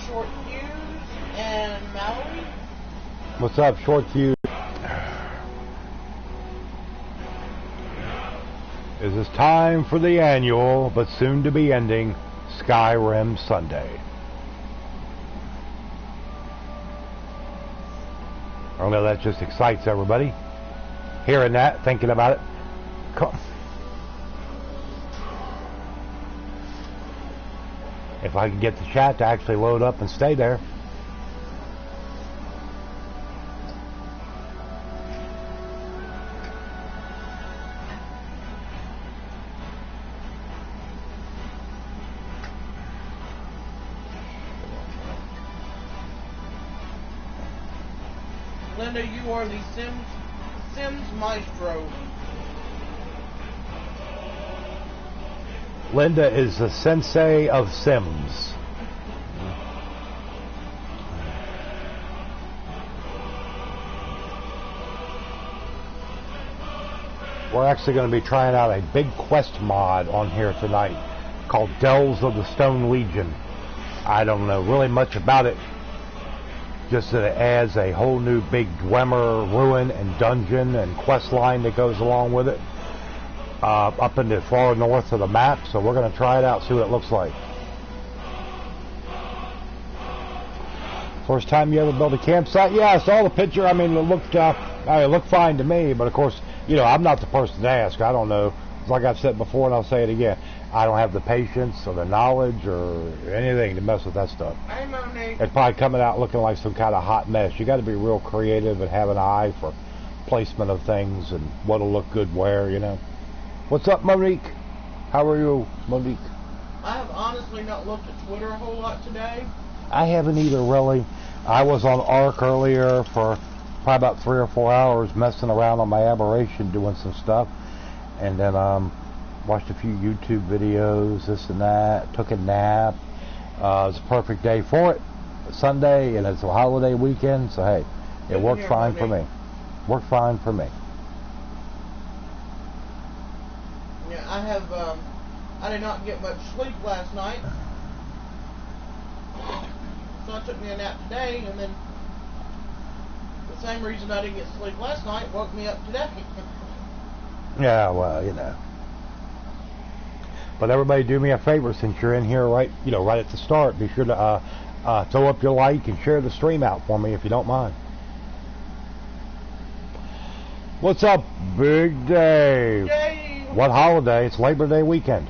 Short Fuse and Mallory. What's up, Short Fuse? It is time for the annual, but soon to be ending, Skyrim Sunday. I know that just excites everybody. Hearing that, thinking about it. If I can get the chat to actually load up and stay there. Linda, you are the Sims maestro. Linda is the sensei of Sims. We're actually going to be trying out a big quest mod on here tonight called Delves of the Stone Legion. I don't know really much about it. Just that it adds a whole new big Dwemer ruin and dungeon and quest line that goes along with it. Up in the far north of the map, so we're going to try it out, see what it looks like. First time you ever built a campsite? Yeah, I saw the picture. I mean, it looked fine to me, but of course, you know, I'm not the person to ask. I don't know. Like I've said before, and I'll say it again, I don't have the patience or the knowledge or anything to mess with that stuff. Hey, Monique. It's probably coming out looking like some kind of hot mess. You got to be real creative and have an eye for placement of things and what'll look good where, you know. What's up, Monique? How are you, Monique? I have honestly not looked at Twitter a whole lot today. I haven't either, really. I was on Arc earlier for probably about 3 or 4 hours messing around on my aberration doing some stuff. And then watched a few YouTube videos, this and that, took a nap. It was a perfect day for it. Sunday, and it's a holiday weekend, so hey, it worked fine for me. Worked fine for me. Yeah, I did not get much sleep last night. So I took me a nap today, and then the same reason I didn't get sleep last night woke me up today. Yeah, well, you know. But everybody do me a favor, since you're in here right at the start, be sure to throw up your like and share the stream out for me if you don't mind. What's up, Big Dave? Yay. What holiday? It's Labor Day weekend.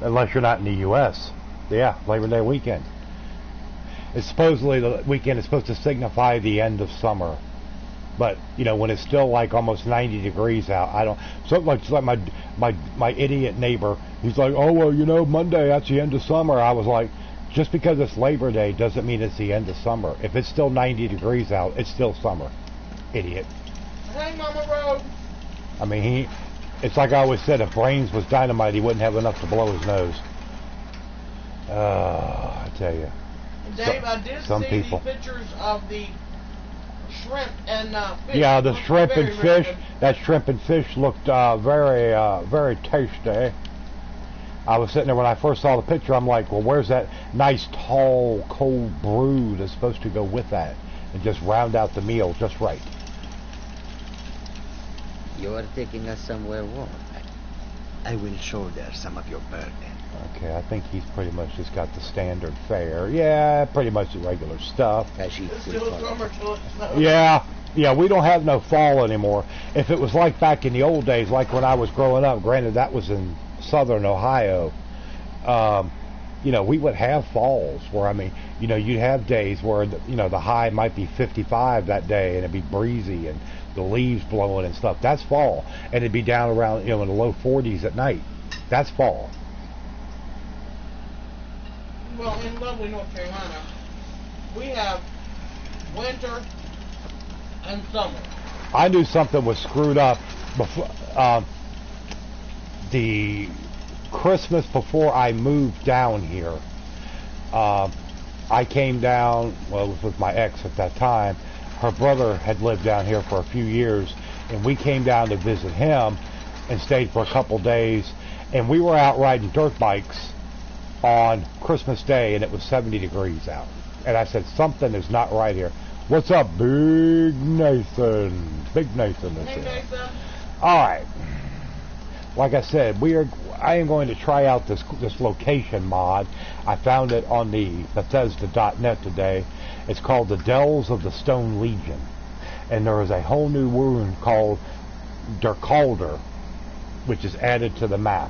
Unless you're not in the U.S. Yeah, Labor Day weekend. It's supposedly the weekend is supposed to signify the end of summer. But, you know, when it's still like almost 90 degrees out, I don't... So like my idiot neighbor, he's like, oh, well, you know, Monday, that's the end of summer. I was like, just because it's Labor Day doesn't mean it's the end of summer. If it's still 90 degrees out, it's still summer. Idiot. Hey, Mama Road. I mean, it's like I always said, if brains was dynamite, he wouldn't have enough to blow his nose. I tell you. Dave, I did see people. the pictures of the shrimp and fish. Yeah, the shrimp and fish. Good. That shrimp and fish looked very tasty. I was sitting there when I first saw the picture. I'm like, well, where's that nice, tall, cold brew that's supposed to go with that and just round out the meal just right? You are taking us somewhere warm. I will shoulder some of your burden. Okay, I think he's pretty much just got the standard fare. Yeah, pretty much the regular stuff. Yeah, we don't have no fall anymore. If it was like back in the old days, like when I was growing up, granted that was in southern Ohio, you know, we would have falls where, I mean, you know, you'd have days where, you know, the high might be 55 that day and it'd be breezy and the leaves blowing and stuff. That's fall. And it'd be down around, you know, in the low 40s at night. That's fall. Well, in lovely North Carolina, we have winter and summer. I knew something was screwed up before the Christmas before I moved down here. I came down, well, it was with my ex at that time. Her brother had lived down here for a few years, and we came down to visit him and stayed for a couple days, and we were out riding dirt bikes on Christmas Day, and it was 70 degrees out. And I said, something is not right here. What's up, Big Nathan? Big Nathan is Hey, here. Nathan. All right. Like I said, I am going to try out this location mod. I found it on the Bethesda.net today. It's called the Dells of the Stone Legion. And there is a whole new rune called Durkalder, which is added to the map.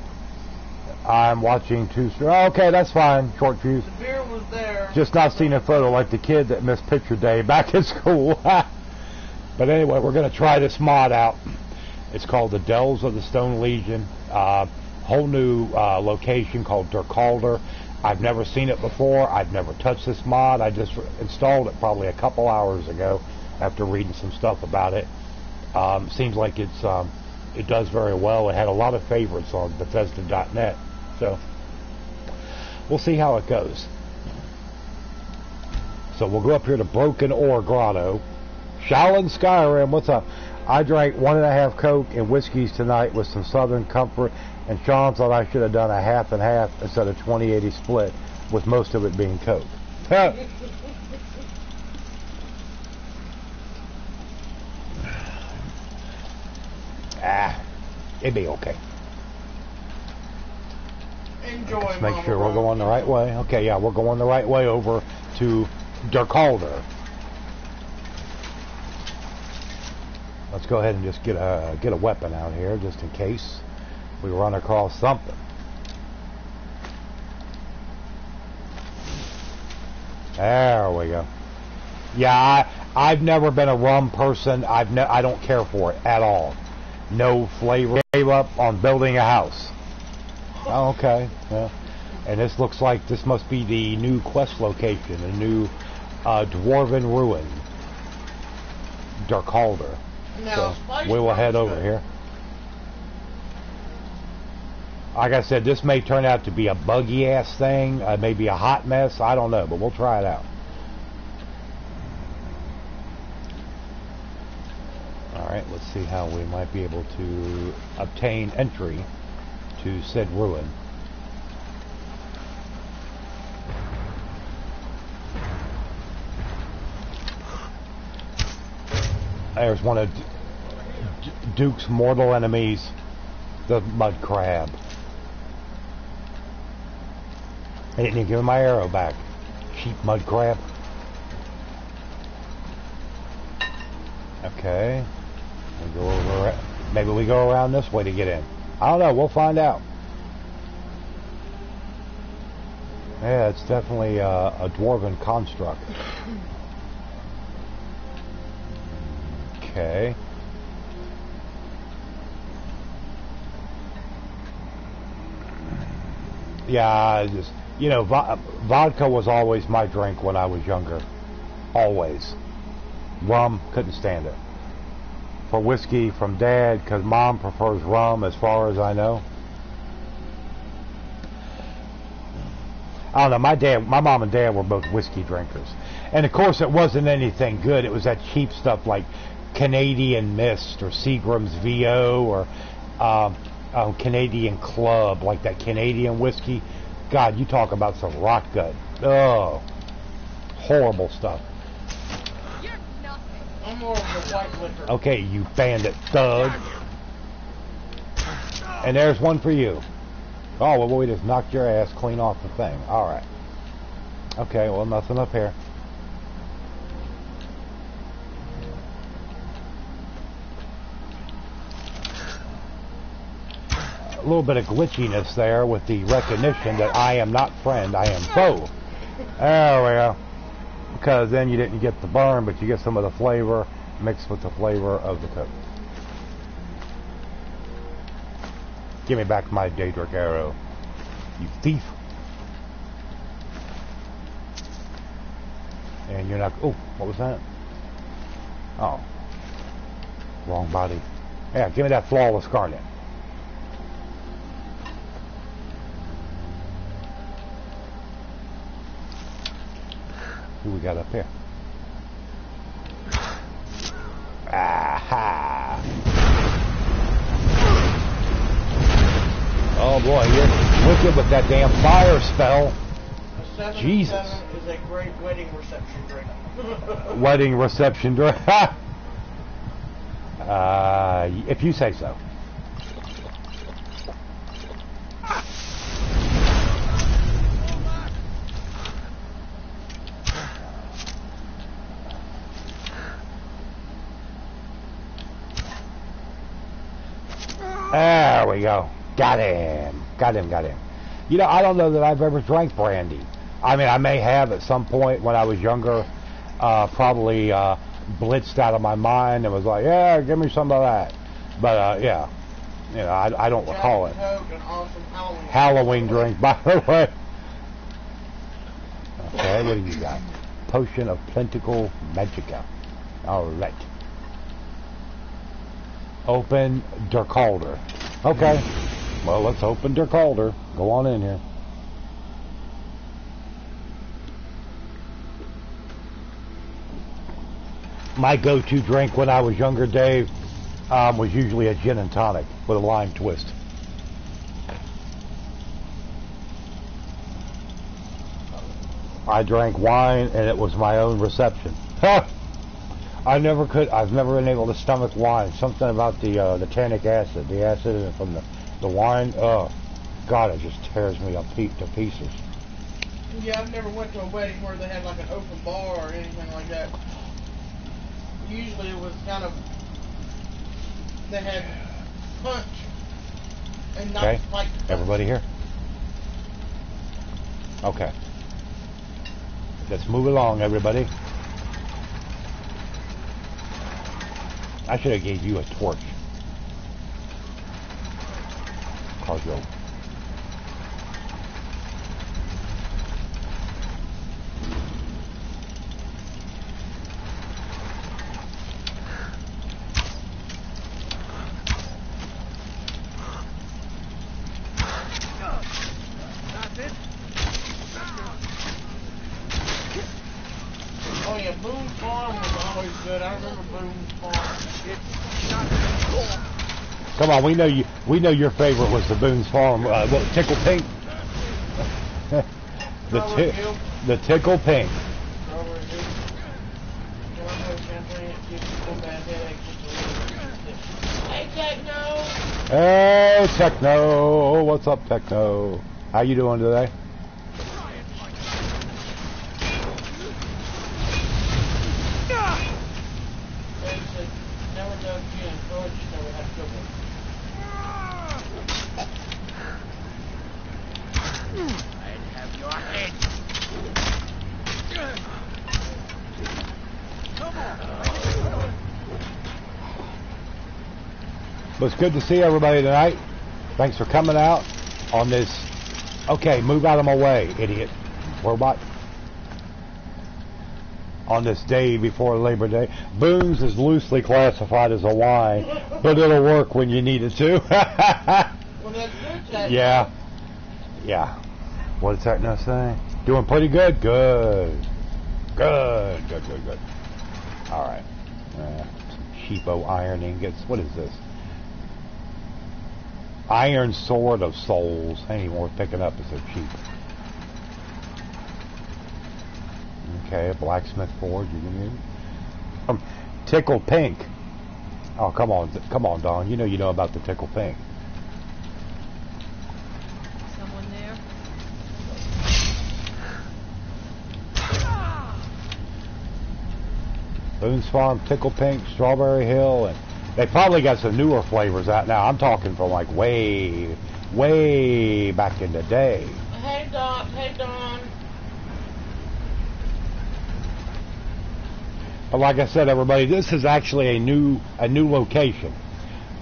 I'm watching two... Okay, that's fine. Short fuse. The beer was there. Just not seeing a photo like the kid that missed picture day back at school. But anyway, we're going to try this mod out. It's called the Dells of the Stone Legion. Whole new location called Durkalder. I've never seen it before. I've never touched this mod. I just installed it probably a couple hours ago after reading some stuff about it. Seems like it does very well. It had a lot of favorites on Bethesda.net. So we'll see how it goes. So we'll go up here to Broken Ore Grotto. Shaolin Skyrim, what's up? I drank 1.5 Coke and whiskeys tonight with some Southern Comfort, and Sean thought I should have done a half and half instead of 20-80 split, with most of it being Coke. It'd be okay. Enjoy, Let's make Mama sure we're Rose. going the right way. Okay, yeah, we're going the right way over to Durkalder. Let's go ahead and just get a weapon out here, just in case we run across something. There we go. Yeah, I've never been a rum person. I don't care for it at all. No flavor. Gave up on building a house. Oh, okay. Yeah. And this looks like this must be the new quest location, a new dwarven ruin, Durkalder. Now, So we will head over here. Like I said, this may turn out to be a buggy ass thing, maybe a hot mess. I don't know, but we'll try it out. All right, let's see how we might be able to obtain entry to said ruin. There's one of Duke's mortal enemies, the mud crab. I didn't even give him my arrow back. Cheap mud crab. Okay. We go over. Maybe we go around this way to get in. I don't know. We'll find out. Yeah, it's definitely a dwarven construct. Okay. Yeah, I just, you know, vodka was always my drink when I was younger. Always. Rum, couldn't stand it. For whiskey from Dad, because Mom prefers rum as far as I know. I don't know, my Mom and Dad were both whiskey drinkers. And of course it wasn't anything good. It was that cheap stuff like Canadian Mist or Seagram's VO or Canadian Club, like that Canadian whiskey. God, you talk about some rot gut. Oh, horrible stuff. You're nothing. I'm more of a white liquor. Okay, you bandit thug. And there's one for you. Oh, well, we just knocked your ass clean off the thing. All right. Okay, well, nothing up here. A little bit of glitchiness there with the recognition that I am not friend, I am foe. There we go. Because then you didn't get the burn, but you get some of the flavor mixed with the flavor of the Coke. Give me back my Daedric arrow, you thief. And you're not... Oh, what was that? Oh. Wrong body. Yeah, give me that flawless garnet. Who we got up here? Aha! Oh boy, you're wicked with that damn fire spell. Jesus. 7 is a great wedding reception drink. Wedding reception drink. If you say so. There we go. Got him. Got him. You know, I don't know that I've ever drank brandy. I mean, I may have at some point when I was younger. Probably blitzed out of my mind and was like, yeah, give me some of that. But, yeah. You know, I don't recall it. An awesome Halloween drink, by the way. Okay, what do you got? Potion of Plentiful Magica. All right. Open Der Calder. Okay. Well, let's open Der Calder. Go on in here. My go-to drink when I was younger, Dave, was usually a gin and tonic with a lime twist. I drank wine, and it was my own reception. I've never been able to stomach wine. Something about the tannic acid, the acid from the wine. Oh, God, it just tears me up to pieces. Yeah, I've never went to a wedding where they had like an open bar or anything like that. Usually it was kind of, they had punch and not Okay, like everybody here? Okay. Let's move along, everybody. I should have gave you a torch. Cause you'll... Oh yeah, Boone's Farm was always good. I remember Boone's Farm. Come on, we know your favorite was the Boone's Farm. What, Tickle Pink? the Tickle Pink. Hey Techno! Hey Techno! What's up, Techno? How you doing today? Well, it's good to see everybody tonight. Thanks for coming out on this. Okay, move out of my way, idiot. Robot. On this day before Labor Day. Boone's is loosely classified as a wine, but it'll work when you need it to. Well, that's good, yeah. Yeah. What does that now say? Doing pretty good? Good. Good. All right. Cheapo iron ingots. What is this? Iron Sword of Souls. Ain't worth picking up. It's so cheap. Okay, a blacksmith forge. You can use. Tickle Pink. Oh, come on, Dawn. You know about the Tickle Pink. Someone there? Boone's Farm, Tickle Pink, Strawberry Hill, and they probably got some newer flavors out now. I'm talking from like way back in the day. Hey Don. But like I said, everybody, this is actually a new location.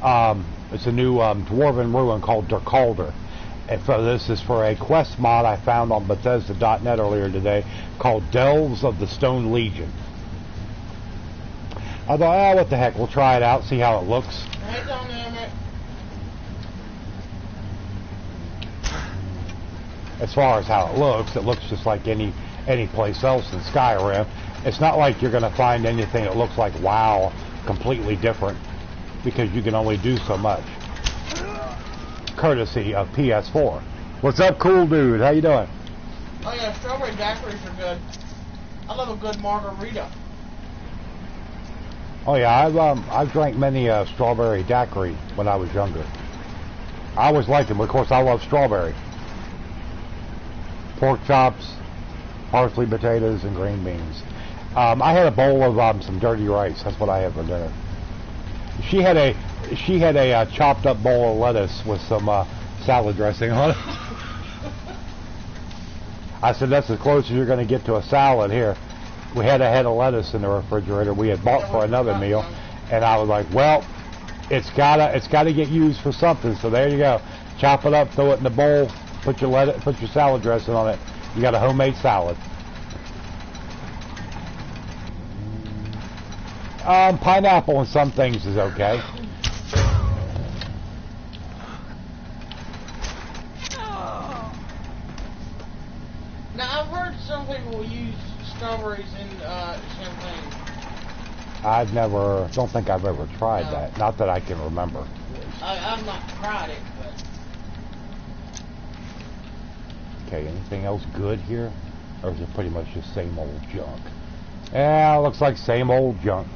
It's a new dwarven ruin called Der Calder. And this is for a quest mod I found on Bethesda.net earlier today called Delves of the Stone Legion. I thought, what the heck, we'll try it out, see how it looks. Hey Dynamic. As far as how it looks just like any place else in Skyrim. It's not like you're going to find anything that looks like WoW, completely different, because you can only do so much. Courtesy of PS4. What's up, cool dude? How you doing? Oh yeah, strawberry daiquiris are good. I love a good margarita. Oh yeah, I've drank many strawberry daiquiri when I was younger. I always liked them. Of course, I love strawberry. Pork chops, parsley potatoes, and green beans. I had a bowl of some dirty rice. That's what I had for dinner. She had a chopped up bowl of lettuce with some salad dressing on it. I said, that's as close as you're going to get to a salad here. We had a head of lettuce in the refrigerator we had bought for another meal, and I was like, well, it's gotta get used for something. So there you go. Chop it up, throw it in the bowl, put your salad dressing on it. You got a homemade salad. Pineapple and some things is okay. Now I've heard some people use strawberries in champagne. Don't think I've ever tried that. Not that I can remember. I've not tried it, but. Okay, anything else good here? Or is it pretty much the same old junk? Yeah, looks like same old junk.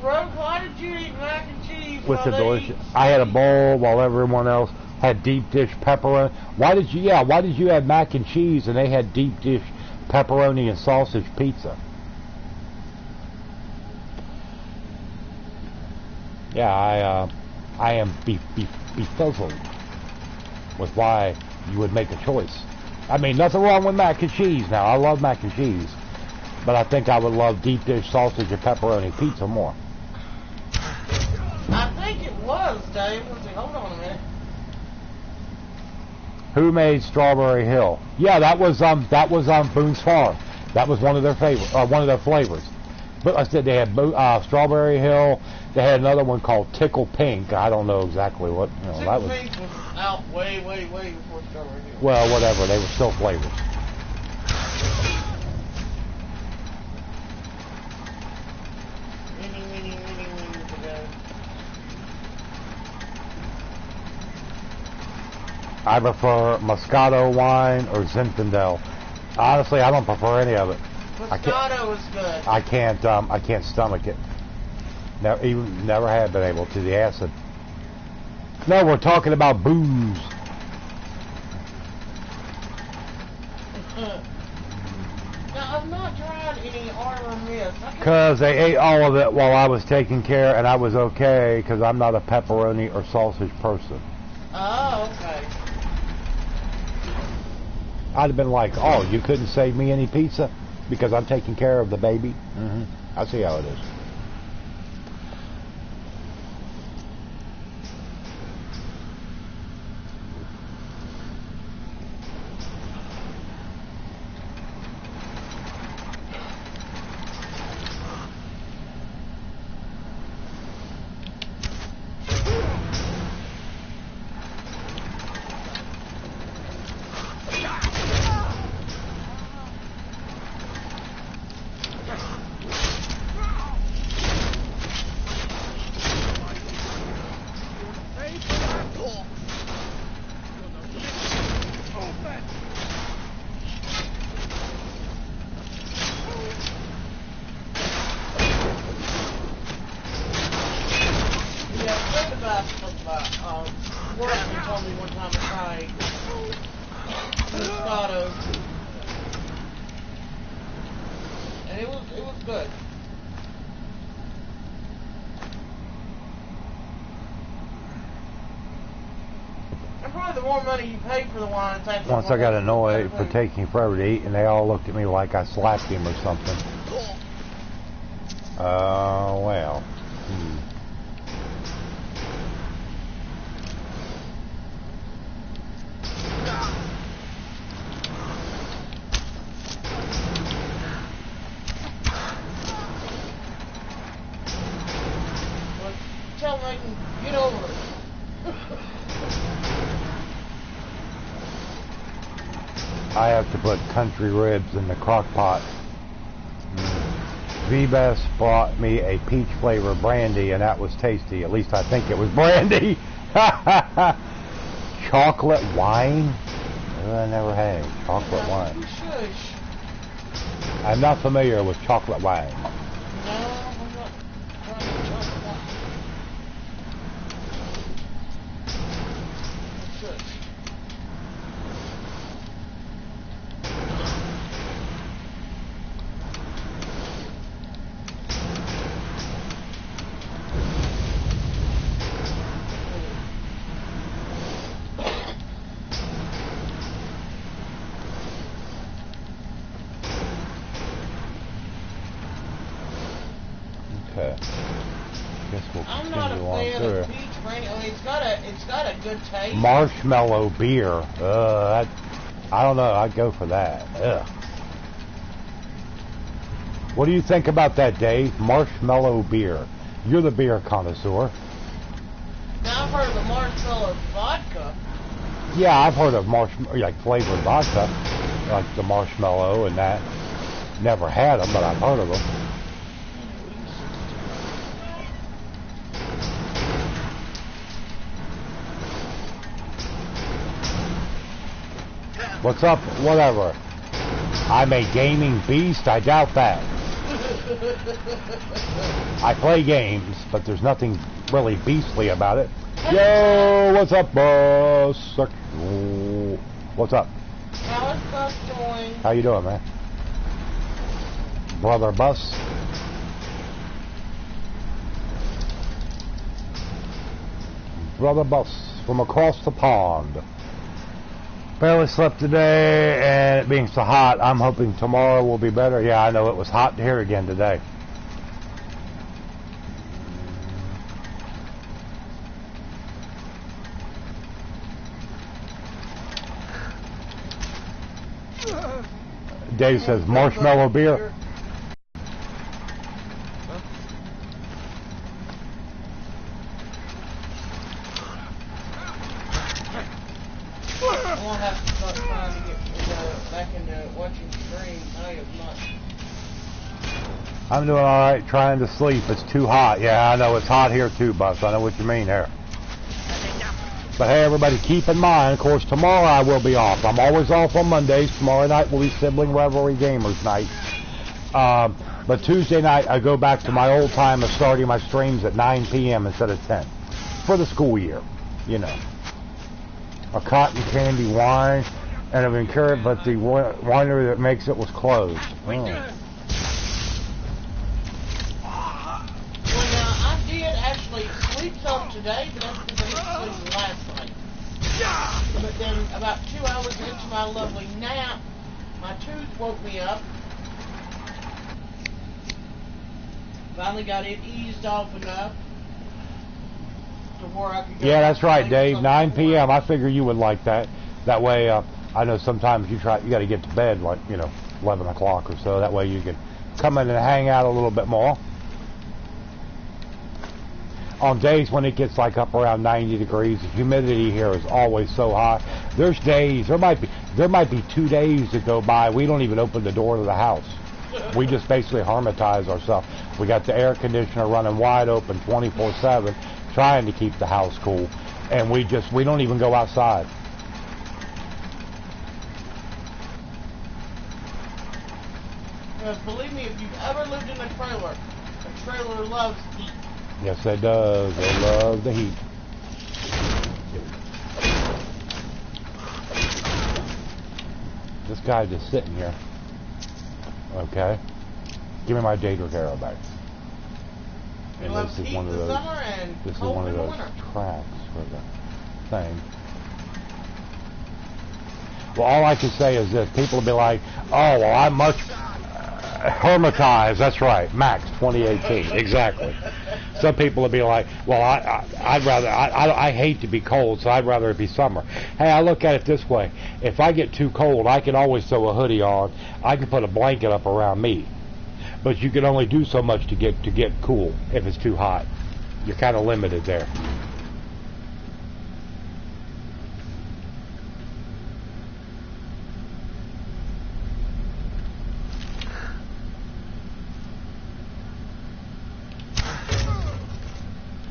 Rogue, why did you eat mac and cheese With the delicious. I had a bowl while everyone else had deep dish pepperoni. Why did you have mac and cheese and they had deep dish pepperoni and sausage pizza? Yeah, I am befuddled with why you would make a choice. I mean, nothing wrong with mac and cheese now. I love mac and cheese. But I think I would love deep dish sausage and pepperoni pizza more. I think it was, Dave. Let's see, hold on a minute. Who made Strawberry Hill? Yeah, that was Boone's Farm. That was one of their flavors. But I said they had Strawberry Hill. They had another one called Tickle Pink. I don't know exactly what. Tickle Pink was out way before Strawberry Hill. Well, whatever. They were still flavors. I prefer Moscato wine or Zinfandel. Honestly, I don't prefer any of it. Moscato is good. I can't stomach it. Never have been able to. The acid. No, we're talking about booze. Now, I've not tried any Arbor Mist. Because they ate all of it while I was taking care, and I was okay because I'm not a pepperoni or sausage person. Oh, okay. I'd have been like, oh, you couldn't save me any pizza because I'm taking care of the baby? I see how it is. Once I got annoyed for taking forever to eat, and they all looked at me like I slapped him or something. Well. Tell them I can get over it. I have to put country ribs in the crock pot. V-Best bought me a peach flavor brandy, and that was tasty. At least I think it was brandy. Chocolate wine? I never had chocolate wine. Shush. I'm not familiar with chocolate wine. No, I'm not trying to chocolate wine. Shush. Okay. Guess we'll I'm not a continue on fan through. of peach rain. I mean, it's got a good taste. Marshmallow beer. I don't know. I'd go for that. Ugh. What do you think about that, Dave? Marshmallow beer. You're the beer connoisseur. Now I've heard of the marshmallow vodka. Yeah, I've heard of like flavored vodka, like the marshmallow and that. Never had them, but I've heard of them. What's up? Whatever. I'm a gaming beast. I doubt that. I play games, but there's nothing really beastly about it. Yo, what's up, boss? What's up? How is Bus doing? How you doing, man? Brother Bus? Brother Bus from across the pond. Barely slept today, and it being so hot, I'm hoping tomorrow will be better. Yeah, I know it was hot here again today. Dave says marshmallow beer. I won't have to start trying to get back into watching streams. I have not. I'm doing alright, trying to sleep. It's too hot. Yeah, I know it's hot here too, Bus. I know what you mean here. But hey, everybody, keep in mind, of course, tomorrow I will be off. I'm always off on Mondays. Tomorrow night will be Sibling Revelry Gamers Night. But Tuesday night, I go back to my old time of starting my streams at 9 p.m. instead of 10. For the school year, you know. A cotton candy wine, and I've been curious, but the winery that makes it was closed. Well, now, I did actually sleep some today, but that's because I didn't sleep last night. But then, about 2 hours into my lovely nap, my tooth woke me up. Finally got it eased off enough to where I could go. Yeah, that's right, sleep Dave. some 9 more. p.m. I figure you would like that. That way, I know sometimes you got to get to bed like 11 o'clock or so. That way you can come in and hang out a little bit more. On days when it gets like up around 90 degrees, the humidity here is always so high. There's days, there might be 2 days that go by, we don't even open the door to the house. We just basically hermetize ourselves. We got the air conditioner running wide open 24/7, trying to keep the house cool, and we don't even go outside. Because believe me, if you've ever lived in a trailer loves heat. Yes, it does. They love the heat. This guy just sitting here. Okay. Give me my Daedric arrow back. And Loves this is heat one of in the those. summer and This is cold one of in the those winter. tracks for the thing. Well, all I can say is this: people will be like, "Oh, well, I'm much hermitized." That's right, Max 2018, exactly. Some people will be like, "Well, I'd rather. I hate to be cold, so I'd rather it be summer." Hey, I look at it this way: if I get too cold, I can always throw a hoodie on. I can put a blanket up around me. But you can only do so much to get cool if it's too hot. You're kind of limited there.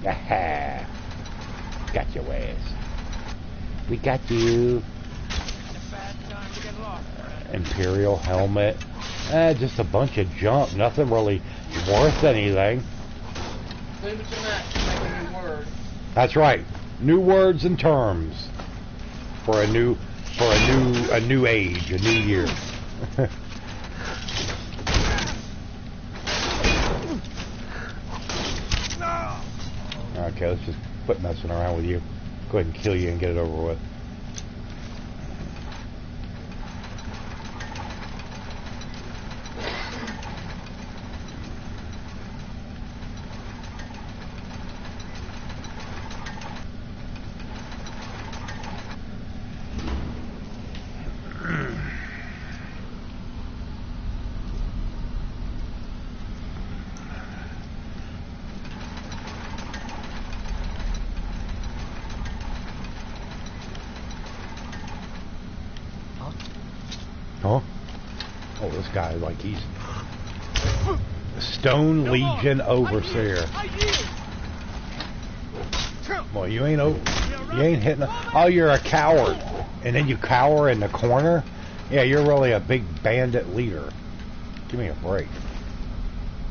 Aha! Got your ass. We got you. Imperial helmet. Just a bunch of junk. Nothing really worth anything. Leave it to Matt to make a new word. That's right. New words and terms for a new age, a new year. Okay, let's just quit messing around with you. Go ahead and kill you and get it over with. Huh? Oh, this guy, like, he's Stone Legion Overseer. Well, you ain't hitting. Oh, you're a coward, and then you cower in the corner. Yeah, you're really a big bandit leader. Give me a break.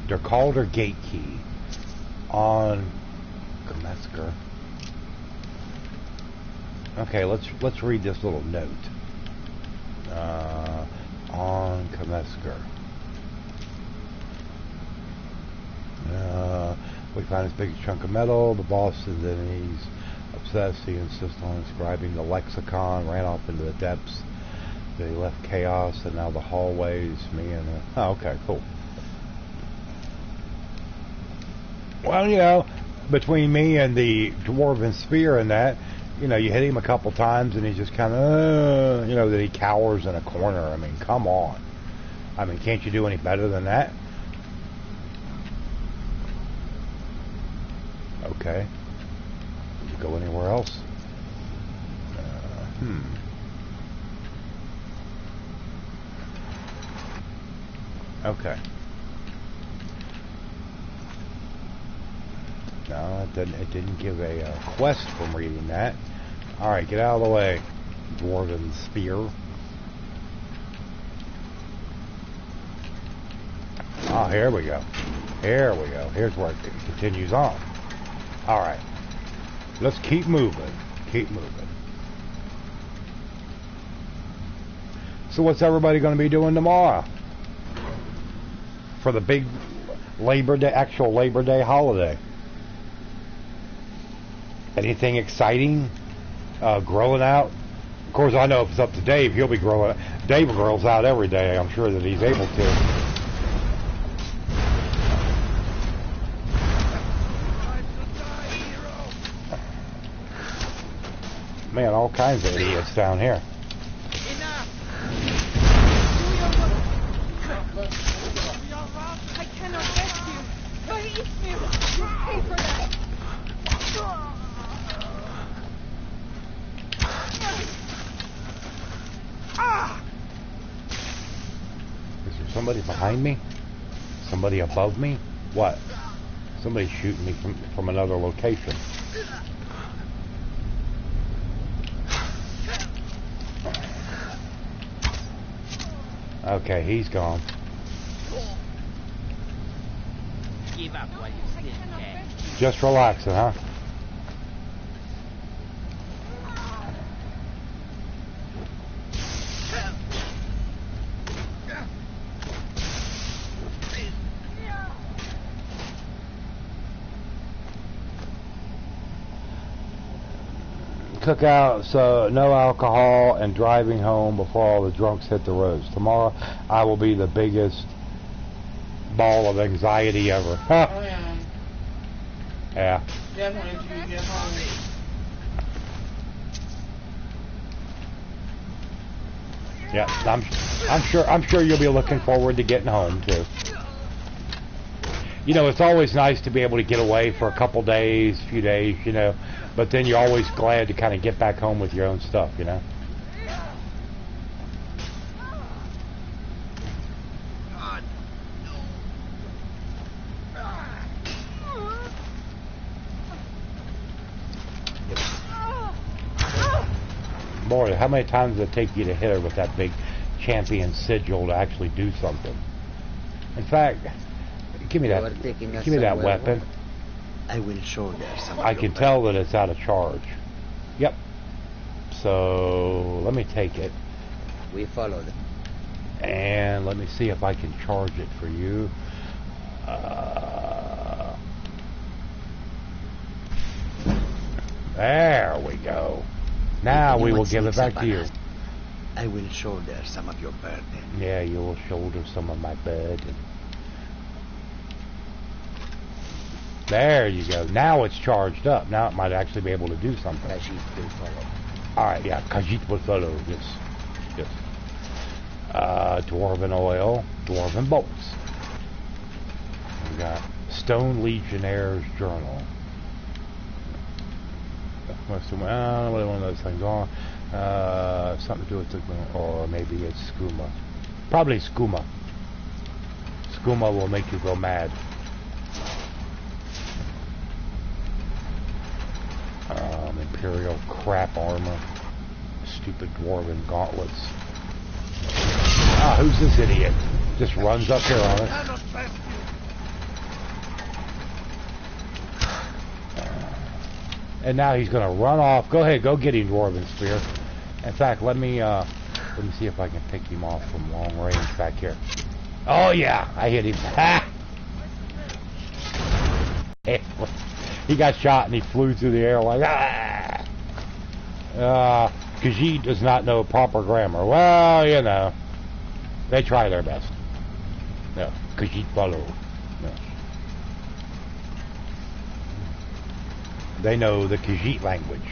They're called her gate key on Kamesker. Okay, let's read this little note. On Kamesker. We find this big chunk of metal. The boss is in. He's obsessed. He insists on inscribing the lexicon. Ran off into the depths. They left chaos, and now the hallways. Me and oh, okay, cool. Well, you know, between me and the dwarven spear and that, you know, you hit him a couple times and he's just kind of, you know, that he cowers in a corner. I mean, come on. I mean, can't you do any better than that? Okay. Did you go anywhere else? Okay. No, it didn't give a quest from reading that. Alright, get out of the way, dwarven spear. Oh, here we go. Here we go. Here's where it continues on. Alright. Let's keep moving. Keep moving. So what's everybody going to be doing tomorrow? For the big Labor Day, actual Labor Day holiday? Anything exciting growing out? Of course, I know if it's up to Dave, he'll be growing. Dave grows out every day. I'm sure that he's able to. Man, all kinds of idiots down here. I cannot rescue. Release me. You pay for that. Is there somebody behind me? Somebody above me? What? Somebody's shooting me from another location. Okay, he's gone. Give up while you still can. Just relaxing, huh? Cookout, so no alcohol and driving home before all the drunks hit the roads. Tomorrow I will be the biggest ball of anxiety ever. Huh. Oh, yeah. Yeah. Definitely until you get home. Yeah, I'm sure you'll be looking forward to getting home too. You know, it's always nice to be able to get away for a couple days, few days, you know, but then you're always glad to kind of get back home with your own stuff, you know. Boy, how many times does it take you to hit her with that big champion sigil to actually do something. In fact, give me You that. are taking us Give me that somewhere weapon. warm. I will shoulder some. I of can your tell that it's out of charge. Yep. So let me take it burden. We follow them. and let me see if I can charge it for you. There we go. Now If we will anyone give it sneaks back up to on you. us, I will shoulder some of your burden. Yeah, you will shoulder some of my burden. There you go. Now it's charged up. Now it might actually be able to do something. Khajiit will follow. Alright, yeah, Khajiit will follow. Yes. Yes. Dwarven oil, Dwarven bolts. We got Stone Legionnaire's Journal. Must have, one of those things on. Something to do with the, or maybe it's skooma. Probably skooma. Skooma will make you go mad. Imperial crap armor. Stupid dwarven gauntlets. Ah, who's this idiot? Just runs up here on us. And now he's gonna run off. Go ahead, go get him, Dwarven Spear. In fact, let me see if I can pick him off from long range back here. Oh yeah, I hit him. Ha! He got shot and he flew through the air like Khajiit does not know proper grammar. Well, you know, they try their best. No, Khajiit follow. No. They know the Khajiit language.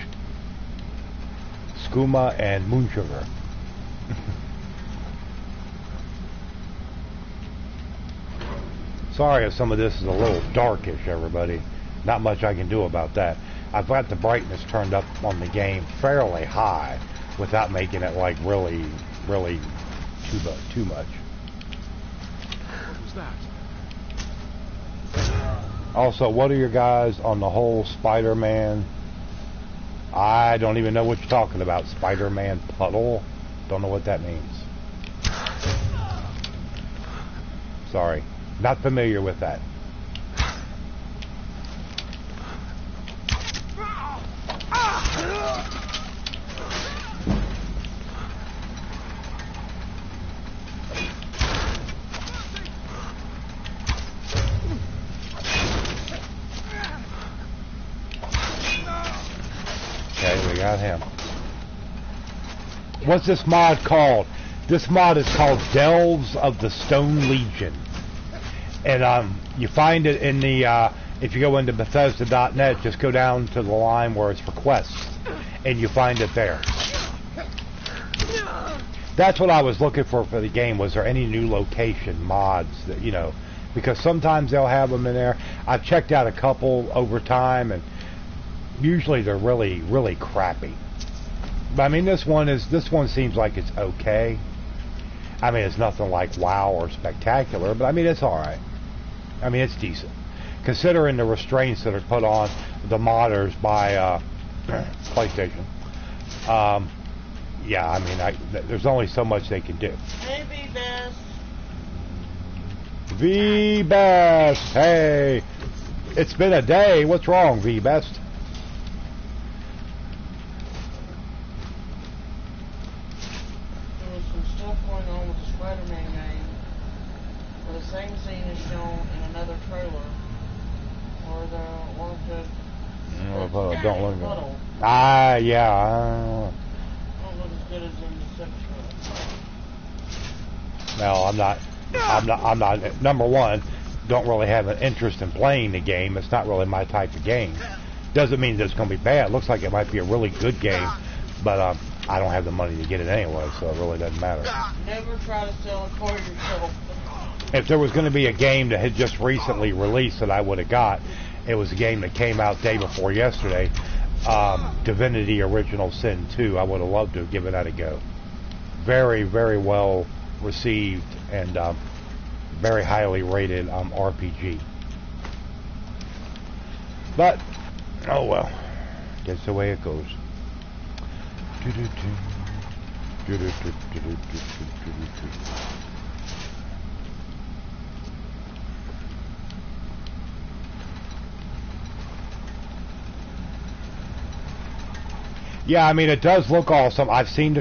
Skooma and moon sugar. Sorry if some of this is a little darkish, everybody. Not much I can do about that. I've got the brightness turned up on the game fairly high without making it like really too much. What was that? Also, what are your guys on the whole Spider-Man? I don't even know what you're talking about. Spider-Man puddle? Don't know what that means. Sorry. Not familiar with that. Okay, we got him. What's this mod called? This mod is called Delves of the Stone Legion. And you find it in the, if you go into Bethesda.net, just go down to the line where it's requests, and you find it there. That's what I was looking for the game. Was there any new location mods that, you know, because sometimes they'll have them in there. I've checked out a couple over time, and usually they're really crappy. But I mean, this one seems like it's okay. I mean, it's nothing like wow or spectacular, but I mean, it's alright. I mean, it's decent. Considering the restraints that are put on the modders by PlayStation. Yeah, I mean, there's only so much they can do. Hey, V-Best. V-Best! Hey! It's been a day. What's wrong, V-Best? There was some stuff going on with the Spider-Man game, where the same scene is shown in another trailer, where the one could Don't look at puddle it. Yeah. don't look as good as in the Deception. No, I'm not. Number one, don't really have an interest in playing the game. It's not really my type of game. Doesn't mean that it's going to be bad. It looks like it might be a really good game, but I don't have the money to get it anyway, so it really doesn't matter. Never try to sell it for yourself. If there was going to be a game that had just recently released that I would have got, it was a game that came out day before yesterday, Divinity Original Sin 2. I would have loved to have given that a go. Very, very well received and very highly rated RPG. But, oh well, that's the way it goes. Yeah, I mean, it does look awesome. I've seen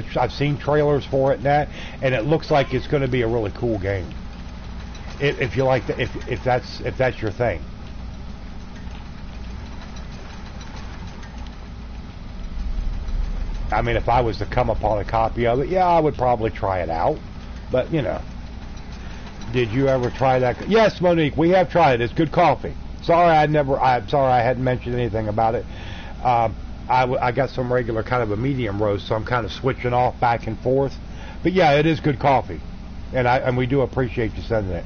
trailers for it and that, and it looks like it's going to be a really cool game. If you like the, if that's your thing. I mean, if I was to come upon a copy of it, yeah, I would probably try it out. But you know, did you ever try that? Yes, Monique, we have tried it. It's good coffee. I'm sorry I hadn't mentioned anything about it. I got some regular kind of a medium roast, so I'm kind of switching off back and forth. But yeah, it is good coffee, and we do appreciate you sending it.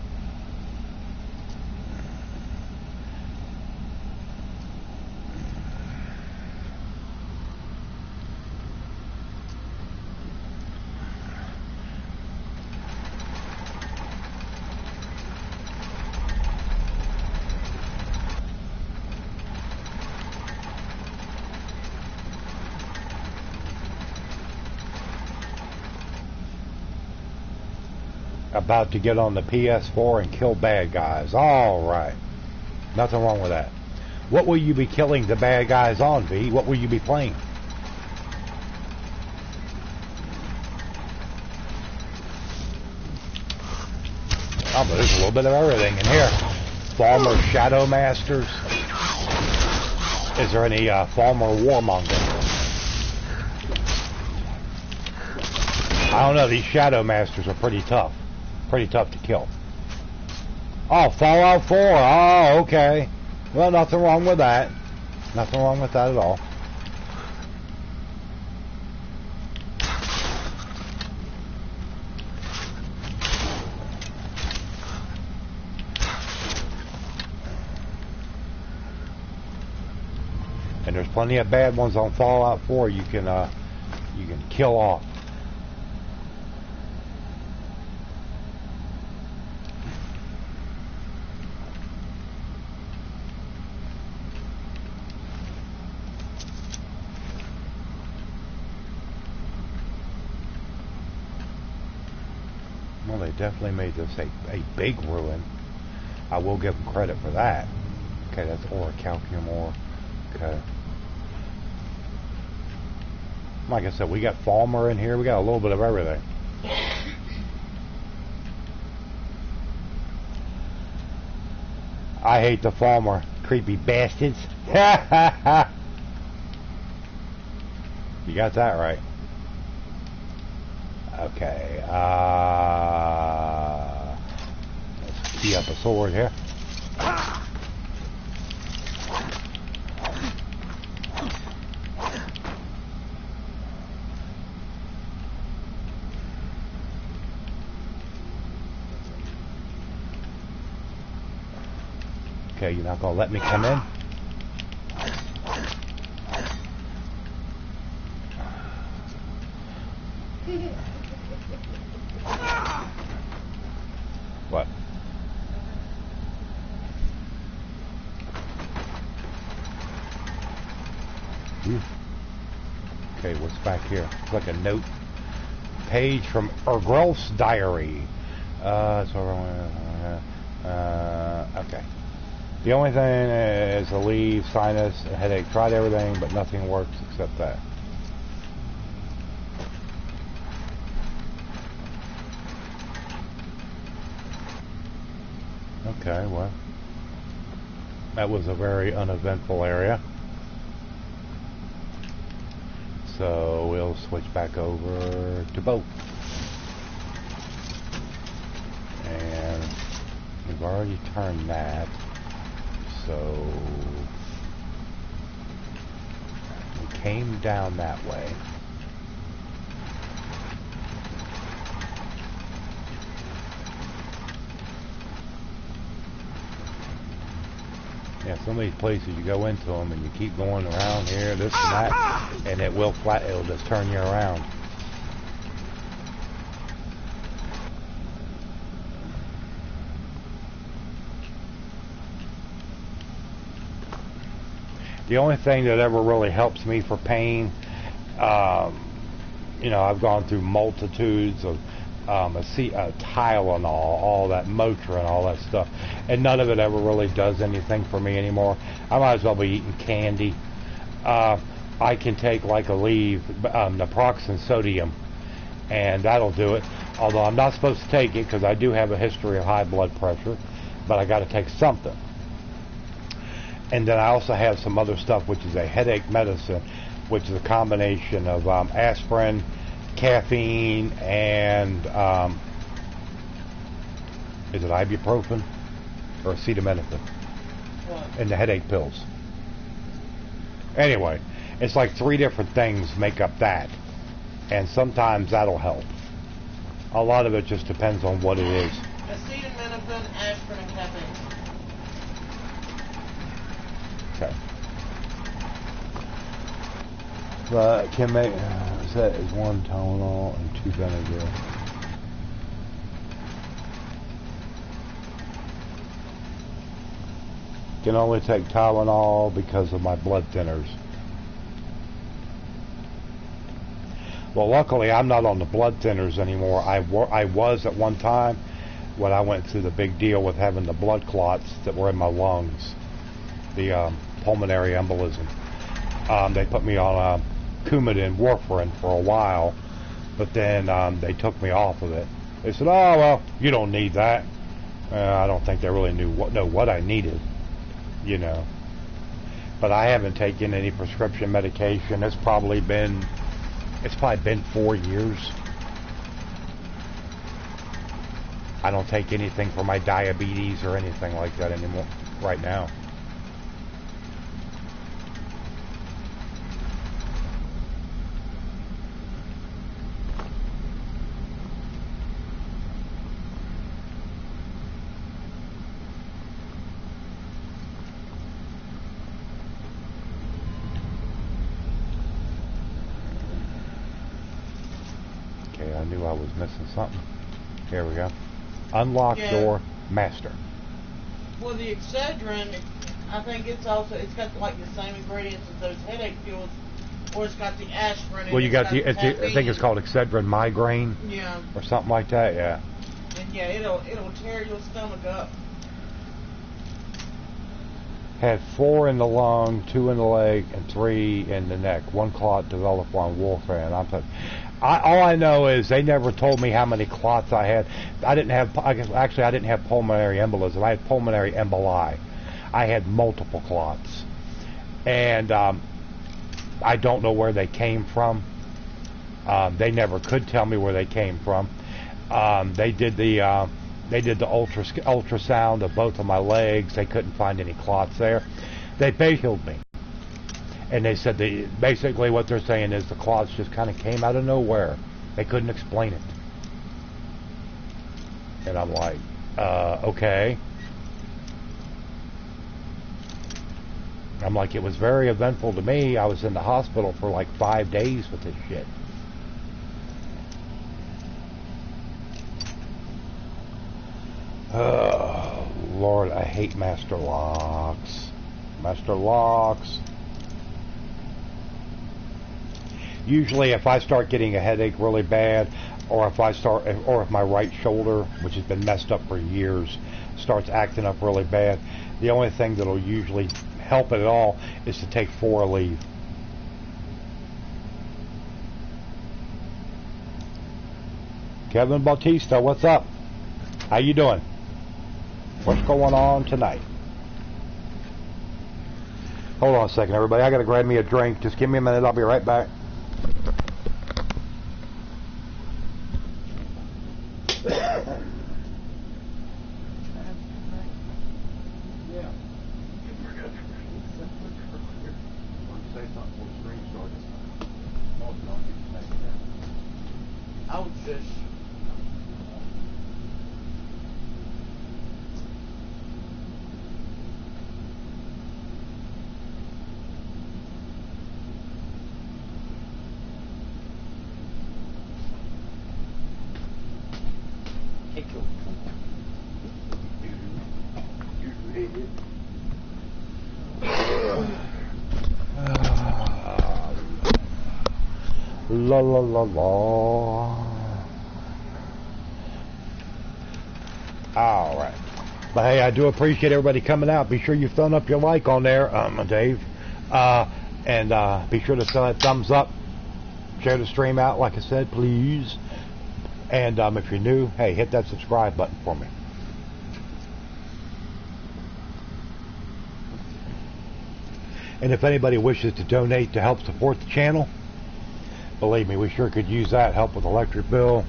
About to get on the PS4 and kill bad guys. All right. Nothing wrong with that. What will you be killing the bad guys on, V? What will you be playing? Oh, but there's a little bit of everything in here. Former Shadow Masters. Is there any former Warmonger? I don't know. These Shadow Masters are pretty tough. Pretty tough to kill. Oh, Fallout 4. Oh, okay. Well, nothing wrong with that. Nothing wrong with that at all. And there's plenty of bad ones on Fallout 4 you can kill off. Well, they definitely made this a big ruin. I will give them credit for that. Okay, that's orichalcum ore. Okay. Like I said, we got Falmer in here. We got a little bit of everything. I hate the Falmer. Creepy bastards. You got that right. Okay, let's key up a sword here. Okay, you're not gonna let me come in? What? Okay, what's back here? It's like a note page from Ergrelf's diary. Okay. The only thing is a leave, sinus, a headache. Tried everything, but nothing works except that. Okay, well, that was a very uneventful area. So we'll switch back over to both. And we've already turned that. So we came down that way. Yeah, some of these places you go into them and you keep going around here, this and that, and it'll just turn you around. The only thing that ever really helps me for pain you know, I've gone through multitudes of Tylenol, all that Motrin, all that stuff, and none of it ever really does anything for me anymore. I might as well be eating candy. I can take like a leave, naproxen sodium, and that'll do it. Although I'm not supposed to take it because I do have a history of high blood pressure, but I got to take something. And then I also have some other stuff, which is a headache medicine, which is a combination of aspirin, caffeine, and is it ibuprofen or acetaminophen? What? And the headache pills. Anyway, it's like 3 different things make up that, and sometimes that'll help. A lot of it just depends on what it is. Acetaminophen, aspirin, and caffeine. Okay. But can make that is 1 Tylenol and 2 Benadryl. Can only take Tylenol because of my blood thinners. Well, luckily I'm not on the blood thinners anymore. I was at one time when I went through the big deal with having the blood clots that were in my lungs, the pulmonary embolism. They put me on Coumadin, warfarin for a while, but then they took me off of it. They said, "Oh well, you don't need that." I don't think they really know what I needed, you know. But I haven't taken any prescription medication. It's probably been 4 years. I don't take anything for my diabetes or anything like that anymore right now. Okay, I knew I was missing something. Here we go. Unlock door master. Well, the Excedrin, I think it's got like the same ingredients as those headache pills, or it's got the aspirin. Well, you got the I caffeine. think it's called Excedrin migraine. Yeah. Or something like that. Yeah. And yeah, it'll tear your stomach up. Had 4 in the lung, 2 in the leg, and 3 in the neck. 1 clot developed on warfarin. All I know is they never told me how many clots I had. I didn't have pulmonary embolism. I had pulmonary emboli. I had multiple clots, and I don't know where they came from. They never could tell me where they came from. They did the ultrasound of both of my legs. They couldn't find any clots there. They healed me. And they said basically what they're saying is the clots just kind of came out of nowhere. They couldn't explain it. And I'm like, okay. I'm like, it was very eventful to me. I was in the hospital for like 5 days with this shit. Oh, Lord, I hate master locks. Master locks. Usually if I start getting a headache really bad, or if my right shoulder, which has been messed up for years, starts acting up really bad, the only thing that'll usually help it at all is to take 4 leave. Kevin Bautista, what's up? How you doing? What's going on tonight? Hold on a second, everybody. I gotta grab me a drink. Just give me a minute. I'll be right back. I would fish. La la la la. Alright. But hey, I do appreciate everybody coming out. Be sure you thumb up your like on there, Dave. And be sure to send that thumbs up. Share the stream out, like I said, please. And if you're new, hey, hit that subscribe button for me. And if anybody wishes to donate to help support the channel, believe me, we sure could use that. Help with electric bill,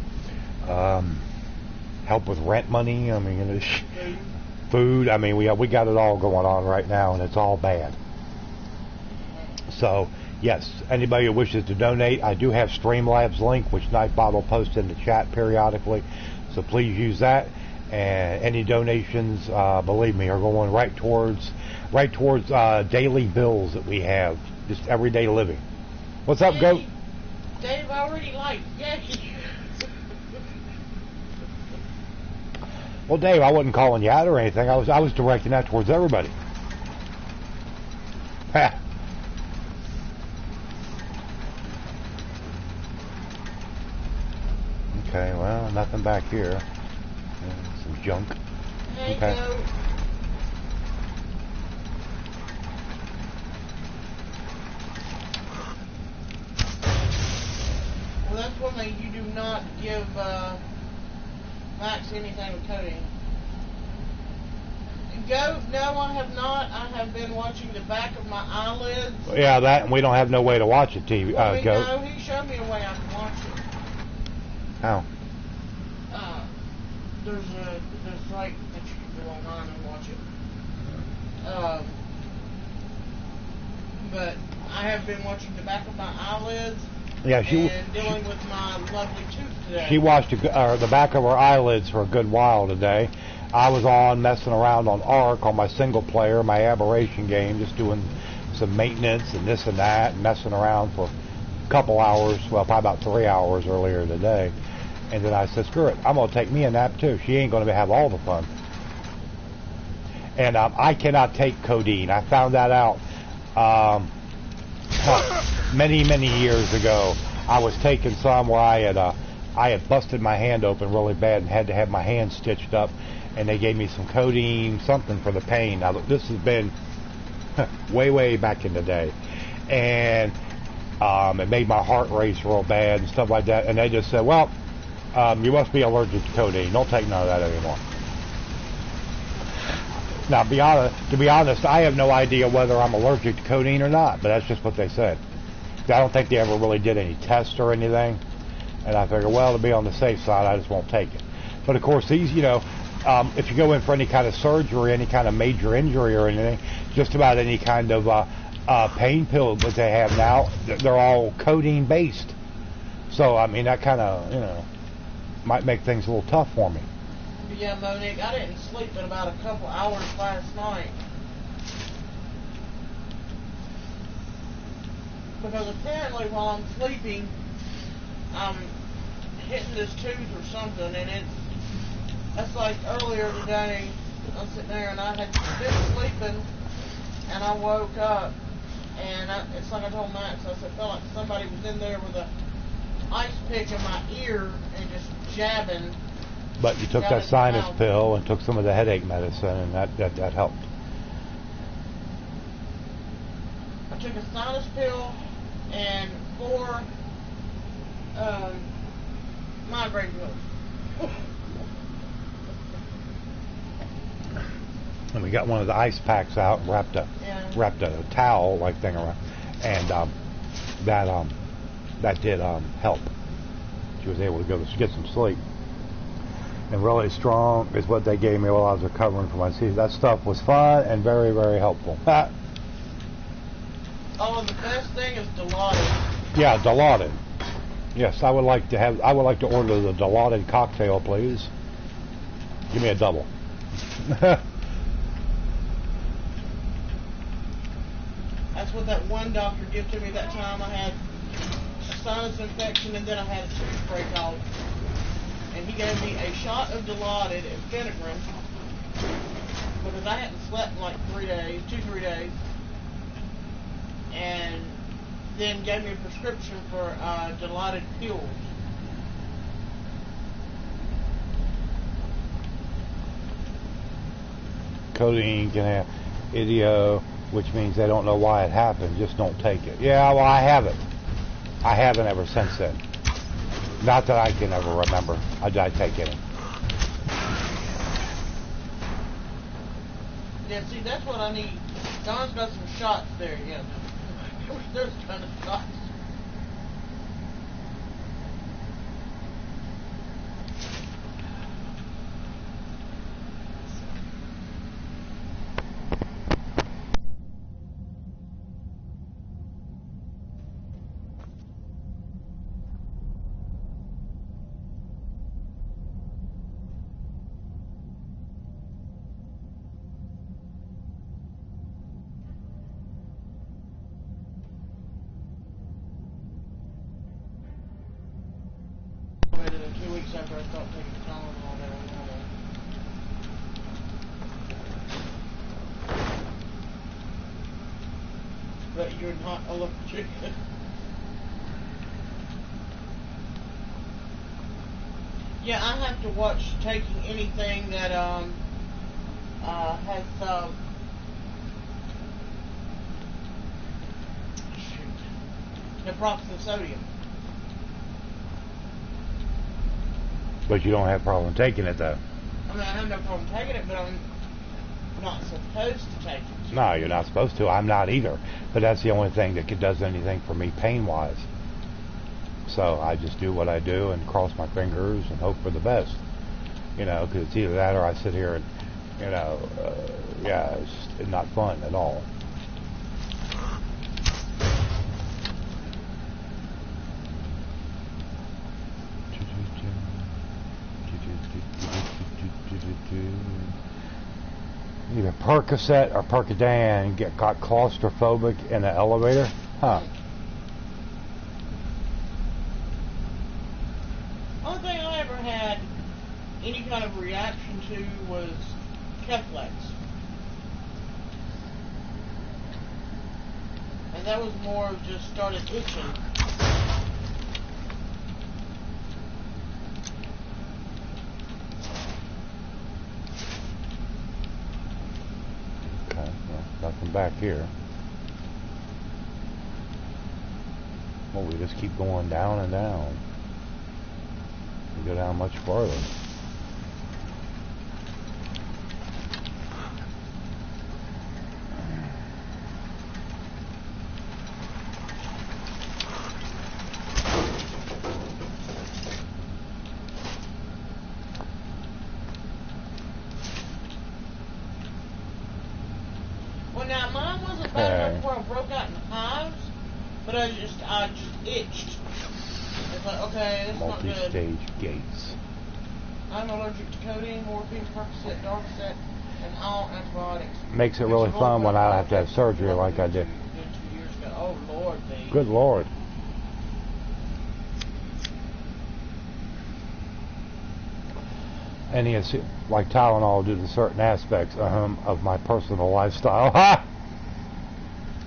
help with rent money. I mean, food. I mean, we got it all going on right now, and it's all bad. So, yes, anybody who wishes to donate, I do have Streamlabs link, which Nightbot will post in the chat periodically. So please use that. And any donations, believe me, are going right towards daily bills that we have, just everyday living. What's up, Goat? Dave already liked Jackie. Well, Dave, I wasn't calling you out or anything. I was directing that towards everybody. Ha. Okay, well, nothing back here. Yeah, some junk. Hey, okay. Goat. Well, that's one thing, you do not give Max anything with coding. Goat, no, I have not. I have been watching the back of my eyelids. Yeah, that, and we don't have no way to watch it, TV, Goat. No, he showed me a way I can watch it. How? There's like that you can go online and watch it. But I have been watching the back of my eyelids. Yeah, and dealing with my lovely tooth today. She watched the back of her eyelids for a good while today. I was on messing around on Ark on my single player, my aberration game, just doing some maintenance and this and that, and messing around for a couple hours, well, probably about 3 hours earlier today. And then I said, screw it, I'm going to take me a nap too. She ain't going to have all the fun. And I cannot take codeine. I found that out many, many years ago. I was taking some where I had busted my hand open really bad and had to have my hand stitched up. And they gave me some codeine, something for the pain. Now, this has been way, way back in the day. And it made my heart race real bad and stuff like that. And they just said, well, you must be allergic to codeine. Don't take none of that anymore. Now, to be honest, I have no idea whether I'm allergic to codeine or not, but that's just what they said. I don't think they ever really did any tests or anything. And I figured, well, to be on the safe side, I just won't take it. But, of course, these, if you go in for any kind of surgery, any kind of major injury or anything, just about any kind of pain pill that they have now, they're all codeine based. So, I mean, that kind of, might make things a little tough for me. Yeah, Monique, I didn't sleep in about a couple hours last night. Because apparently while I'm sleeping, I'm hitting this tooth or something, and that's like earlier today, I'm sitting there and I had been sleeping, and I woke up, and it's like I told Max, I said, it felt like somebody was in there with a ice pick in my ear and just jabbing. But you took that sinus pill and took some of the headache medicine, and that helped. I took a sinus pill and 4 migraine pills. And we got one of the ice packs out and wrapped a towel like thing around, and that did help. She was able to go to get some sleep. And really strong is what they gave me while I was recovering from my seizure. That stuff was fun and very, very helpful. Oh, and the best thing is Dilaudid. Yeah, Dilaudid. Yes, I would like to order the Dilaudid cocktail, please. Give me a double. That's what that one doctor gave to me that time. I had a sinus infection and then I had a tooth break out. And he gave me a shot of Dilaudid and Phenergan because I hadn't slept in like 3 days, 2-3 days. And then gave me a prescription for dilaudid pills. Codeine can have idio, which means they don't know why it happened, just don't take it. Yeah, well, I haven't. I haven't ever since then. Not that I can ever remember. I take any. Yeah, see, that's what I need. Don's got some shots there, yeah. There's a ton of shots. In 2 weeks after I stopped taking Tylenol and everything. But you're not allergic. Yeah, I have to watch taking anything that has naproxen sodium. But you don't have a problem taking it, though. I mean, I have no problem taking it, but I'm not supposed to take it. No, you're not supposed to. I'm not either. But that's the only thing that does anything for me pain-wise. So I just do what I do and cross my fingers and hope for the best. You know, because it's either that or I sit here and, you know, yeah, it's not fun at all. Either Percocet or Percodan got claustrophobic in the elevator? Huh. Only thing I ever had any kind of reaction to was Keflex. And that was more of just started itching. Nothing back here. Well, we just keep going down and down. We go down much farther. Well, now mine wasn't bad enough where I broke out in hives, but I just itched. It's like, okay, that's not good. Multi-stage gates. I'm allergic to codeine, morphine, Percocet, Darcet, and all antibiotics. Makes it really fun when I have to have surgery like I did. 2 years ago. Oh Lord, baby. Good Lord. And yes, like Tylenol due to certain aspects of my personal lifestyle. Ha!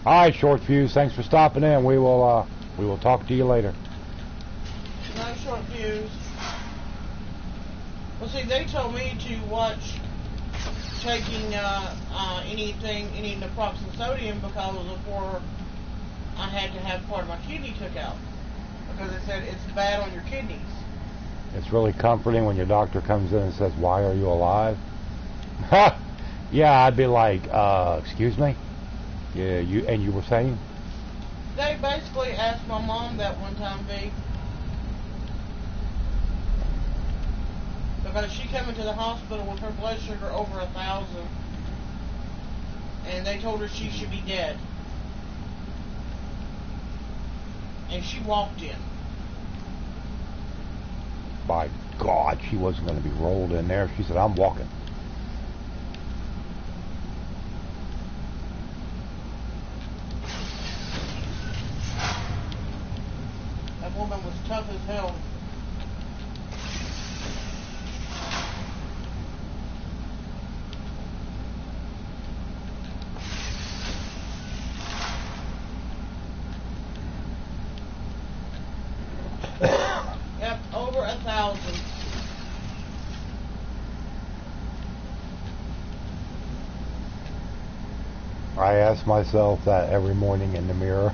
All right, Short Fuse. Thanks for stopping in. We will talk to you later. No short fuse. Well, see, they told me to watch taking any naproxen sodium because of where I had to have part of my kidney took out, because they said it's bad on your kidneys. It's really comforting when your doctor comes in and says, "Why are you alive?" Ha! Yeah, I'd be like, excuse me? Yeah, you were saying? They basically asked my mom that one time, V. Because she came into the hospital with her blood sugar over 1,000. And they told her she should be dead. And she walked in. By God, she wasn't going to be rolled in there. She said, "I'm walking." That woman was tough as hell. I ask myself that every morning in the mirror.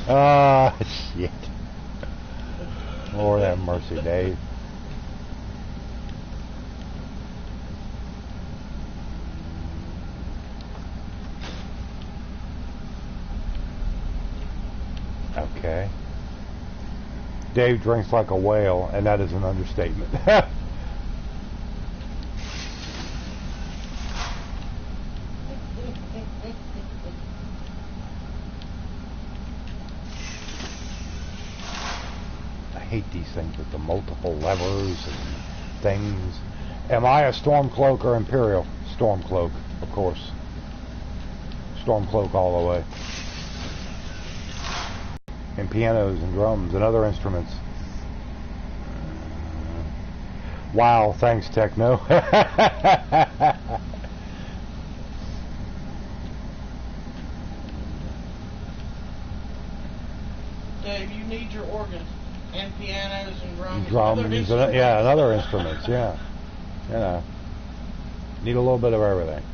Ah, shit. Lord have mercy, Dave. Okay. Dave drinks like a whale, and that is an understatement. I hate these things with the multiple levers and things. Am I a Stormcloak or Imperial? Stormcloak, of course. Stormcloak all the way. And pianos and drums and other instruments. Wow, thanks, Techno. Dave, you need your organs and pianos and drums. Drums, yeah, and other instruments, yeah. You know, need a little bit of everything.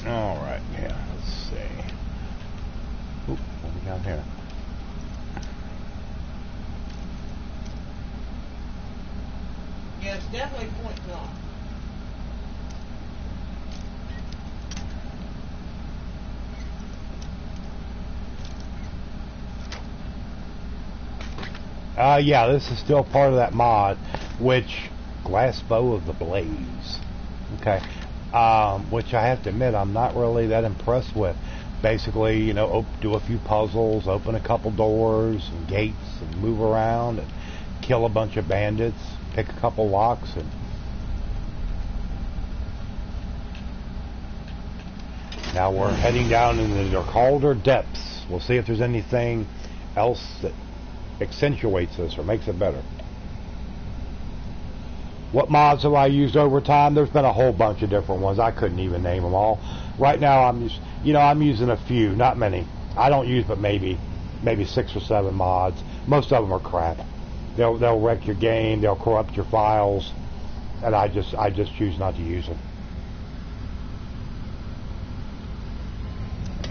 Alright, yeah, let's see. Oop, what we got here? Yeah, it's definitely point off. Yeah, this is still part of that mod, which Glass Bow of the Blaze. Okay. Which I have to admit I'm not really that impressed with. Basically, you know, do a few puzzles, open a couple doors and gates, and move around and kill a bunch of bandits, pick a couple locks, and now we're heading down into the colder depths. We'll see if there's anything else that accentuates this or makes it better. What mods have I used over time? There's been a whole bunch of different ones. I couldn't even name them all. Right now, I'm using a few, not many. I don't use but maybe 6 or 7 mods. Most of them are crap. They'll wreck your game. They'll corrupt your files, and I just choose not to use them.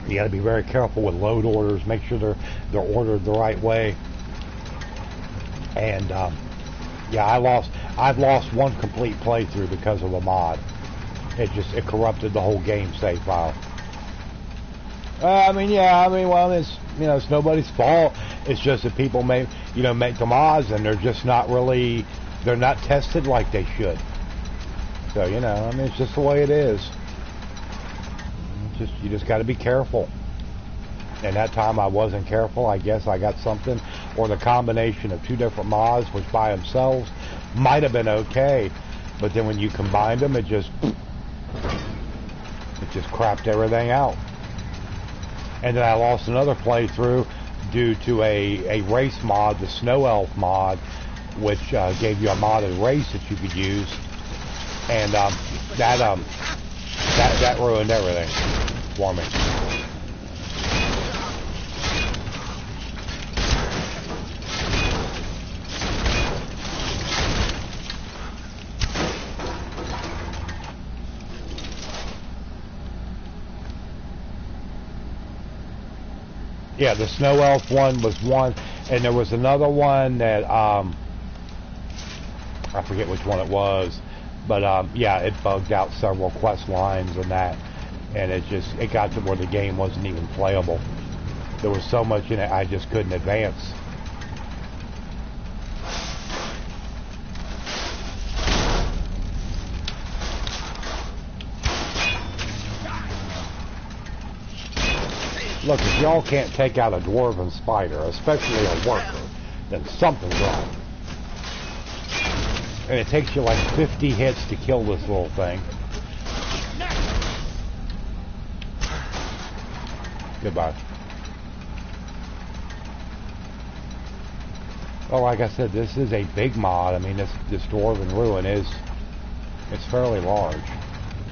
You got to be very careful with load orders. Make sure they're ordered the right way. And yeah, I've lost one complete playthrough because of a mod. It corrupted the whole game save file. Well, it's nobody's fault. It's just that people make the mods and they're just not really, they're not tested like they should. So, it's just the way it is. You just got to be careful. And that time I wasn't careful. I guess I got something, or the combination of 2 different mods, which by themselves might have been okay, but then when you combined them, it just crapped everything out. And then I lost another playthrough due to a race mod, the Snow Elf mod, which gave you a modded race that you could use, and that ruined everything for me. Yeah, the Snow Elf one was one, and there was another one that I forget which one it was, but yeah, it bugged out several quest lines and that, and it got to where the game wasn't even playable. There was so much in it I just couldn't advance. Look, if y'all can't take out a dwarven spider, especially a worker, then something's wrong. And it takes you like 50 hits to kill this little thing. Goodbye. Well, like I said, this is a big mod. I mean, this Dwarven Ruin is, it's fairly large.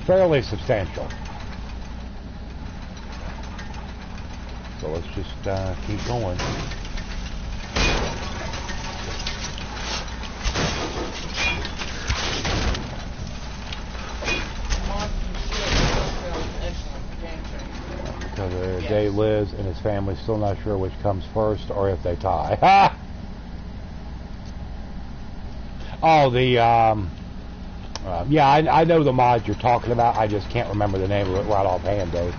Fairly substantial. So let's just keep going. Because Day lives and his family's still not sure which comes first or if they tie. Ha! Oh, the yeah, I know the mod you're talking about. I just can't remember the name of it right offhand, Dave.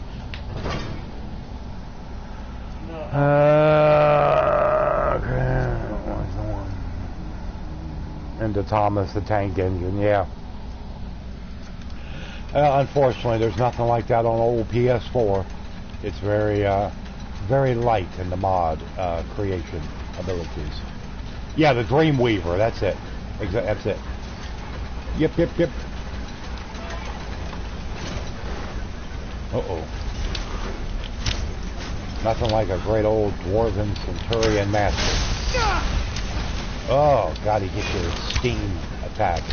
Into Thomas the Tank Engine, yeah. Unfortunately, there's nothing like that on old PS4. It's very light in the mod creation abilities. Yeah, the Dreamweaver, that's it. That's it. Yep. Uh-oh. Nothing like a great old Dwarven Centurion Master. Oh, God, he gets your steam attack.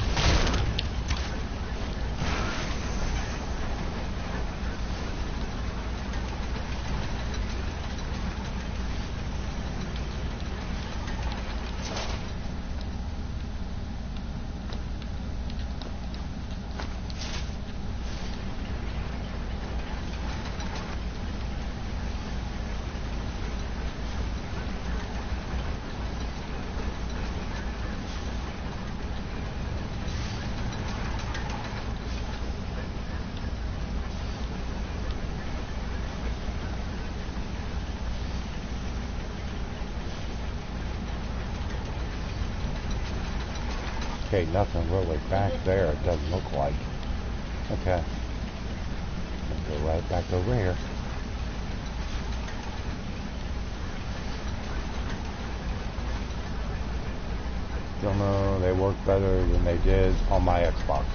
Okay, nothing really back there, it doesn't look like. Okay. I'll go right back over here. Don't know, they work better than they did on my Xbox.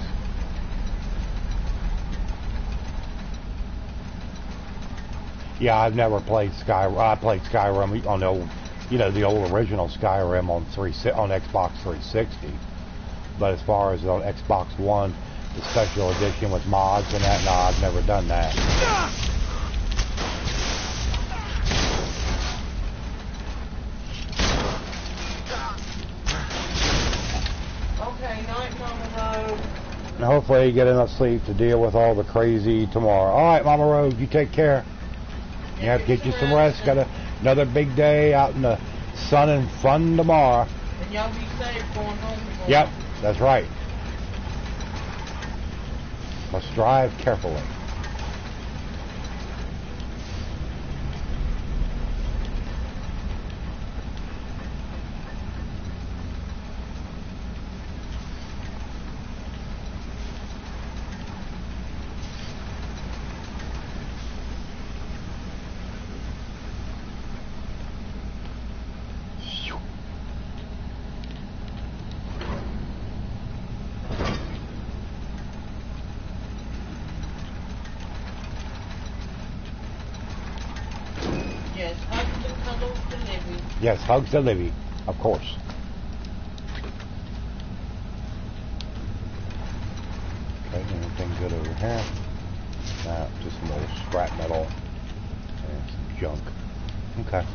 Yeah, I've never played Skyrim. I played Skyrim on the old, the old original Skyrim on Xbox 360. But as far as on Xbox One, the special edition with mods and that, no, I've never done that. Okay, night, Mama Rogue. And hopefully you get enough sleep to deal with all the crazy tomorrow. All right, Mama Rogue, you take care. You have to get you some rest. Got another big day out in the sun and fun tomorrow. And y'all be safe going home tomorrow. Yep. That's right. Must drive carefully. Yes, hugs to Livy, of course. Okay, anything good over here? Nah, just some old scrap metal and some junk. Okay.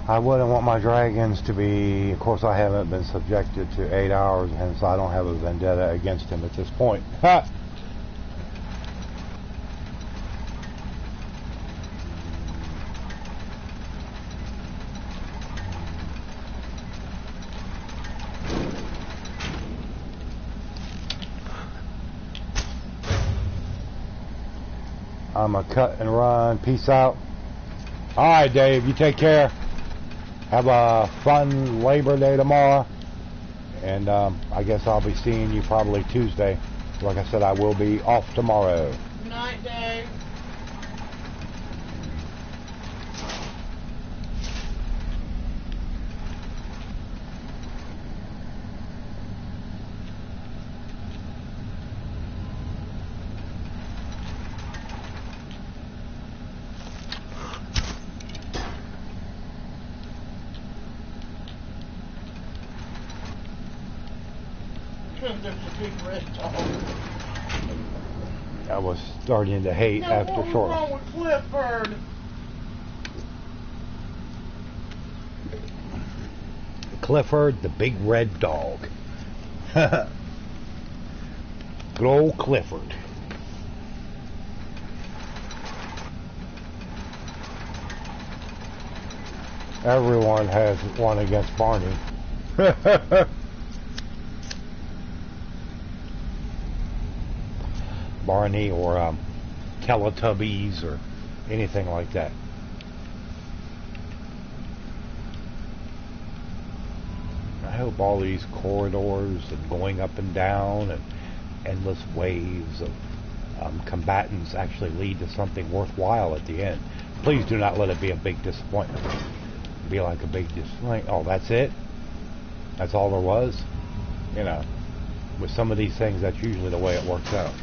I wouldn't want my dragons to be, of course I haven't been subjected to 8 hours, hence I don't have a vendetta against him at this point. Ha! I'm a cut and run. Peace out. Alright, Dave, you take care. Have a fun Labor Day tomorrow. And I guess I'll be seeing you probably Tuesday. Like I said, I will be off tomorrow. Good night, Dave. There's a big red dog. I was starting to hate Now, after what's short. wrong with Clifford? Clifford, the big red dog. Good old Clifford. Everyone has one against Barney. Barney or Teletubbies or anything like that. I hope all these corridors and going up and down and endless waves of combatants actually lead to something worthwhile at the end. Please do not let it be a big disappointment. Be like a big disappointment. Oh, that's it? That's all there was? You know, with some of these things, that's usually the way it works out.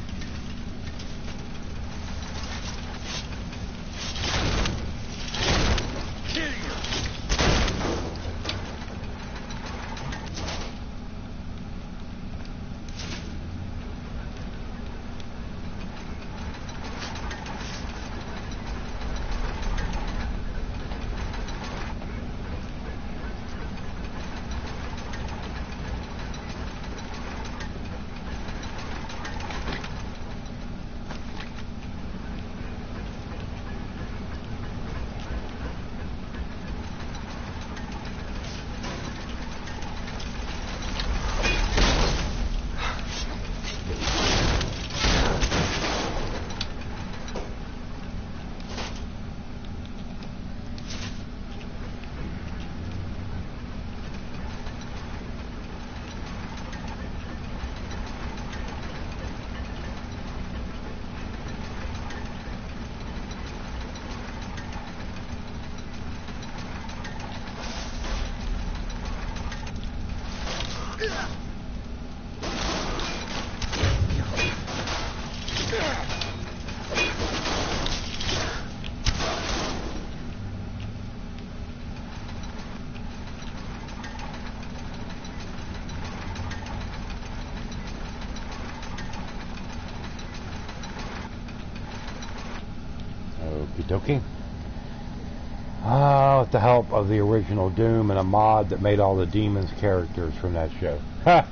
Okie dokie. With the help of the original Doom and a mod that made all the demons characters from that show. Ha!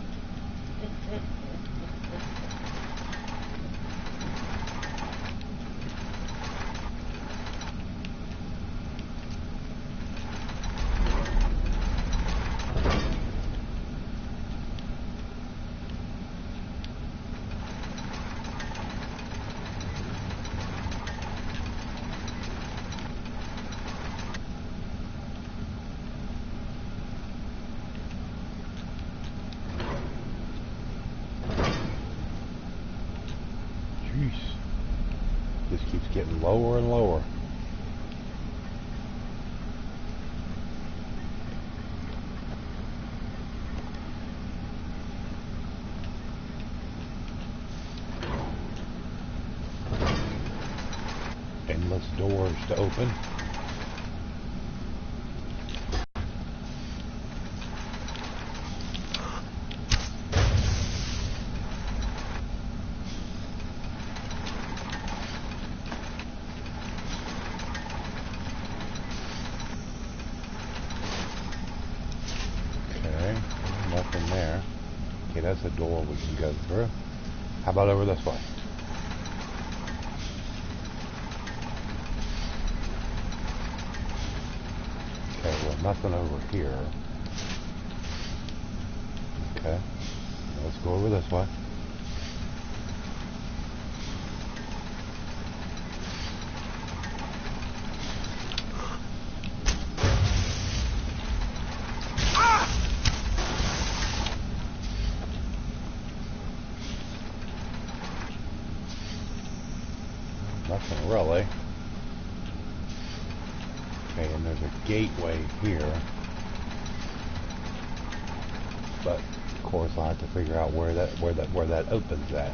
This keeps getting lower and lower. Endless doors to open. Nothing there. Okay, that's a door we can go through. How about over this way? Okay, well, nothing over here. Okay, let's go over this way. Okay, and there's a gateway here. But of course I'll have to figure out where that opens at.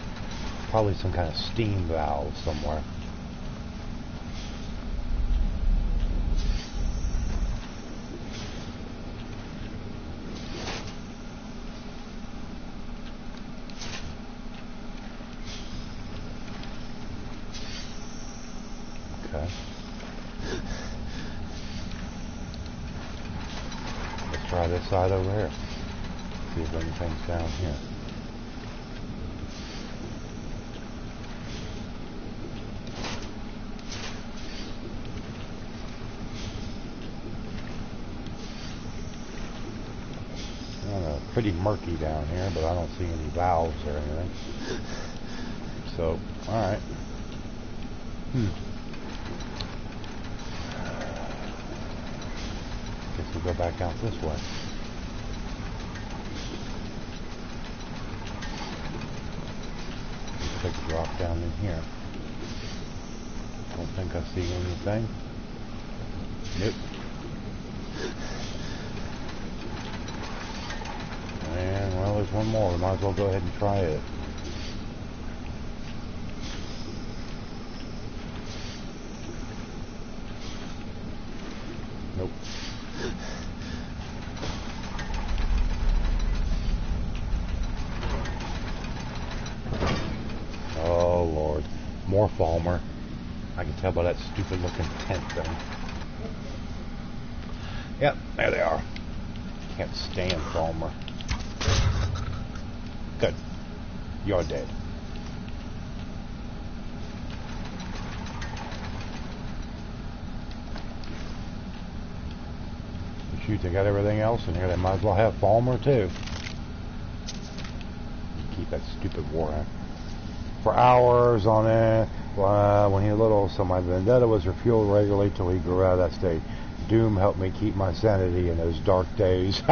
Probably some kind of steam valve somewhere. Okay. Let's try this side over here. See if anything's down here. Pretty murky down here, but I don't see any valves or anything. So, alright. Guess we'll go back out this way. Take a drop down in here. Don't think I see anything. Nope. And, well, there's one more. We might as well go ahead and try it. Nope. Oh, Lord. More Falmer. I can tell by that stupid looking tent thing. Yep, there they are. Can't stand Falmer. Good. You're dead. Shoot, they got everything else in here. They might as well have Falmer too. Keep that stupid warrant. For hours on it. When he was little, so my vendetta was refueled regularly till he grew out of that state. Doom helped me keep my sanity in those dark days.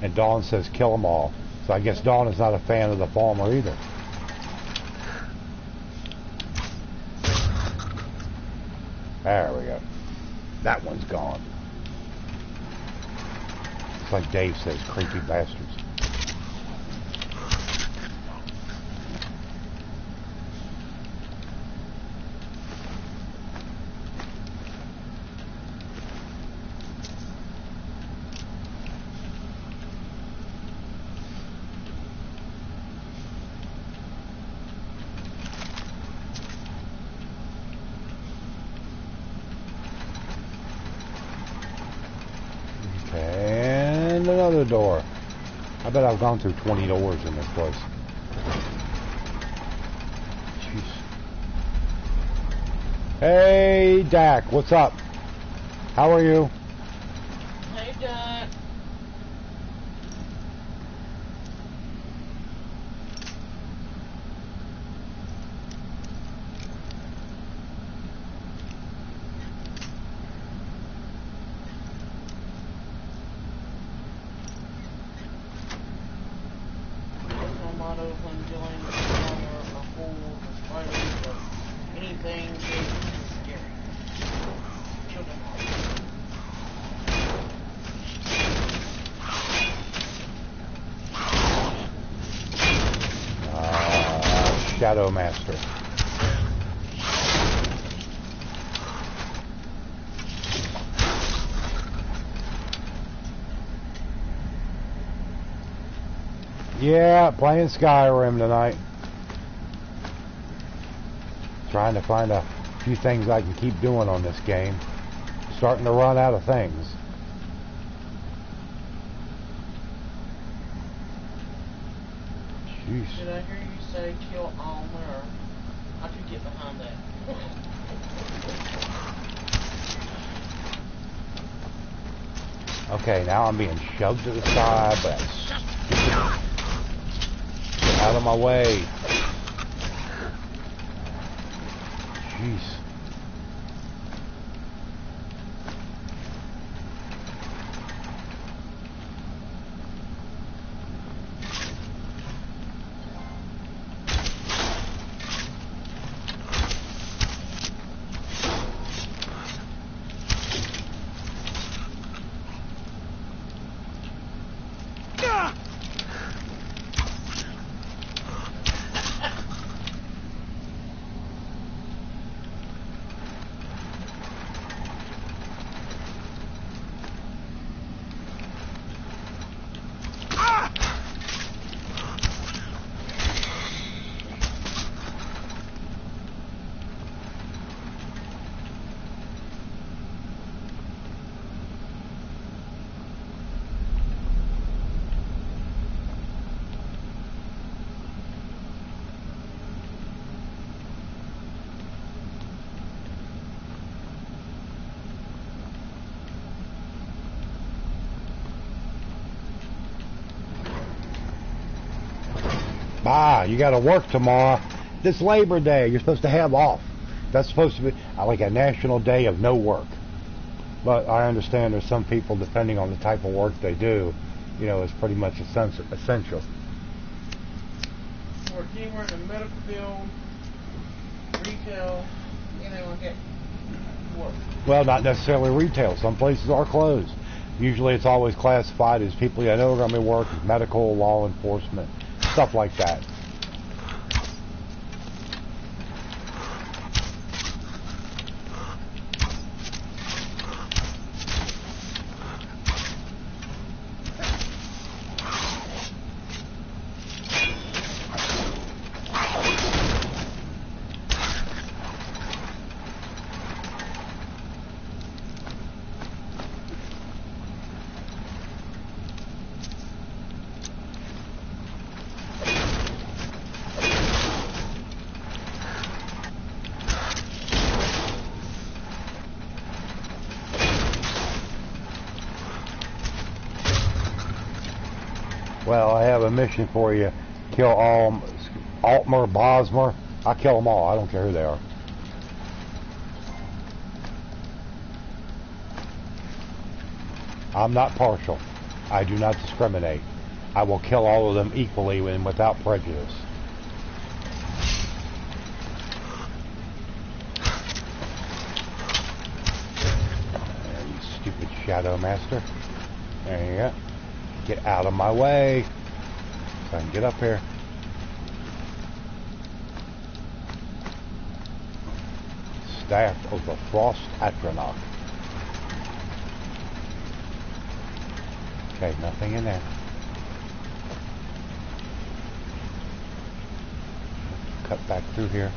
And Dawn says kill them all. So I guess Dawn is not a fan of the Falmer either. There we go. That one's gone. It's like Dave says, creepy bastards. And another door. I bet I've gone through 20 doors in this place. Jeez. Hey, Dak, what's up? How are you? Hey, Dak. Shadow Master. Yeah, playing Skyrim tonight. Trying to find a few things I can keep doing on this game. Starting to run out of things. Jeez. Did I hear you say kill Almer? I could get behind that. Okay, now I'm being shoved to the side, but get out of my way. Jeez. Ah, you got to work tomorrow. This Labor Day, you're supposed to have off. That's supposed to be like a national day of no work. But I understand there's some people, depending on the type of work they do, you know, it's pretty much essential. Or anywhere in the medical field, retail, anything like that. Work. Well, not necessarily retail. Some places are closed. Usually it's always classified as people you know are going to be working, medical, law enforcement, stuff like that. Well, I have a mission for you. Kill all Altmer, Bosmer. I kill them all. I don't care who they are. I'm not partial. I do not discriminate. I will kill all of them equally and without prejudice. You stupid Shadow Master. There you go. Get out of my way so I can get up here. Staff of the Frost Atronach. Okay, nothing in there. Cut back through here.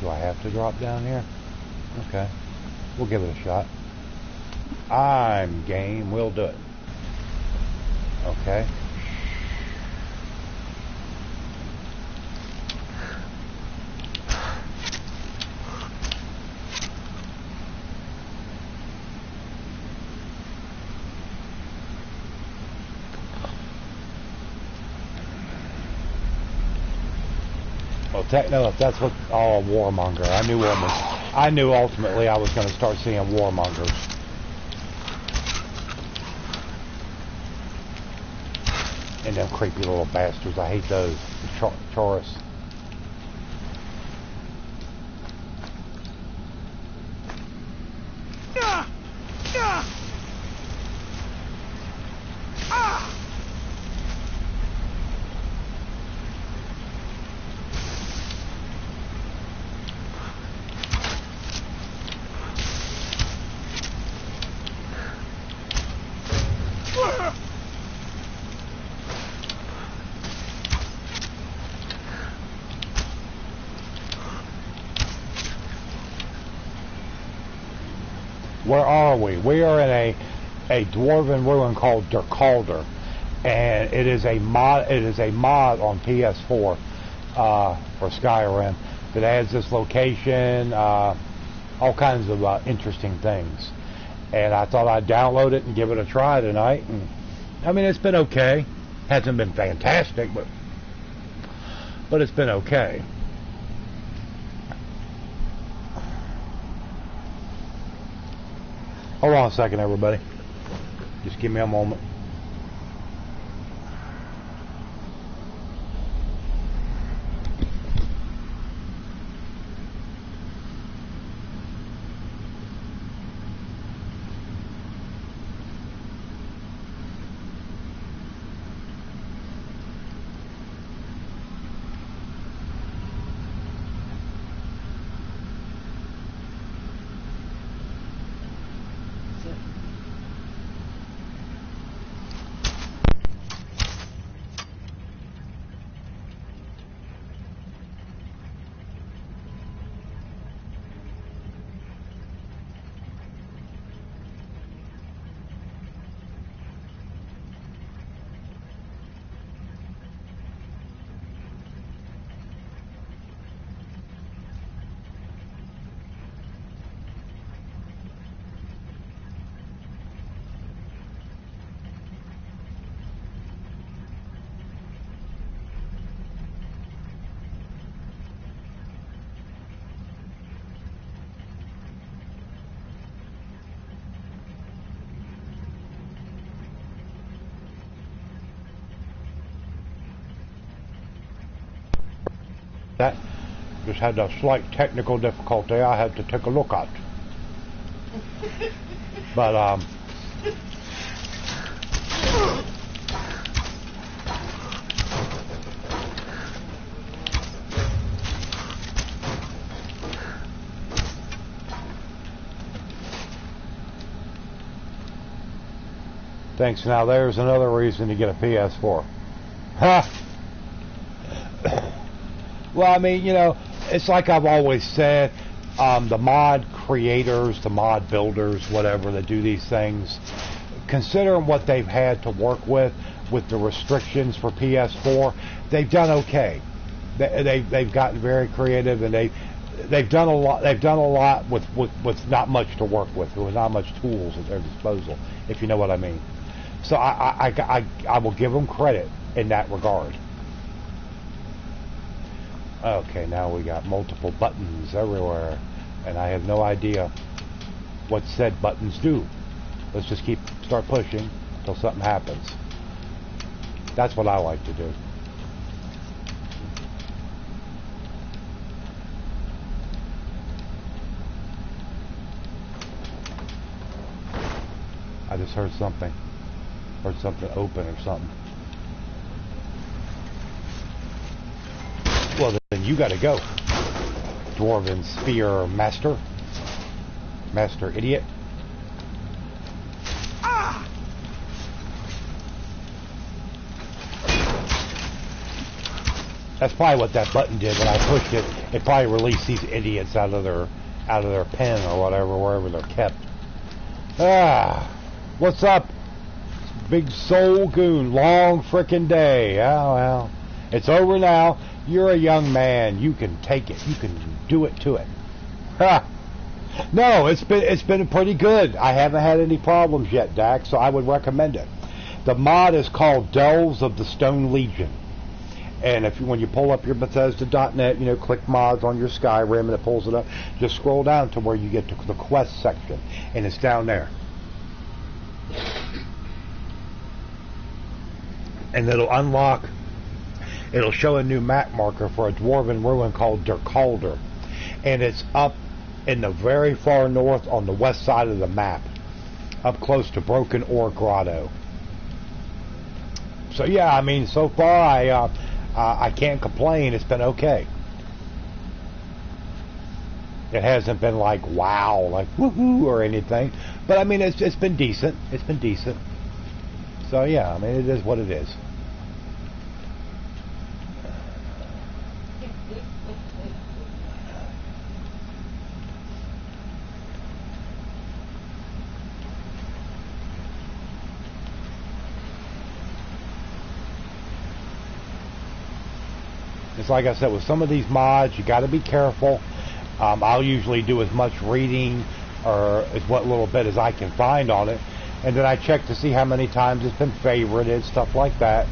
Do I have to drop down here? Okay. We'll give it a shot. I'm game. We'll do it. Okay. Well, techno, if that's what, oh, warmonger. I knew ultimately I was going to start seeing warmongers. And them creepy little bastards. I hate those. Taurus. Where are we? We are in a dwarven ruin called Der Calder, and it is a mod. It is a mod on PS4 for Skyrim that adds this location, all kinds of interesting things. And I thought I'd download it and give it a try tonight. And I mean, it's been okay. Hasn't been fantastic, but it's been okay. Hold on a second, everybody. Just give me a moment. that. Just had a slight technical difficulty I had to take a look at. But, thanks. Now there's another reason to get a PS4. Ha! Well, I mean, you know, it's like I've always said, the mod creators, the mod builders, whatever, that do these things, considering what they've had to work with the restrictions for PS4, they've done okay. They've gotten very creative, and they've done a lot. They've done a lot with not much to work with not much tools at their disposal, if you know what I mean. So I will give them credit in that regard. Okay, now we got multiple buttons everywhere, and I have no idea what said buttons do. Let's just start pushing until something happens. That's what I like to do. I just heard something. Heard something open or something. Well, then you gotta go. Dwarven Spear Master. Master Idiot. Ah! That's probably what that button did when I pushed it. It probably released these idiots out of their pen or whatever, wherever they're kept. Ah! What's up? Big soul goon. Long frickin' day. Oh, well. It's over now. You're a young man. You can take it. You can do it to it. Ha! No, it's been pretty good. I haven't had any problems yet, Dak, so I would recommend it. The mod is called Delves of the Stone Legion. And when you pull up your Bethesda.net, you know, click mods on your Skyrim and it pulls it up. Just scroll down to where you get to the quest section, and it's down there. And it'll unlock. It'll show a new map marker for a dwarven ruin called Der Calder, and it's up in the very far north on the west side of the map, up close to Broken Ore Grotto. So yeah, I mean, so far I can't complain. It's been okay. It hasn't been like wow, like woohoo or anything, but I mean it's been decent. It's been decent. So yeah, I mean it is what it is. It's like I said, with some of these mods, you got to be careful. I'll usually do as much reading or as what little bit as I can find on it, and then I check to see how many times it's been favorited, stuff like that,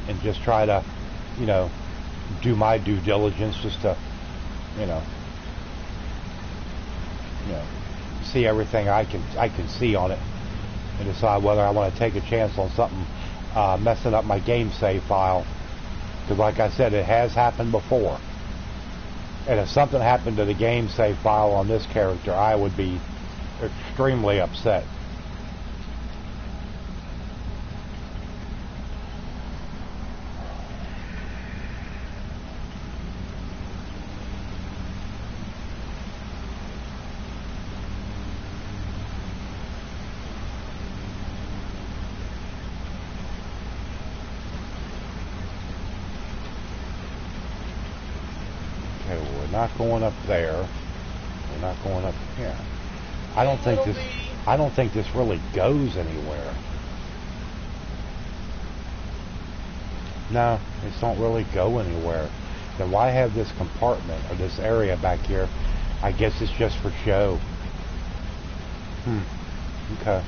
and just try to, you know, do my due diligence just to, you know, see everything I can see on it, and decide whether I want to take a chance on something messing up my game save file. Because like I said, it has happened before. And if something happened to the game save file on this character, I would be extremely upset. Not going up there. We're not going up here. I don't think this really goes anywhere. No, it don't really go anywhere. Then why have this compartment or this area back here? I guess it's just for show. Okay.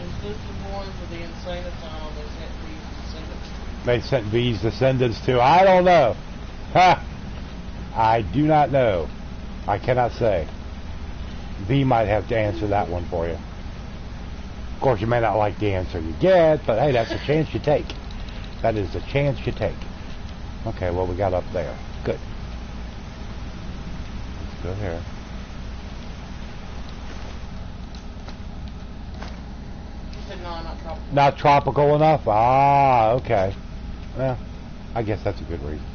Is this the one for the insane asylum they sent V's descendants? They sent V's descendants to? I don't know. Ha! I do not know. I cannot say. V might have to answer that one for you. Of course, you may not like the answer you get, but hey, that's a chance you take. That is a chance you take. Okay, well, we got up there. Good. Let's go here. You said no, not tropical. Not tropical enough? Ah, okay. Well, I guess that's a good reason.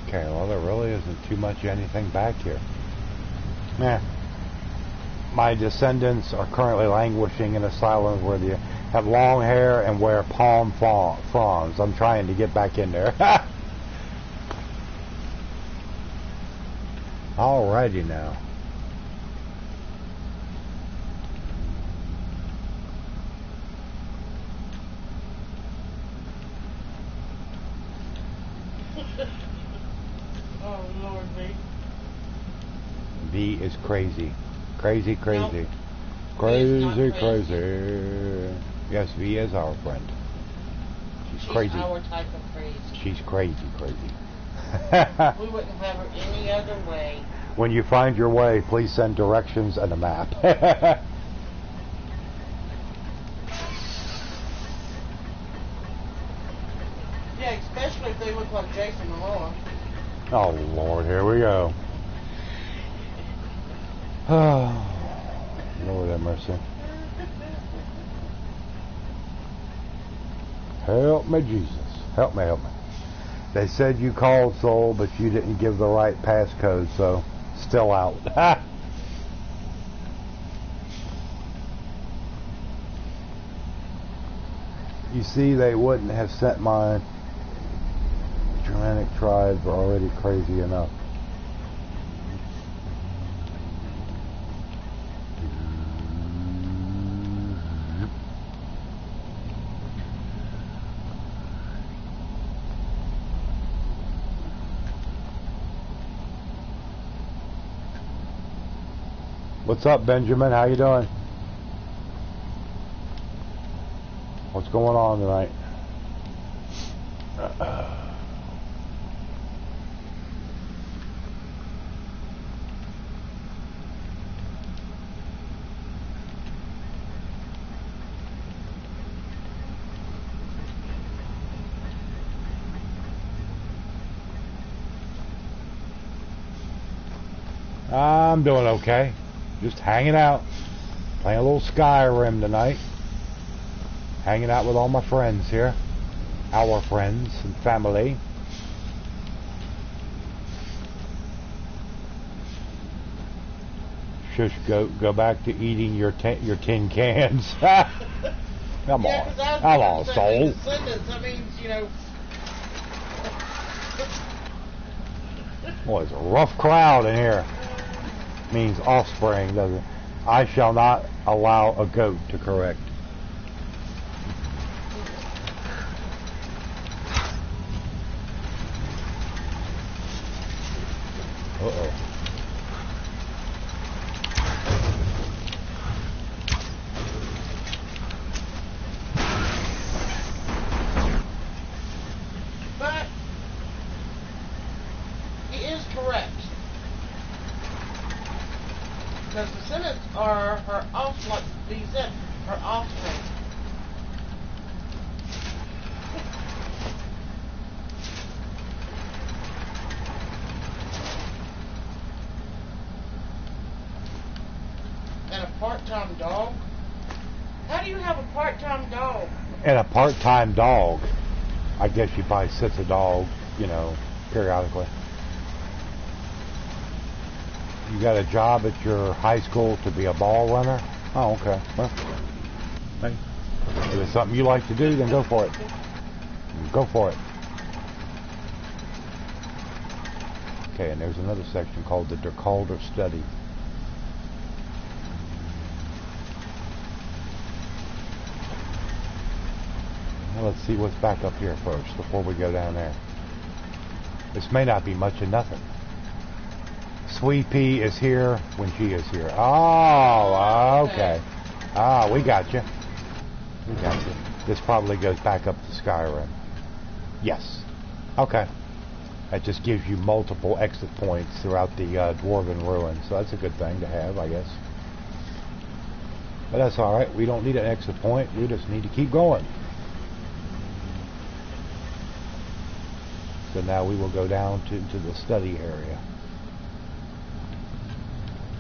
Okay, well, there really isn't too much anything back here. Nah. My descendants are currently languishing in asylums where they have long hair and wear palm fronds. I'm trying to get back in there. Alrighty now. Oh, Lord, V. V is crazy. Crazy, crazy. Nope. Crazy, V is not crazy. crazy. Yes, V is our friend. She's crazy. Our type of crazy. She's crazy, crazy. We wouldn't have her any other way. When you find your way, please send directions and a map. Yeah, especially if they look like Jason Momoa. Oh, Lord, here we go. Lord have mercy. Help me, Jesus. Help me, help me. They said you called, Soul, but you didn't give the right passcode, so still out. You see, they wouldn't have sent mine. Germanic tribes are already crazy enough. What's up, Benjamin? How you doing? What's going on tonight? I'm doing okay. Just hanging out. Playing a little Skyrim tonight. Hanging out with all my friends here. Our friends and family. Shush, go back to eating your tin cans. Come on. Come on, Soul. Descendants, that means, you know... Boy, it's a rough crowd in here. Means offspring, doesn't it? I shall not allow a goat to correct. Uh-oh. But he is correct. Because descendants are her offspring, her offspring. part-time dog. And a part-time dog. I guess she probably sits a dog, you know, periodically. You got a job at your high school to be a ball runner? Oh, okay. Well, hey, if it's something you like to do, then go for it. Go for it. Okay, and there's another section called the Calder Study. Now let's see what's back up here first before we go down there. This may not be much of nothing. Sweet Pea is here when she is here. Oh, okay. Ah, we got you. We got you. This probably goes back up to Skyrim. Yes. Okay. That just gives you multiple exit points throughout the Dwarven Ruins. So that's a good thing to have, I guess. But that's alright. We don't need an exit point. We just need to keep going. So now we will go down to the study area.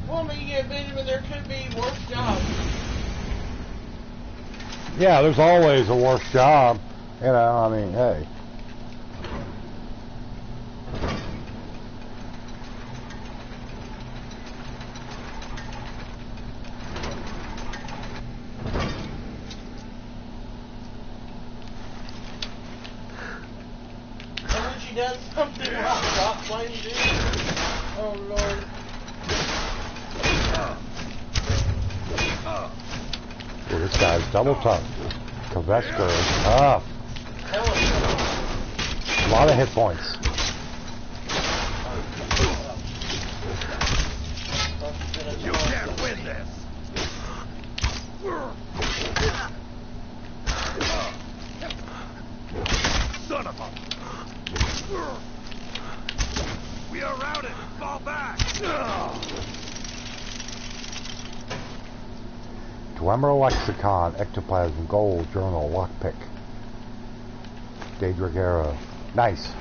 Well, I mean, yeah, Benjamin, there could be worse jobs. Yeah, there's always a worse job. You know, I mean, hey. And when she does something like stop playing, dude. Oh, Lord. Well, this guy's double tough. Kvesker is tough. A lot of hit points. You can't win this. Son of a... We are routed. Fall back. Dwemer Lexicon, Ectoplasm, Gold, Journal, Lockpick. Daedric Arrow. Nice.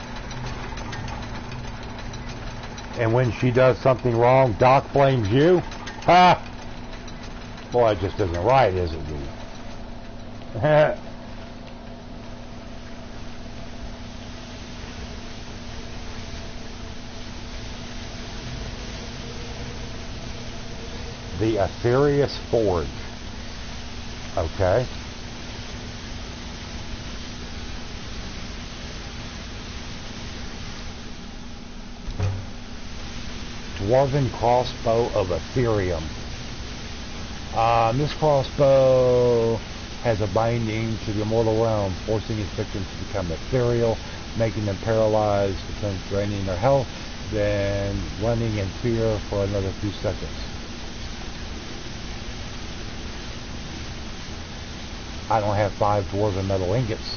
And when she does something wrong, Doc blames you? Ha! Boy, it just isn't right, is it, dude? The Aetherius Forge. Okay. Dwarven Crossbow of Ethereum. This crossbow has a binding to the immortal realm, forcing its victims to become ethereal, making them paralyzed, draining their health, then running in fear for another few seconds. I don't have 5 dwarven metal ingots.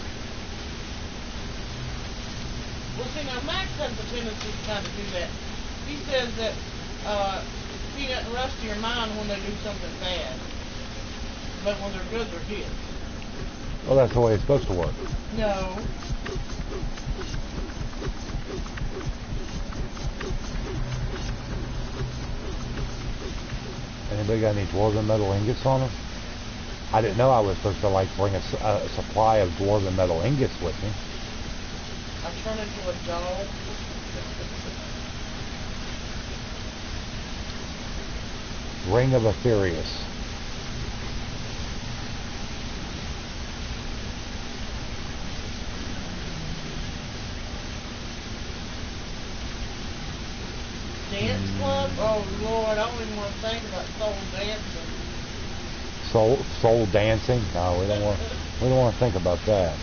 Well, see, now Max has a tendency to kind of do that. He says that he doesn't rush to your mind when they do something bad. But when they're good, they're good. Well, that's the way it's supposed to work. No. Anybody got any dwarven metal ingots on them? I didn't know I was supposed to like bring a supply of dwarven metal ingots with me. I turn into a dog. Ring of Aetherius. Dance club? Oh Lord, I don't even want to think about soul dancing. Soul dancing? No, we don't want to think about that.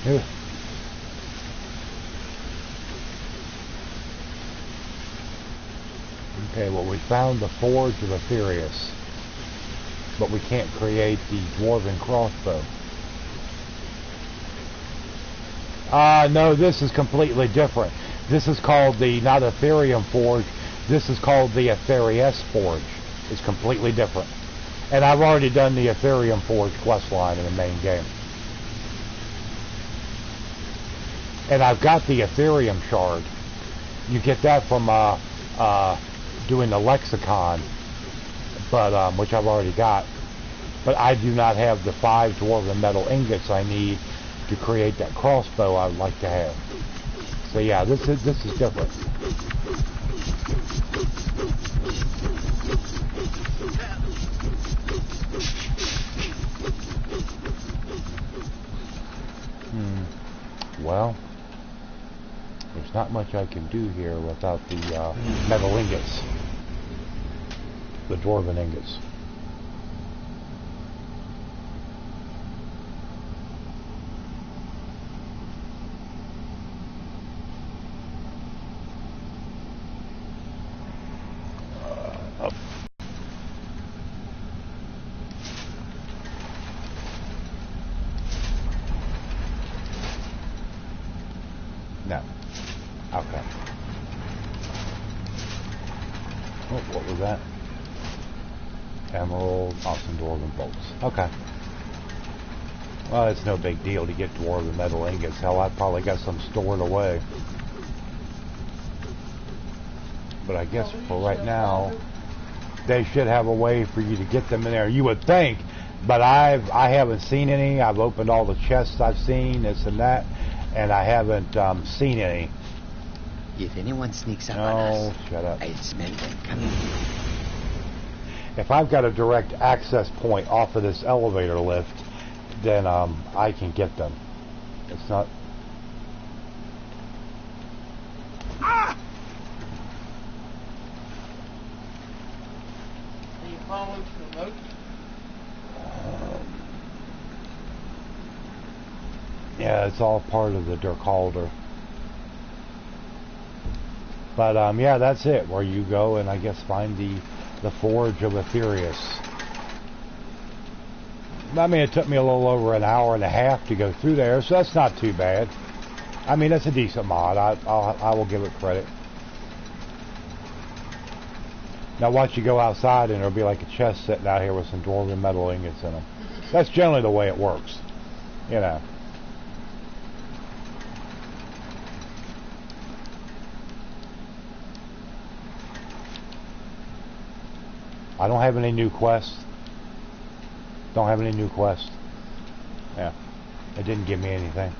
Here. Okay, well, we found the Forge of Aetherius, but we can't create the Dwarven crossbow. No, this is completely different. This is called the, not Aetherium Forge, this is called the Aetherius Forge. It's completely different. And I've already done the Aetherium Forge quest line in the main game. And I've got the Aetherium Shard. You get that from doing the Lexicon, but which I've already got. But I do not have the 5 dwarven metal ingots I need to create that crossbow I would like to have. So yeah, this is different. Well, there's not much I can do here without the metal ingots, the dwarven ingots. No. Okay. Oh, what was that? Emerald, awesome dwarven bolts. Okay. Well, it's no big deal to get dwarven metal ingots. Hell, I probably got some stored away. But I guess for right now, they should have a way for you to get them in there. You would think, but I haven't seen any. I've opened all the chests I've seen, this and that, and I haven't seen any. If anyone sneaks up on us, shut up. I smell them coming. If I've got a direct access point off of this elevator lift, then I can get them. It's not. Ah! Are you following the remote? Yeah, it's all part of the Dirk Halder. But yeah, that's it. Where you go and I guess find the Forge of Aetherius. I mean, it took me a little over an hour and a half to go through there, so that's not too bad. I mean, that's a decent mod. I will give it credit. Now watch you go outside and there'll be like a chest sitting out here with some dwarven metal ingots in them. That's generally the way it works, you know. I don't have any new quests. Don't have any new quests. Yeah. It didn't give me anything.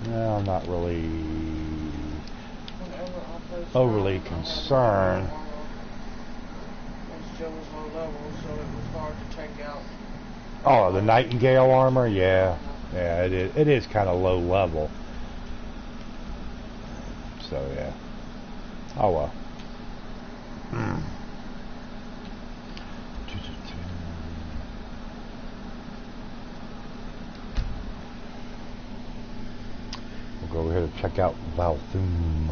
No, I'm not really overly concerned. Still was low level, so it was hard to take out. Oh, the Nightingale armor? Yeah. Yeah, it is kind of low level. So, yeah. Oh, well. We'll go over here to check out Valthum.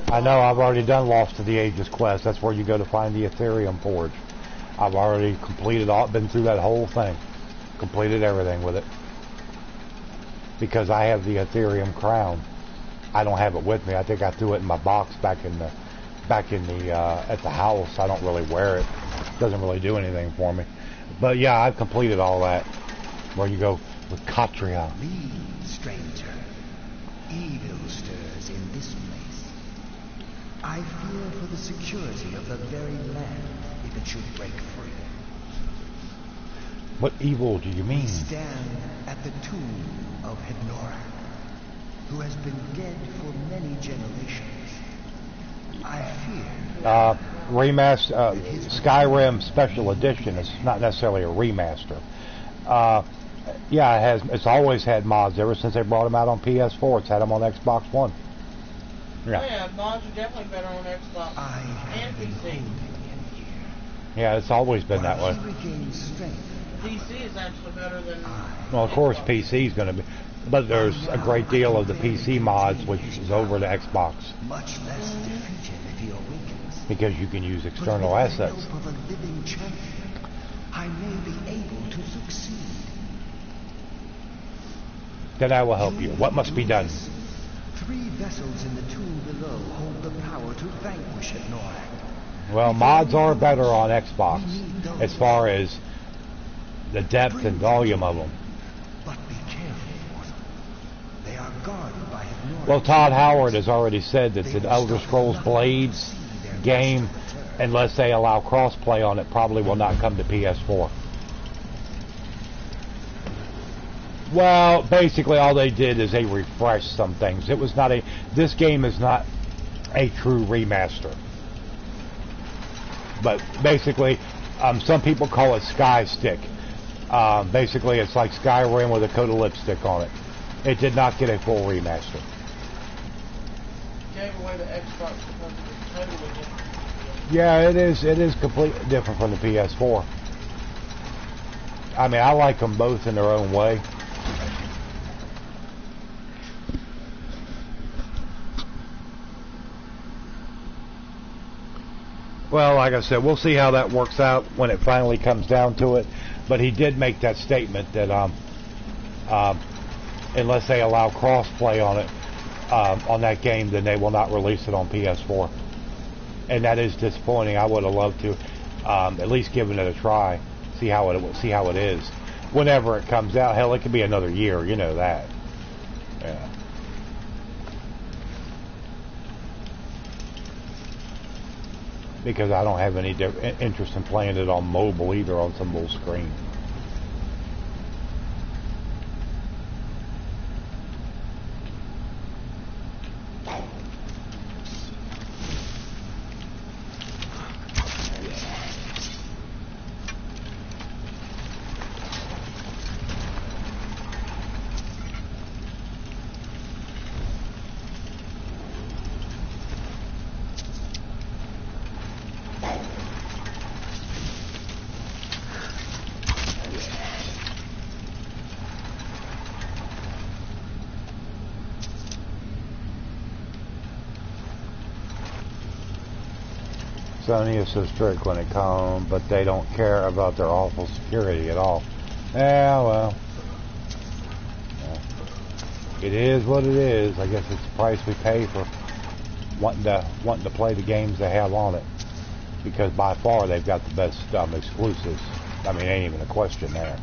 I know, I've already done Lost to the Ages quest. That's where you go to find the Ethereum Forge. I've already completed all, been through that whole thing. Completed everything with it. Because I have the Ethereum crown. I don't have it with me. I think I threw it in my box back in the at the house. I don't really wear it. It doesn't really do anything for me. But yeah, I've completed all that. Where you go with Katria. Leave, stranger. Evil stirs in this place. I fear for the security of the very land if it should break free. What evil do you mean? We stand at the tomb of Hednora, who has been dead for many generations. I fear. Remaster, Skyrim Special Edition is not necessarily a remaster. Yeah, it's always had mods ever since they brought them out on PS4. It's had them on Xbox One. Yeah. Oh yeah, mods are definitely better on Xbox and PC. Yeah, it's always been that way. PC is actually better than. Well, of course, PC is going to be, but there's a great deal of the PC mods which is over to Xbox. Much less defeat him if he awakens. because you can use But external with assets. the help of a living champion, I may be able to succeed. Then I will help you. What must be done? 3 vessels in the tomb below hold the power to vanquish Ignorak. Well, mods are better on Xbox as far as the depth and volume of them. But be careful, mortal. They are guarded by Ignorak. Well, Todd Howard has already said that the Elder Scrolls Blades game, unless they allow crossplay on it, probably will not come to PS4. Well, basically all they did is they refreshed some things. It was not a... This game is not a true remaster. But basically, some people call it Sky Stick. Basically, it's like Skyrim with a coat of lipstick on it. It did not get a full remaster. Gave away the Xbox because it was totally different. Yeah, it is. It is completely different from the PS4. I mean, I like them both in their own way. Well, like I said, we'll see how that works out when it finally comes down to it. But he did make that statement that unless they allow cross-play on it, on that game, then they will not release it on PS4. And that is disappointing. I would have loved to at least give it a try, see how it is. Whenever it comes out, hell, it could be another year. You know that. Yeah. Because I don't have any interest in playing it on mobile either, on some little screen. Sony is so strict when it comes, but they don't care about their awful security at all. Yeah, well, it is what it is. I guess it's the price we pay for wanting to play the games they have on it, because by far they've got the best exclusives. I mean, ain't even a question there.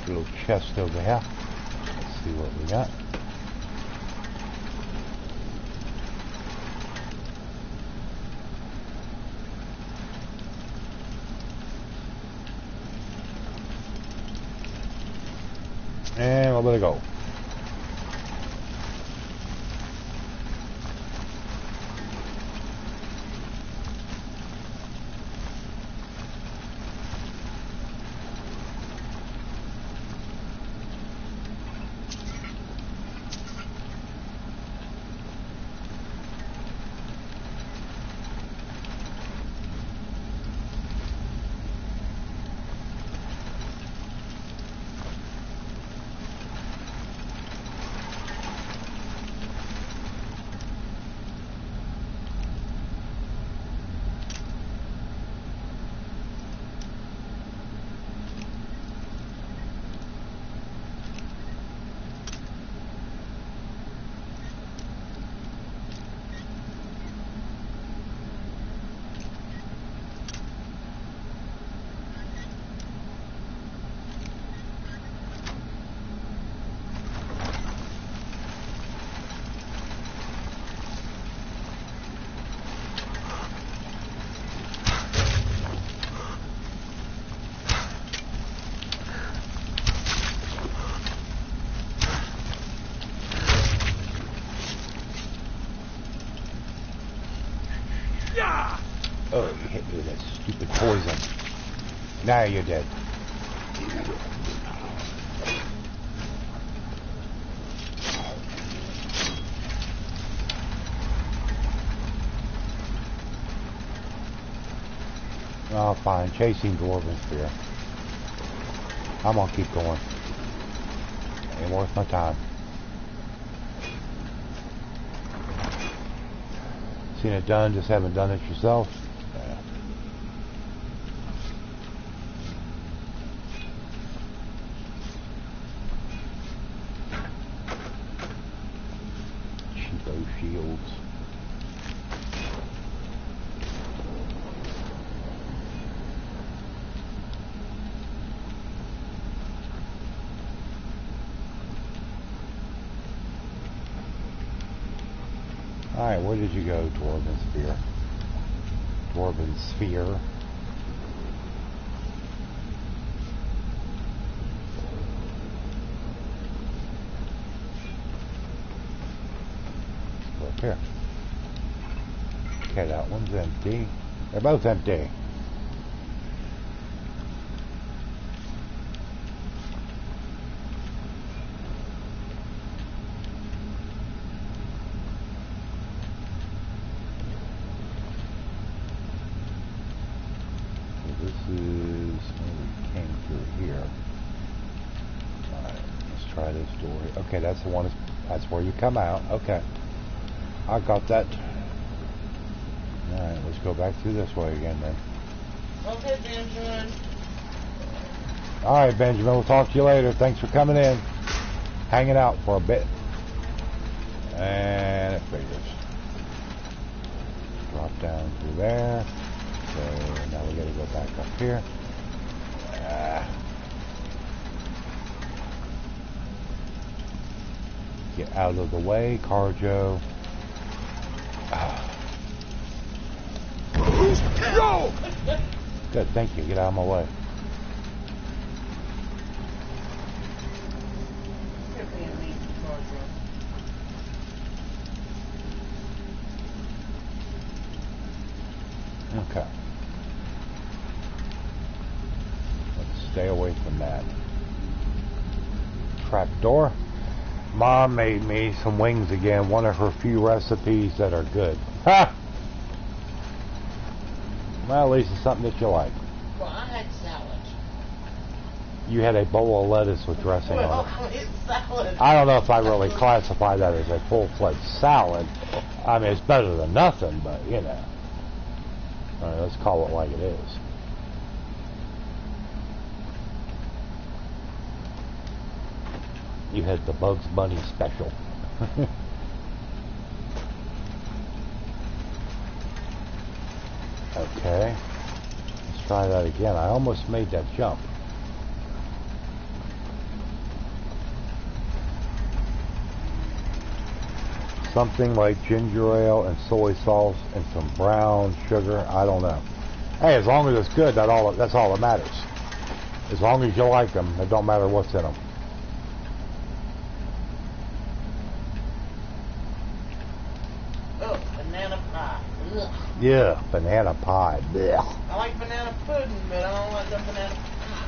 Little chest over here. Let's see what we got. And we'll let it go. Oh, you hit me with that stupid poison. Now you're dead. Oh, fine. Chasing Dwarven Spear. I'm gonna keep going. Ain't worth my time. Seen it done, just haven't done it yourself. Yeah. Cheapo shields. Alright, where did you go, Dwarven Spear? Dwarven Sphere. Go up here. Okay, that one's empty. They're both empty. Okay, that's the one. That's where you come out. Okay, I got that. All right, let's go back through this way again then. Okay, Benjamin. All right, Benjamin. We'll talk to you later. Thanks for coming in, hanging out for a bit. And it figures. Drop down through there. So now we got to go back up here. Get out of the way, Carjo. Go! Good, thank you. Get out of my way. Okay. Let's stay away from that. Trap door. Mom made me some wings again, one of her few recipes that are good. Ha! Well, at least it's something that you like. Well, I had salad. You had a bowl of lettuce with dressing on it. Well, it's salad. I don't know if I really classify that as a full-fledged salad. I mean, it's better than nothing, but, you know. All right, let's call it like it is. You had the Bugs Bunny special. Okay. Let's try that again. I almost made that jump. Something like ginger ale and soy sauce and some brown sugar. I don't know. Hey, as long as it's good, that's all that matters. As long as you like them, it don't matter what's in them. Oh, banana pie. Ugh. Yeah, banana pie. Blech. I like banana pudding, but I don't like the banana pie.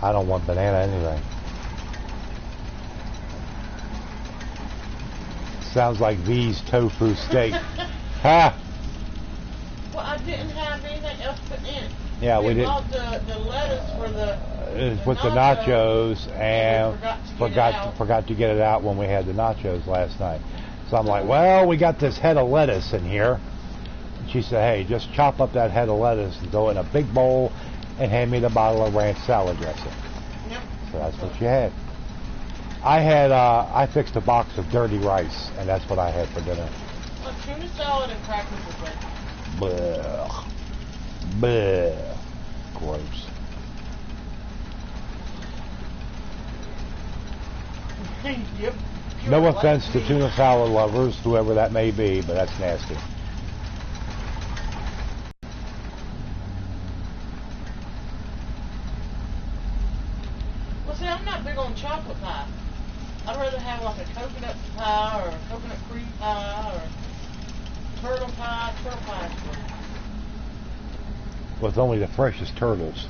I don't want banana anything. Sounds like V's tofu steak. Ha! Well, I didn't have anything else put in. Yeah, we didn't. bought the lettuce for the With the nachos, and we forgot to get it out when we had the nachos last night. So I'm like, well, we got this head of lettuce in here. And she said, hey, just chop up that head of lettuce and throw it in a big bowl and hand me the bottle of ranch salad dressing. Yep. So that's what she had. I fixed a box of dirty rice, and that's what I had for dinner. Well, tuna salad and crackers with bread. Blech. Blech. Gross. Yep. No offense to tuna salad lovers, whoever that may be, but that's nasty. Well, see, I'm not big on chocolate pie. I'd rather have like a coconut pie or a coconut cream pie or for pasta. With only the freshest turtles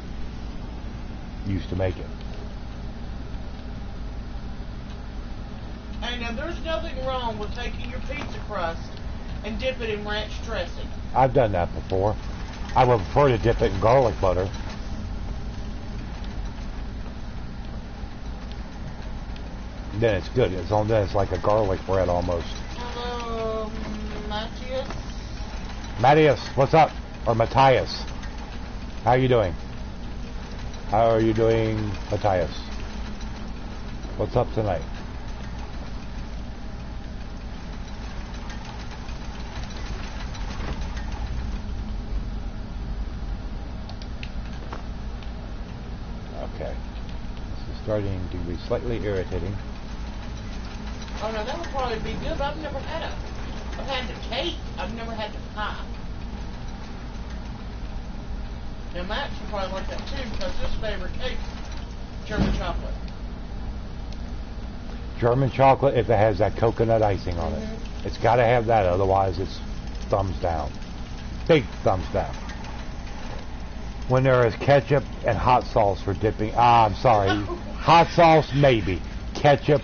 used to make it. And now there's nothing wrong with taking your pizza crust and dip it in ranch dressing. I've done that before. I would prefer to dip it in garlic butter. Then it's good. Then it's like a garlic bread almost. Hello, Matthias. Matthias, what's up? Or Matthias. How are you doing? How are you doing, Matthias? What's up tonight? Okay. This is starting to be slightly irritating. Oh no, that would probably be good, but I've never had it. I've had the cake, I've never had the pie. Now Max would probably like that too, because his favorite cake is German chocolate. German chocolate, if it has that coconut icing on it. Mm-hmm. It's got to have that, otherwise it's thumbs down. Big thumbs down. When there is ketchup and hot sauce for dipping, I'm sorry, hot sauce maybe, ketchup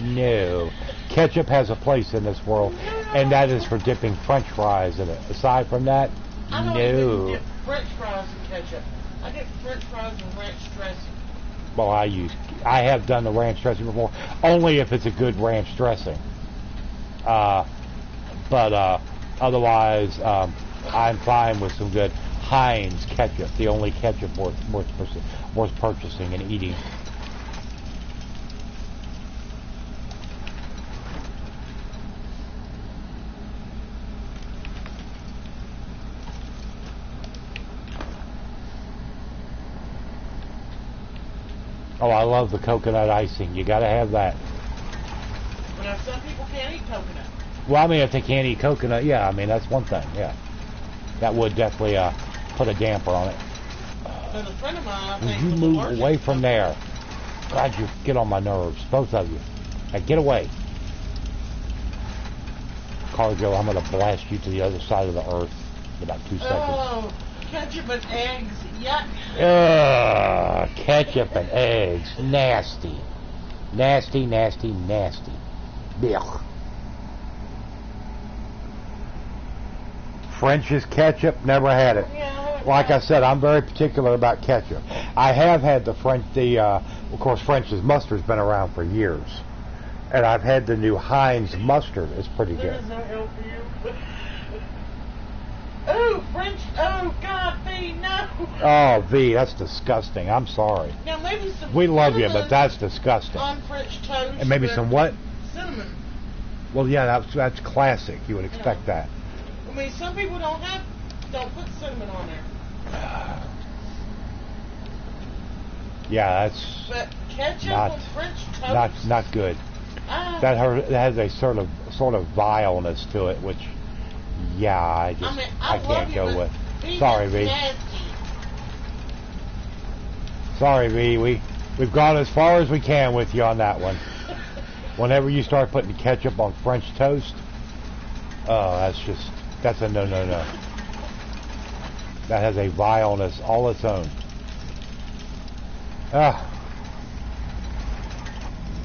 no. Ketchup has a place in this world, and that is for dipping French fries in it. Aside from that, I don't no. even dip French fries in ketchup. I dip French fries in ranch dressing. Well, I have done the ranch dressing before, only if it's a good ranch dressing. But otherwise, I'm fine with some good Heinz ketchup, the only ketchup worth purchasing and eating. Oh, I love the coconut icing. You gotta have that. But now some people can't eat coconut. Well, I mean, if they can't eat coconut, yeah, I mean, that's one thing, yeah. That would definitely put a damper on it. There's a friend of mine, I think, You was move allergic away to from coconut. there. God, you get on my nerves, both of you. Now get away. Cargill, I'm gonna blast you to the other side of the earth in about 2 seconds. Oh, ketchup and eggs, yuck. Ugh, ketchup and eggs. Nasty. Nasty, nasty, nasty. Blech. French's ketchup, never had it. Yeah, Like I said, I'm very particular about ketchup. I have had of course, French's mustard's been around for years. And I've had the new Heinz mustard. It's pretty there good. is no help for you. Oh, French, oh, God, V, no. Oh, V, that's disgusting. I'm sorry. Now, maybe some We love you, cinnamon but that's disgusting. on French toast. And maybe with some what? Cinnamon. Well, yeah, that's classic. You would expect that. I mean, some people don't put cinnamon on there. Yeah, that's But ketchup Not- on French toast. not good. That has a sort of vileness to it, which, yeah, I love can't you, go but with. V, Sorry, that's V. nasty. Sorry, V. We've gone as far as we can with you on that one. Whenever you start putting ketchup on French toast, that's a no. That has a vileness all its own.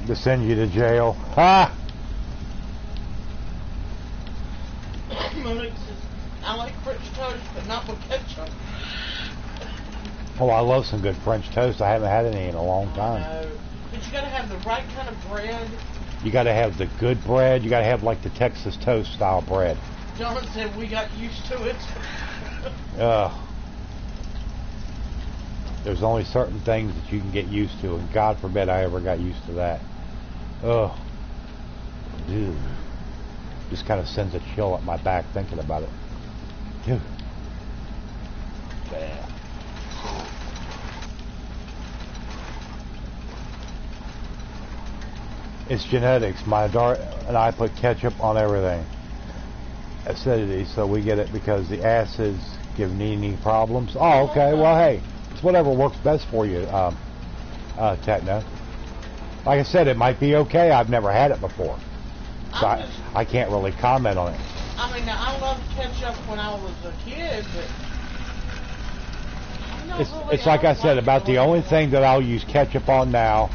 To send you to jail. Ah! Monique says, I like French toast, but not with ketchup. Oh, I love some good French toast. I haven't had any in a long time. No. But you gotta have the right kind of bread. You got to have the good bread. You got to have like the Texas toast style bread. John said we got used to it. There's only certain things that you can get used to, and God forbid I ever got used to that. Ugh. Dude. Just kind of sends a chill up my back thinking about it. Dude. Yeah. It's genetics. My daughter and I put ketchup on everything. Acidity, so we get it because the acids give knee problems. Oh, okay. Well, hey, it's whatever works best for you, Techno. Like I said, it might be okay. I've never had it before, so I can't really comment on it. I mean, I loved ketchup when I was a kid, but I'm not really, It's like I don't said, about the only anymore. thing that I'll use ketchup on now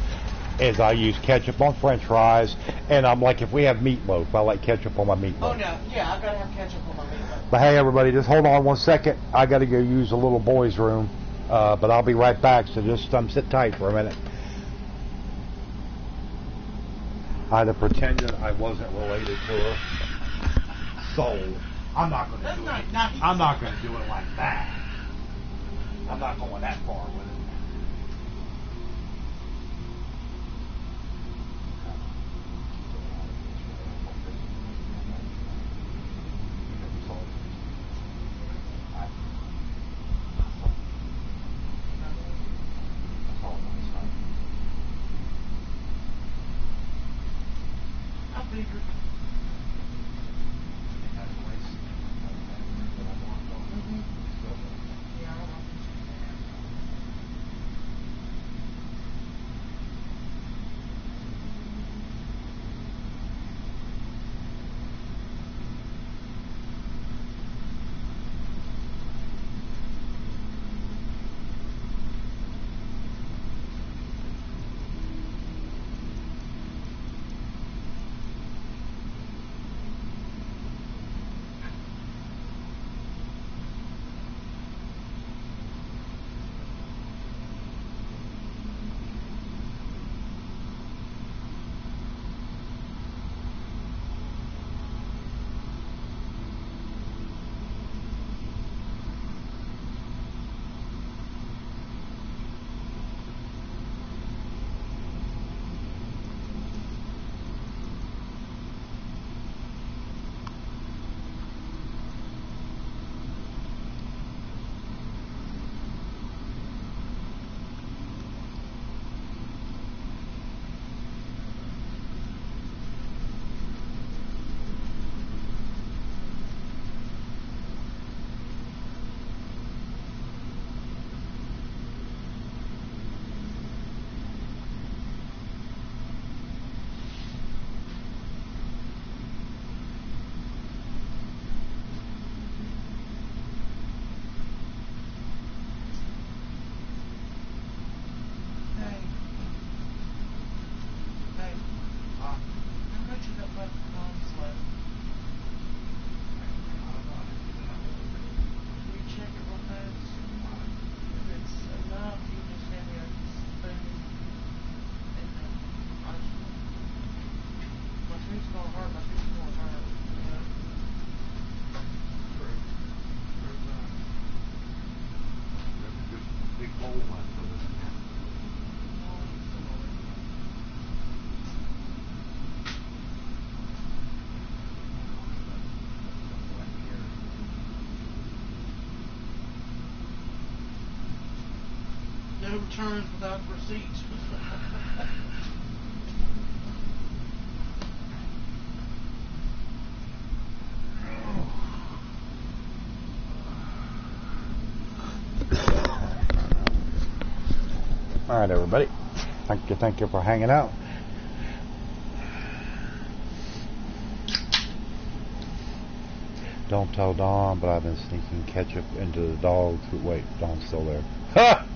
is I use ketchup on French fries, and I'm like, if we have meatloaf, I like ketchup on my meatloaf. Oh no, yeah, I gotta have ketchup on my meatloaf. But hey, everybody, just hold on 1 second. I got to go use the little boy's room, but I'll be right back. So just sit tight for a minute. I had to pretend that I wasn't related to her. So I'm not going to That's do not it. nice. I'm not going to do it like that. I'm not going that far with it. I figured. Yeah, I don't know. No returns without receipts. All right, everybody. Thank you for hanging out. Don't tell Dawn, but I've been sneaking ketchup into the dog food. Wait, Dawn's still there. Ha!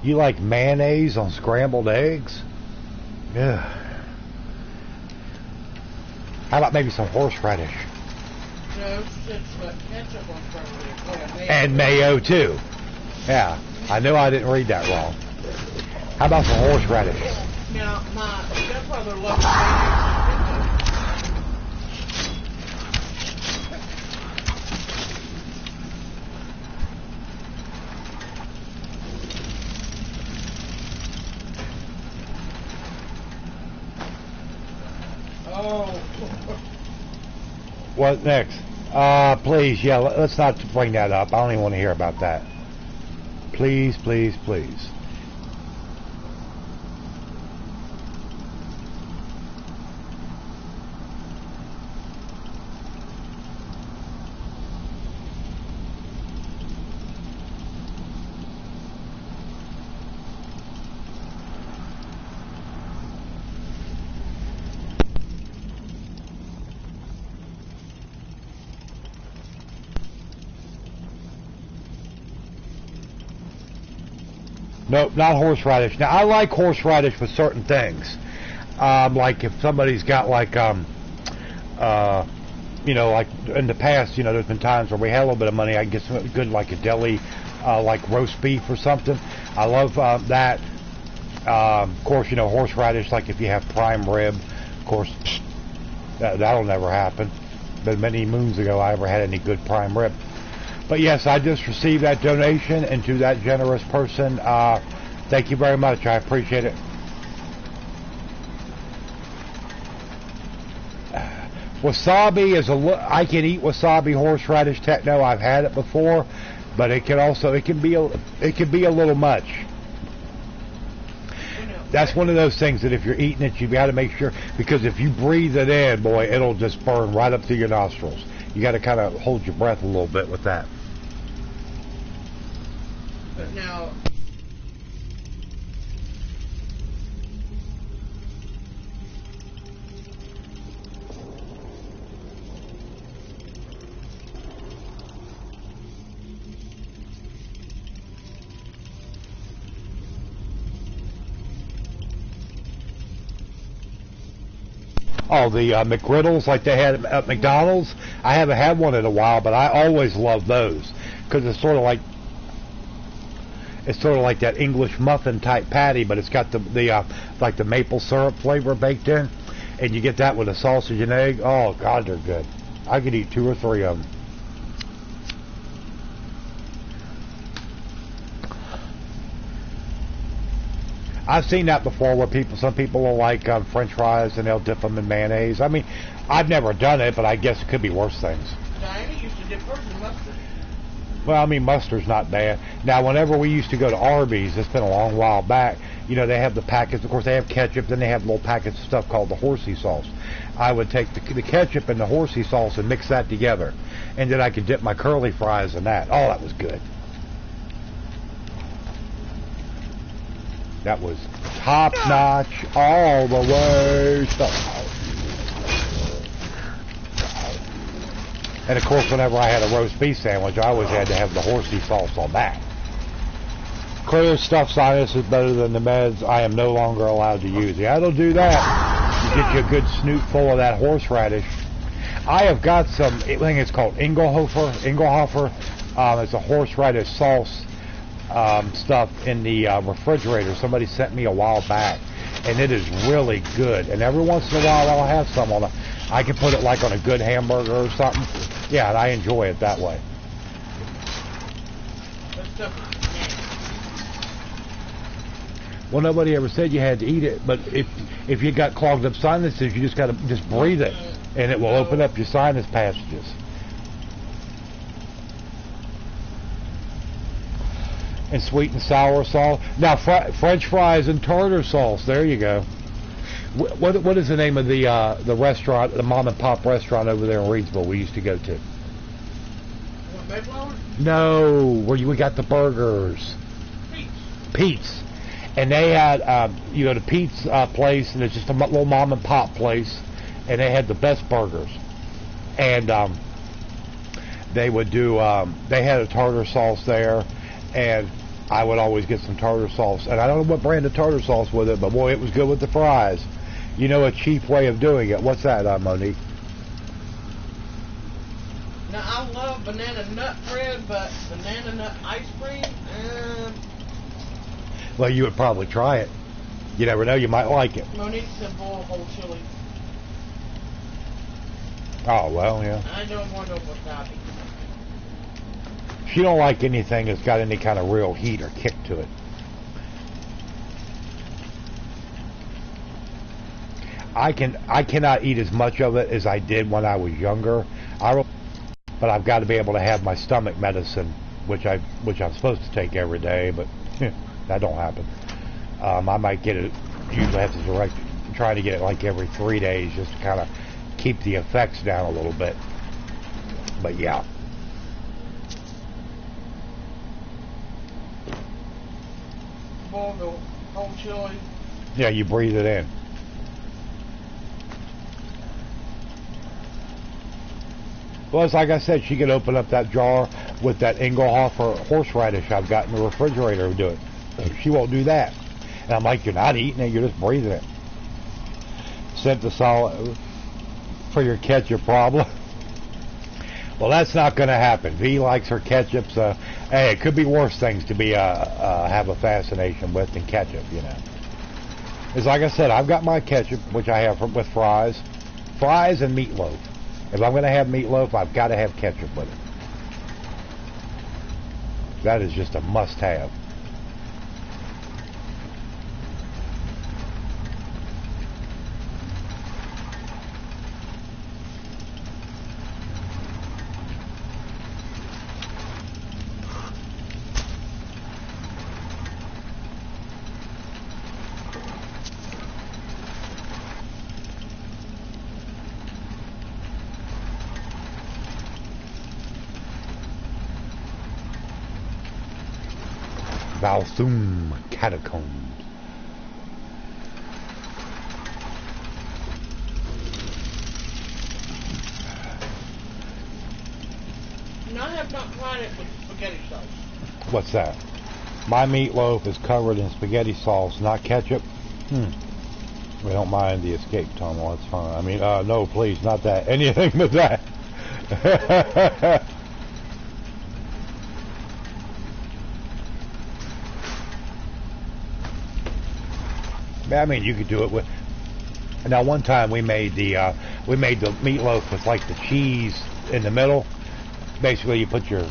You like mayonnaise on scrambled eggs? Yeah. How about maybe some horseradish? No, it's ketchup on scrambled eggs. Yeah, mayo. And mayo too. Yeah, I knew I didn't read that wrong. How about some horseradish? Now, my stepbrother loves mayonnaise and ketchup. Oh. What next? Please, yeah, let's not bring that up. I don't even want to hear about that. Please, please, please. Nope, not horseradish. Now I like horseradish for certain things. Like if somebody's got like you know, like in the past, you know, there's been times where we had a little bit of money. I get some good like a deli, like roast beef or something. I love that. Of course, you know, horseradish. Like if you have prime rib, of course, that'll never happen. Been many moons ago I ever had any good prime rib. But yes, I just received that donation, and to that generous person, thank you very much. I appreciate it. Wasabi is I can eat wasabi, horseradish, techno. I've had it before, but it can be a little much. That's one of those things that if you're eating it, you've got to make sure, because if you breathe it in, boy, it'll just burn right up to your nostrils. You got to kind of hold your breath a little bit with that. But now, Oh, the McGriddles like they had at McDonald's. I haven't had one in a while, but I always love those because it's sort of like that English muffin type patty, but it's got the like the maple syrup flavor baked in, and you get that with a sausage and egg. Oh God, they're good. I could eat 2 or 3 of them. I've seen that before where some people will like French fries and they'll dip them in mayonnaise. I mean, I've never done it, but I guess it could be worse things. Diana used to dip hers in mustard. Well, I mean, mustard's not bad. Now, whenever we used to go to Arby's, it's been a long while back, you know, they have the packets. Of course, they have ketchup, then they have little packets of stuff called the horsey sauce. I would take the ketchup and the horsey sauce and mix that together, and then I could dip my curly fries in that. Oh, that was good. That was top-notch all the way stuff. And of course, whenever I had a roast beef sandwich, I always had to have the horsey sauce on that. Clear stuff sinus is better than the meds I am no longer allowed to use. Yeah, it'll do that. You get you a good snoot full of that horseradish. I have got some, I think it's called Engelhofer. It's a horseradish sauce stuff in the refrigerator. Somebody sent me a while back, and it is really good. And every once in a while, I'll have some on I can put it like on a good hamburger or something. Yeah, and I enjoy it that way. Well, nobody ever said you had to eat it, but if you got clogged up sinuses, you just got to just breathe it, and it will open up your sinus passages. And sweet and sour sauce. Now, French fries and tartar sauce. There you go. What is the name of the restaurant, the mom and pop restaurant over there in Reedsville we used to go to? Mayflower? No, where we got the burgers. Pete's. And they had, you go to Pete's place, and it's just a little mom and pop place, and they had the best burgers. And they would do, they had a tartar sauce there, and I would always get some tartar sauce. And I don't know what brand of tartar sauce with it, but boy, it was good with the fries. You know a cheap way of doing it. What's that, Monique? Now, I love banana nut bread, but banana nut ice cream, well, you would probably try it. You never know, you might like it. Monique said boil whole chili. Oh, well, yeah. I don't want no wasabi. She don't like anything that's got any kind of real heat or kick to it. I cannot eat as much of it as I did when I was younger. But I've got to be able to have my stomach medicine, which I'm supposed to take every day, but that don't happen. I might get it. Usually have to try to get it like every 3 days, just to kind of keep the effects down a little bit. But yeah. Boil the whole chili. Yeah, you breathe it in. Well, it's like I said, she could open up that jar with that Engelhofer horseradish I've got in the refrigerator and do it. She won't do that. And I'm like, you're not eating it, you're just breathing it. Synthesol for your ketchup problem. Well, that's not going to happen. V likes her ketchup, so hey, it could be worse things to be have a fascination with than ketchup, you know. It's like I said, I've got my ketchup, which I have with fries and meatloaf. If I'm going to have meatloaf, I've got to have ketchup with it. That is just a must-have. Valsum Catacombs. No, I have not tried it with spaghetti sauce. What's that? My meatloaf is covered in spaghetti sauce, not ketchup. We don't mind the escape tunnel, that's fine. I mean, no, please, not that. Anything but that. I mean, you could do it with. Now, one time we made the meatloaf with like the cheese in the middle. Basically, you put your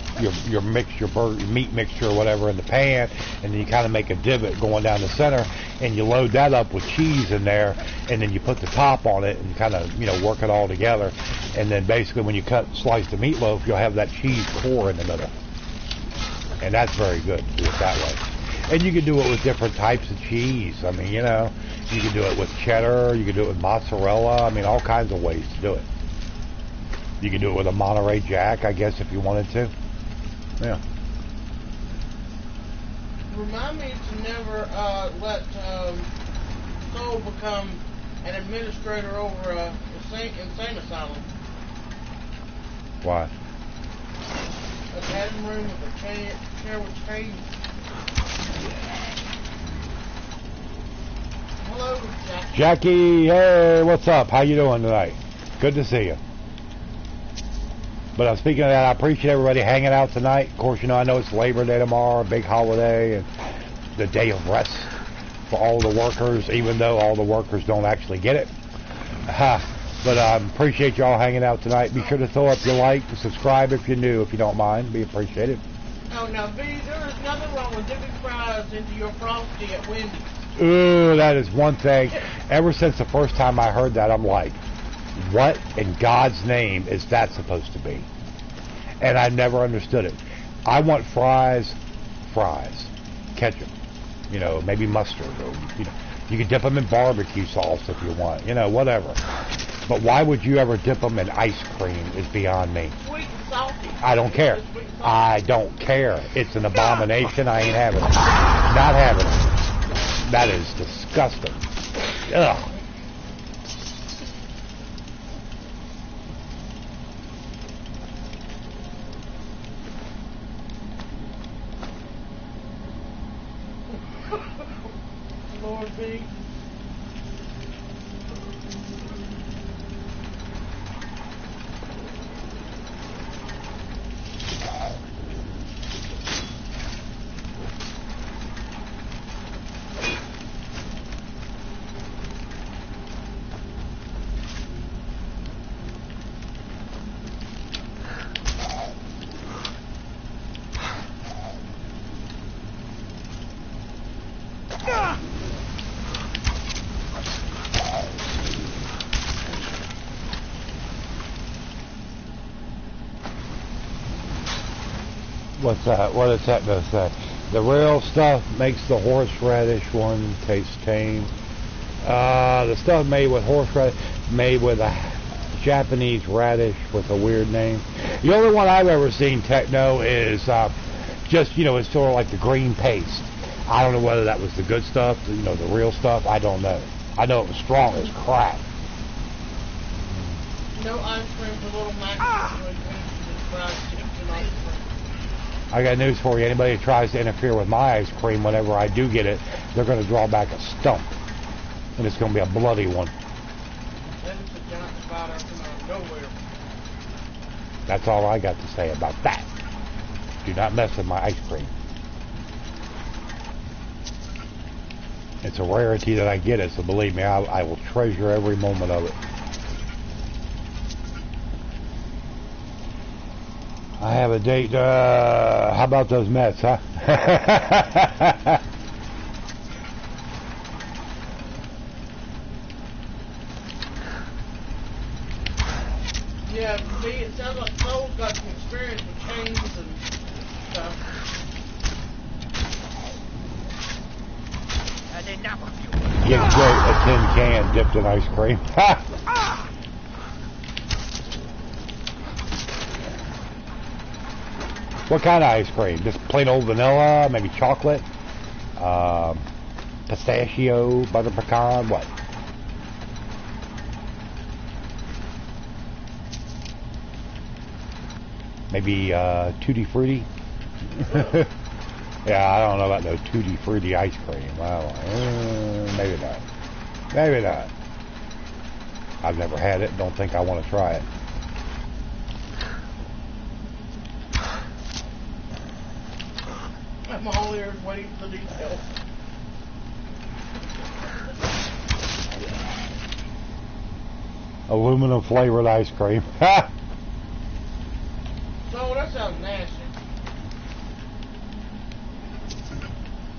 mixture, meat mixture or whatever in the pan, and then you kind of make a divot going down the center, and you load that up with cheese in there, and then you put the top on it and kind of work it all together, and then basically when you slice the meatloaf, you'll have that cheese core in the middle, and that's very good to do it that way. And you can do it with different types of cheese. I mean, you can do it with cheddar, you can do it with mozzarella. I mean, all kinds of ways to do it. You can do it with a Monterey Jack, I guess, if you wanted to. Yeah. Remind me to never let Soul become an administrator over a insane asylum. Why? An admin room with a chair with chains. Hello, Jackie. Jackie, hey, what's up? How you doing tonight? Good to see you. But speaking of that, I appreciate everybody hanging out tonight. Of course, I know it's Labor Day tomorrow, a big holiday, and the day of rest for all the workers, even though all the workers don't actually get it. But I appreciate y'all hanging out tonight. Be sure to throw up your like, subscribe if you're new, if you don't mind. Be appreciated. Oh, now, V, there is nothing wrong with dipping fries into your Frosty at Wendy's. Ooh, that is one thing. Ever since the first time I heard that, I'm like, what in God's name is that supposed to be? And I never understood it. I want fries, ketchup, maybe mustard, or, you can dip them in barbecue sauce if you want, whatever. But why would you ever dip them in ice cream is beyond me. Sweet and salty. I don't care. I don't care. It's an abomination. I ain't having it. Not having it. That is disgusting. Ugh. Lord V. What's that? What is that going to say? The real stuff makes the horseradish one taste tame. The stuff made with horseradish, made with a Japanese radish with a weird name. The only one I've ever seen, Techno, is just, it's sort of like the green paste. I don't know whether that was the good stuff, the real stuff. I don't know. I know it was strong as crap. No ice cream for little Max. Fried chips and ice cream. I got news for you. Anybody that tries to interfere with my ice cream whenever I do get it, they're going to draw back a stump. And it's going to be a bloody one. Then it's a giant spider coming out of nowhere. That's all I got to say about that. Do not mess with my ice cream. It's a rarity that I get it, so believe me, I will treasure every moment of it. I have a date. How about those Mets, huh? Yeah, for me, it sounds like Soul's got some experience with chains and stuff. Had enough of you. Get great a tin can dipped in ice cream. What kind of ice cream? Just plain old vanilla, maybe chocolate, pistachio, butter pecan, what? Maybe tutti frutti. Yeah, I don't know about no tutti frutti ice cream. Well, maybe not. Maybe not. I've never had it. Don't think I want to try it. I'm all ears waiting for details. Aluminum flavored ice cream. So that sounds nasty.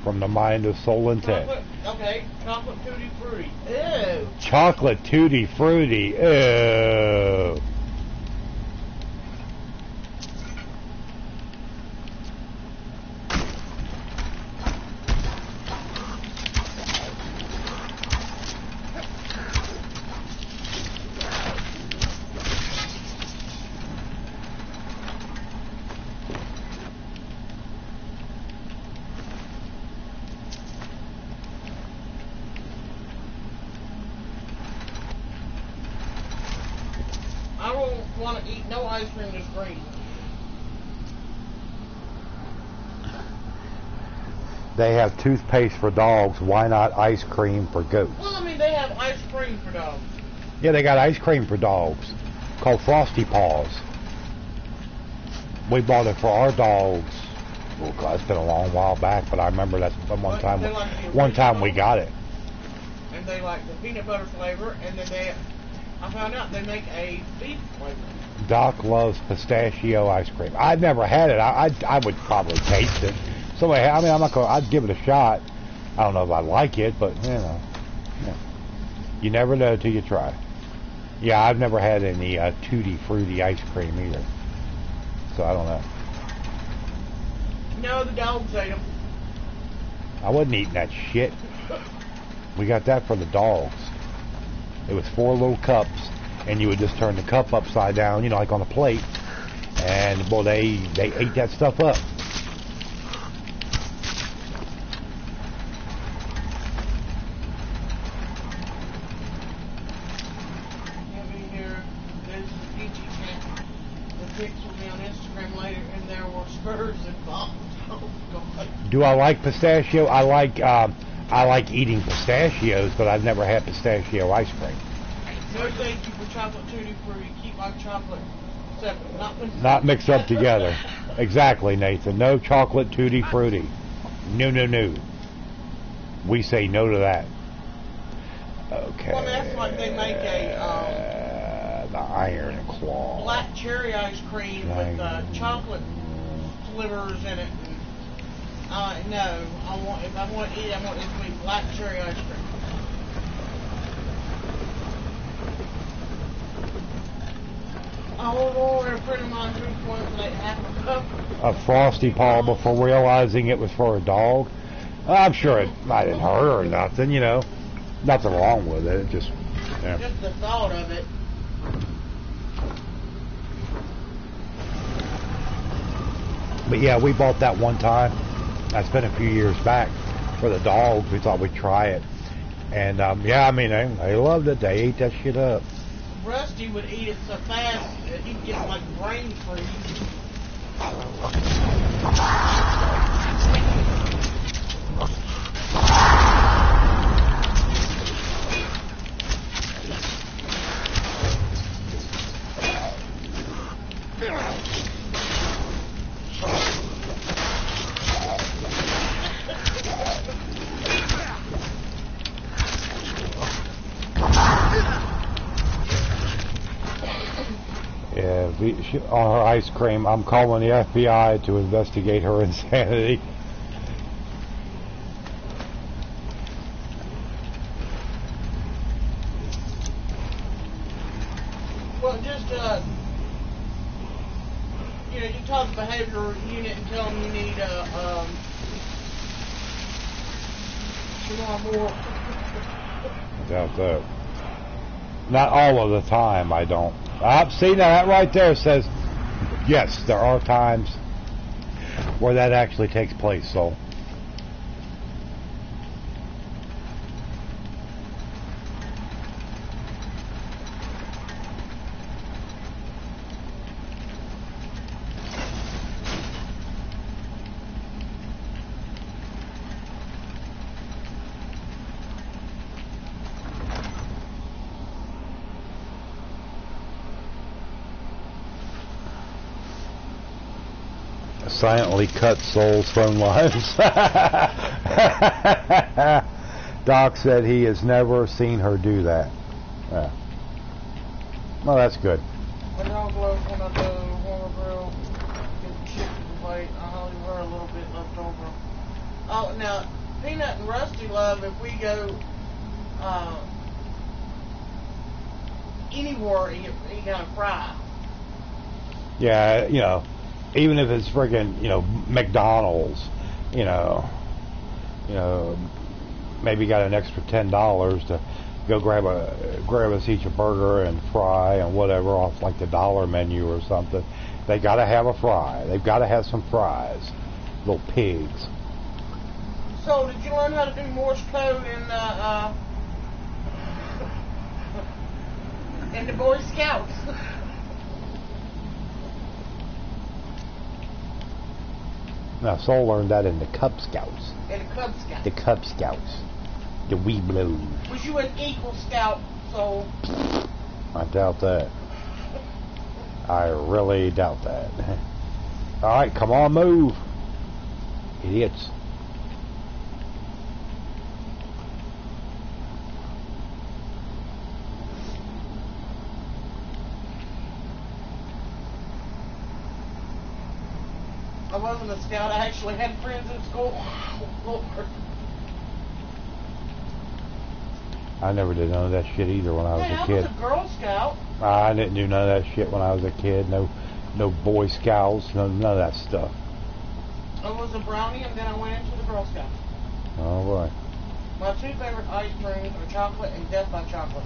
From the mind of Soul and Ted. Chocolate, okay, chocolate tutti frutti. Ew. Chocolate tutti frutti. Ew. I don't want to eat no ice cream that's green. They have toothpaste for dogs. Why not ice cream for goats? Well, I mean, they have ice cream for dogs. Yeah, they got ice cream for dogs called Frosty Paws. We bought it for our dogs. Oh God, it's been a long while back, but I remember that's the one But time. they like the One time we original. got it. And they like the peanut butter flavor, and then I found out they make a beef flavor. Doc loves pistachio ice cream. I've never had it. I would probably taste it. Somebody, I mean, I'm not gonna. I'd give it a shot. I don't know if I like it, but you know, yeah. You never know till you try. Yeah, I've never had any tutti frutti ice cream either, so I don't know. No, the dogs ate them. I wasn't eating that shit. We got that for the dogs. It was 4 little cups, and you would just turn the cup upside down, you know, like on a plate, and boy, they ate that stuff up. Here, there's the PG camp. The pics will be on Instagram later, and there were spurs involved. Oh God. Do I like pistachio? I like eating pistachios, but I've never had pistachio ice cream. No thank you for chocolate tutti frutti. Keep my chocolate separate. Not mixed up together. Exactly, Nathan. No chocolate tutti frutti. No, no, no. We say no to that. Okay. Well, that's like they make a the Iron Claw. black cherry ice cream with chocolate slivers in it. No, if I want to eat, I want it to be black cherry ice cream. Oh Lord, a friend of mine drank one and ate half a cup. A Frosty Paw before realizing it was for a dog. I'm sure it might have hurt her or nothing, you know. Nothing wrong with it. It just, yeah. Just the thought of it. But yeah, we bought that one time. That's been a few years back for the dogs. We thought we'd try it. And yeah, I mean, they loved it. They ate that shit up. Rusty would eat it so fast that he'd get like brain freeze. On her ice cream, I'm calling the FBI to investigate her insanity. Well, just, you know, you talk to the behavioral unit and tell them you need, more. I doubt that. Not all of the time, I don't. See, now that right there says, yes, there are times where that actually takes place, so. Silently cut Soul's phone lines. Doc said he has never seen her do that. Yeah. Well, that's good. When envelope when I do warmer grill, get the chicken plate, I'll leave her a little bit left over. Oh, now, Peanut and Rusty love if we go anywhere and you gotta fry. Yeah, you know, even if it's friggin', you know, McDonald's, you know, maybe got an extra $10 to go grab us each a burger and fry and whatever off like the dollar menu or something. They gotta have a fry. They've gotta have some fries. Little pigs. So, did you learn how to do Morse code in the Boy Scouts? Now, Soul learned that in the Cub Scouts. In the Cub Scouts. The Cub Scouts. The Weeblos. Was you an Eagle Scout, Soul? I doubt that. I really doubt that. Alright, come on, move. Idiots. I wasn't a scout. I actually had friends in school. I never did none of that shit either when I was a kid. I was a Girl Scout. I didn't do none of that shit when I was a kid. No Boy Scouts, none of that stuff. I was a brownie, and then I went into the Girl Scouts. All right. My two favorite ice creams are chocolate and Death by Chocolate.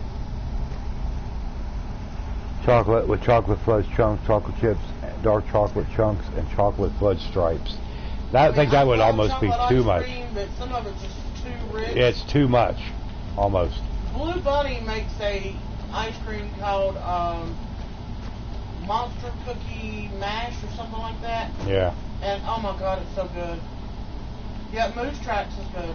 Chocolate with chocolate fudge chunks, chocolate chips, dark chocolate chunks, and chocolate fudge stripes. I think that would almost be too much. Cream, but some of it's just too rich. It's too much, almost. Blue Bunny makes a ice cream called Monster Cookie Mash or something like that. Yeah. And oh my God, it's so good. Yeah, Moose Tracks is good.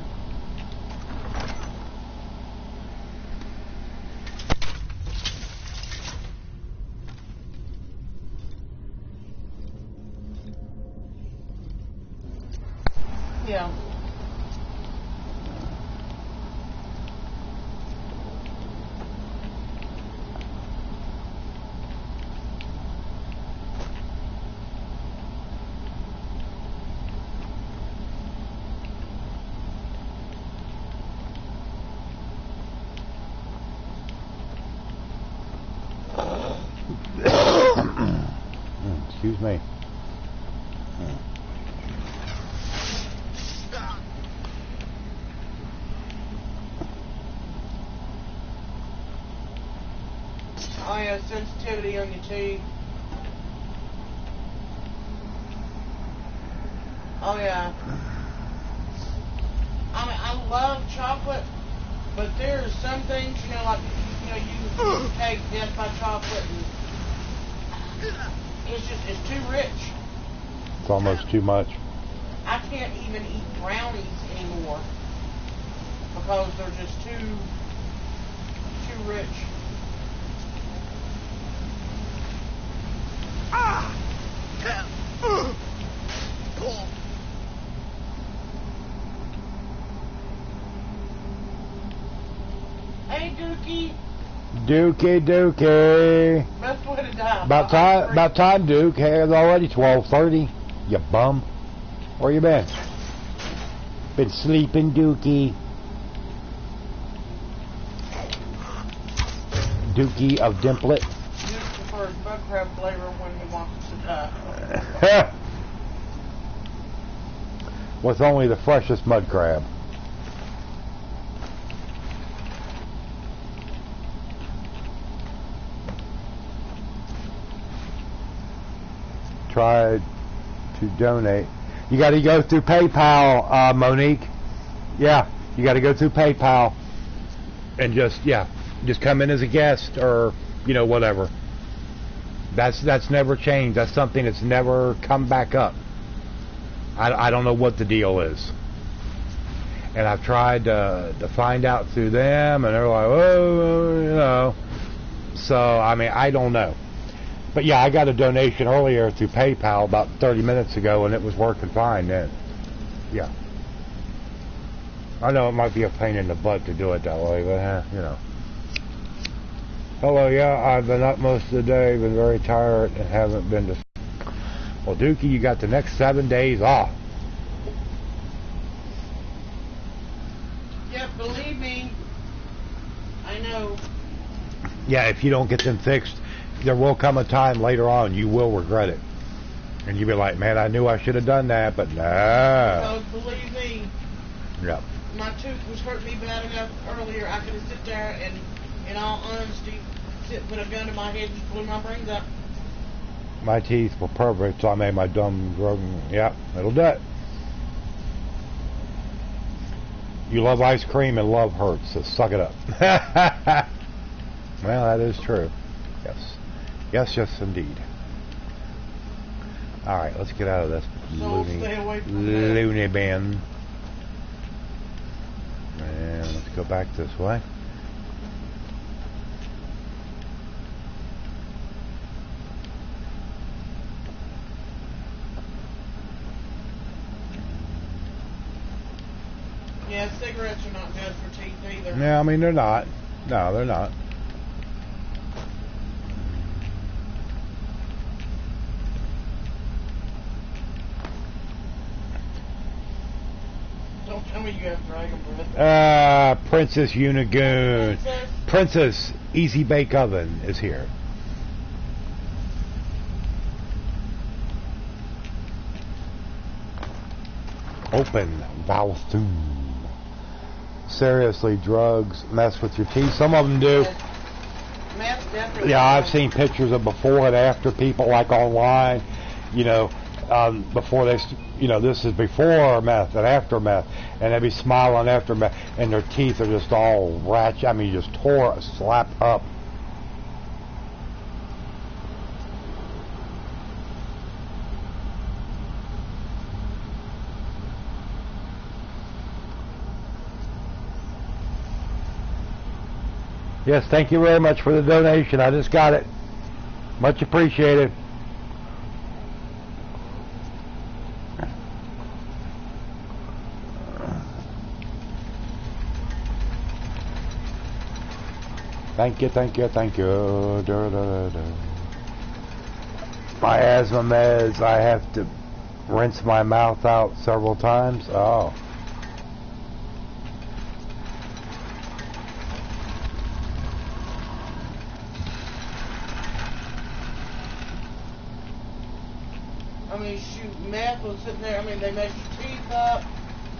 Yeah. Excuse me. Oh yeah, sensitivity on your teeth. Oh yeah. I mean, I love chocolate, but there are some things, you know, like, you know, you take Death by Chocolate and it's too rich. almost too much. I can't even eat brownies anymore because they're just too rich. Ah! Hey, Dookie. Dookie. Best way to die. About time, Duke. Hey, it's already 12:30. You bum. Where you been? Been sleeping, Dookie. Dookie of Dimplet. Duke prefers mud crab flavor when he wants to die. With only the freshest mud crab. Tried to donate. You got to go through PayPal, Monique. Yeah, you got to go through PayPal, and just come in as a guest, or whatever. That's never changed. That's something that's never come back up. I don't know what the deal is, and I've tried to find out through them, and they're like, oh, So I mean, I don't know. But yeah, I got a donation earlier through PayPal about 30 minutes ago, and it was working fine then. Yeah. I know it might be a pain in the butt to do it that way, but Hello, yeah, I've been up most of the day, been very tired, and haven't been to... Well, Dookie, you got the next 7 days off. Yeah, believe me, I know. Yeah, if you don't get them fixed, there will come a time later on you will regret it. And you'll be like, man, I knew I should have done that, but no. Because believe me, Yep. my tooth was hurting me bad enough earlier. I could have sit there and, in all honesty, put a gun to my head and just blew my brains out. My teeth were perfect, so I made my dumb broken. Yep, it'll do it. You love ice cream and love hurts, so suck it up. Well, that is true. Yes. Yes, indeed. Alright, let's get out of this loony bin. And let's go back this way. Yeah, cigarettes are not good for teeth either. Yeah, I mean, they're not. No, they're not. Don't tell me you have dragon breath. Princess Unigoon. Princess Easy Bake Oven is here. Open Valthoom. Seriously, drugs mess with your teeth. Some of them do. Meth definitely. Yeah, I've seen pictures of before and after people, like online. Before they, this is before meth and after meth, and they'd be smiling after meth, and their teeth are just all ratchet. I mean, just slap up. Yes, thank you very much for the donation. I just got it. Much appreciated. Thank you. My asthma meds, I have to rinse my mouth out several times. Oh. I mean, shoot, meth was sitting there. I mean, they mess your teeth up.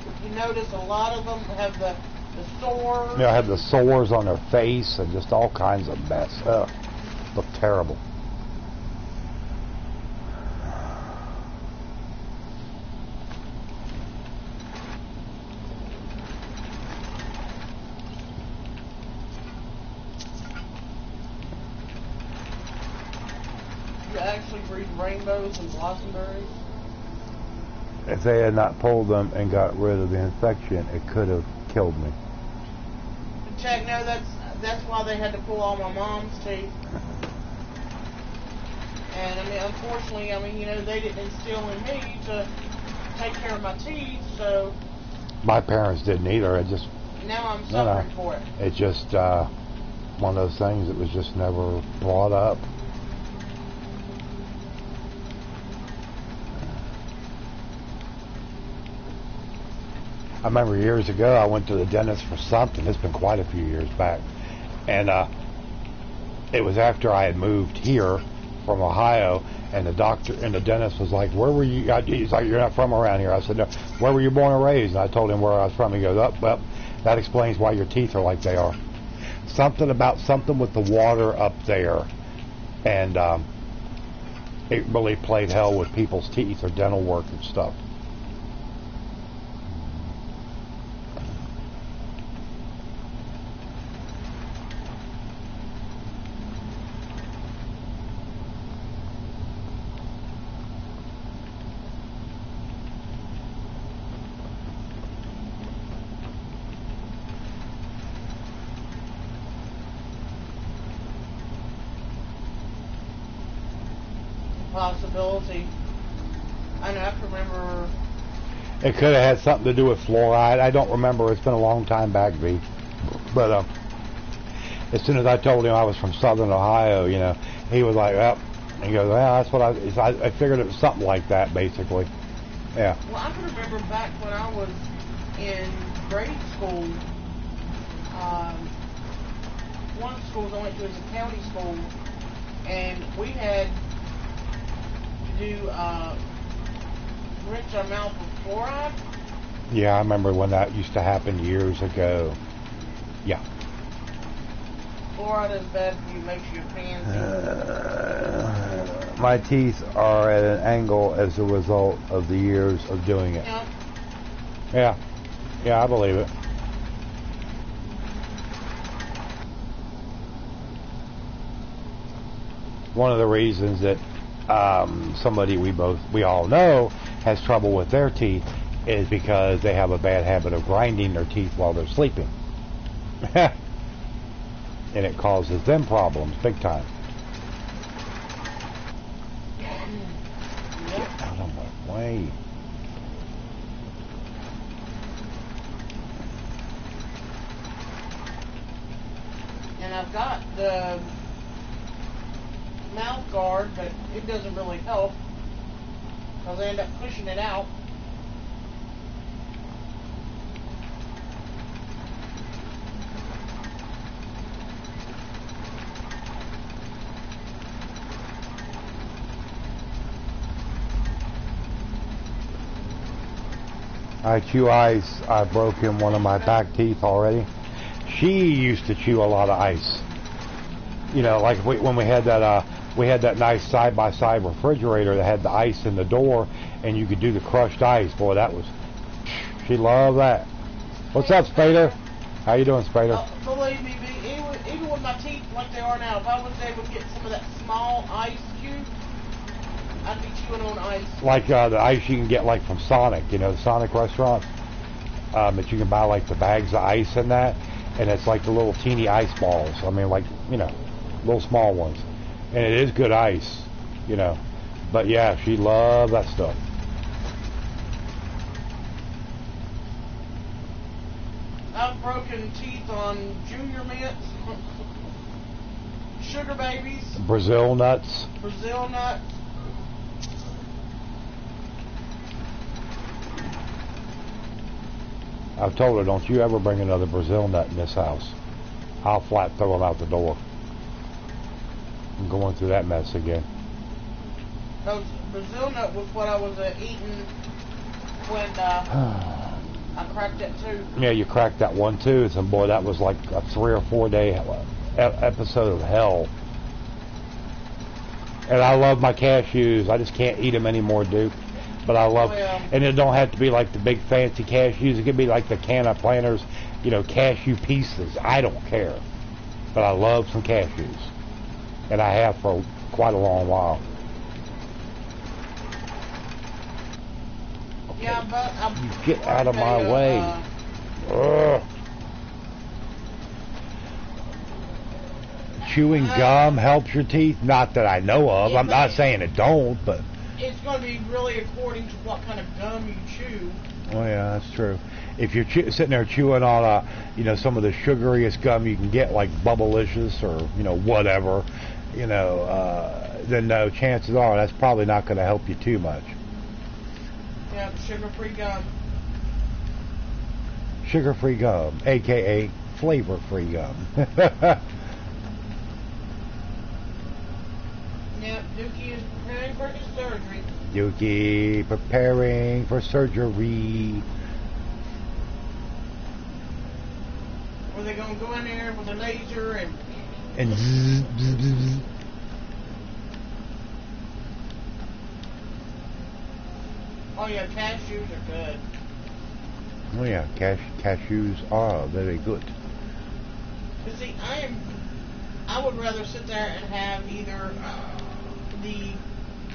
If you notice, a lot of them have the sores. Yeah, I had the sores on their face and just all kinds of mess. Ugh, look terrible. You actually breed rainbows and blossomberries. If they had not pulled them and got rid of the infection, it could have killed me. Check, no, that's why they had to pull all my mom's teeth. And I mean, unfortunately, I mean, you know, they didn't instill in me to take care of my teeth, so My parents didn't either. It just, now I'm suffering for it. it's just one of those things that was just never brought up. I remember years ago I went to the dentist for something. It's been quite a few years back. And it was after I had moved here from Ohio, and the doctor and the dentist was like, where were you? He's like, you're not from around here. I said, no. Where were you born and raised? And I told him where I was from. He goes, oh, well, that explains why your teeth are like they are. Something about something with the water up there. And it really played hell with people's teeth or dental work and stuff. Possibility. I know, I can remember. It could have had something to do with fluoride. I don't remember. It's been a long time back, V. But as soon as I told him I was from Southern Ohio, you know, he was like, "Well," he goes, "Well, that's what I figured it was something like that, basically." Yeah. Well, I can remember back when I was in grade school. One of the schools I went to was a county school, and we had to rinse our mouth with fluoride. Yeah, I remember when that used to happen years ago. Yeah. Fluoride is bad for you, makes you pansy. My teeth are at an angle as a result of the years of doing it. Yep. Yeah. Yeah, I believe it. One of the reasons that somebody we all know has trouble with their teeth is because they have a bad habit of grinding their teeth while they're sleeping. And it causes them problems big time. Get out of my way. And I've got the mouth guard, but it doesn't really help because I end up pushing it out. I chew ice. I broke in one of my back teeth already. She used to chew a lot of ice. You know, like when we had that nice side-by-side refrigerator that had the ice in the door, and you could do the crushed ice. Boy, she loved that. What's up, Spader? How you doing, Spader? Believe me, even with my teeth like they are now, if I was able to get some of that small ice cube, I'd be chewing on ice. Like the ice you can get like from Sonic, you know, the Sonic restaurant. That you can buy like the bags of ice in that, and it's like the little teeny ice balls. I mean, like, you know, little small ones. And it is good ice, you know. But yeah, she loved that stuff. I've broken teeth on Junior Mints, Sugar Babies, Brazil nuts. Brazil nuts. I've told her, don't you ever bring another Brazil nut in this house. I'll flat throw them out the door. I'm going through that mess again. Those Brazil nut was what I was eating when I cracked that tooth. Yeah, you cracked that one tooth, and boy, that was like a 3 or 4 day episode of hell. And I love my cashews. I just can't eat them anymore, Duke. But I love, and it don't have to be like the big fancy cashews. It could be like the can of Planters, you know, cashew pieces. I don't care. But I love some cashews. And I have for quite a long while. Yeah, but You get out of my way. Ugh. Chewing gum helps your teeth? Not that I know of. I'm not saying it don't, but... It's going to be really according to what kind of gum you chew. Oh, yeah, that's true. If you're sitting there chewing on, some of the sugariest gum you can get, like Bubblicious or, whatever, then no, chances are that's probably not going to help you too much. Yeah, sugar-free gum. Sugar-free gum, a.k.a. flavor-free gum. Yeah, Dookie is preparing for his surgery. Dookie preparing for surgery. Were they going to go in there with a laser and zzz, bzz, bzz. Oh yeah, cashews are good. Oh yeah, cashews are very good. But see, I would rather sit there and have either the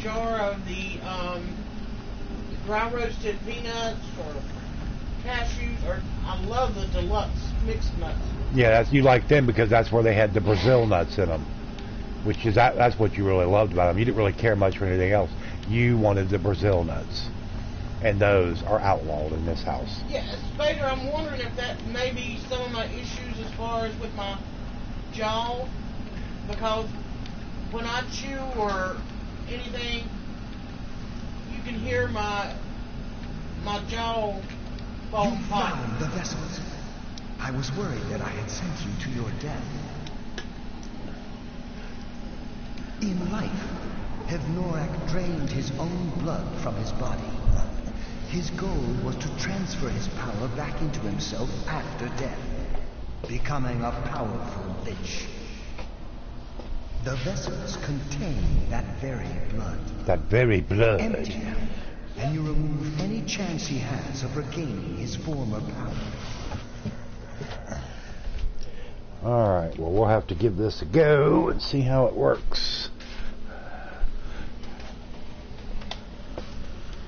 jar of the dry roasted peanuts or cashews, or I love the deluxe mixed nuts. Yeah, you like them because that's where they had the Brazil nuts in them, which is that's what you really loved about them. You didn't really care much for anything else. You wanted the Brazil nuts, and those are outlawed in this house. Yeah, Spader, I'm wondering if that may be some of my issues as far as with my jaw, because when I chew or anything, you can hear my jaw fall You apart. found the vessels. I was worried that I had sent you to your death. In life, Hevnorak drained his own blood from his body. His goal was to transfer his power back into himself after death, becoming a powerful lich. The vessels contain that very blood. That very blood. Empty them, and you remove any chance he has of regaining his former power. Alright, well, we'll have to give this a go and see how it works.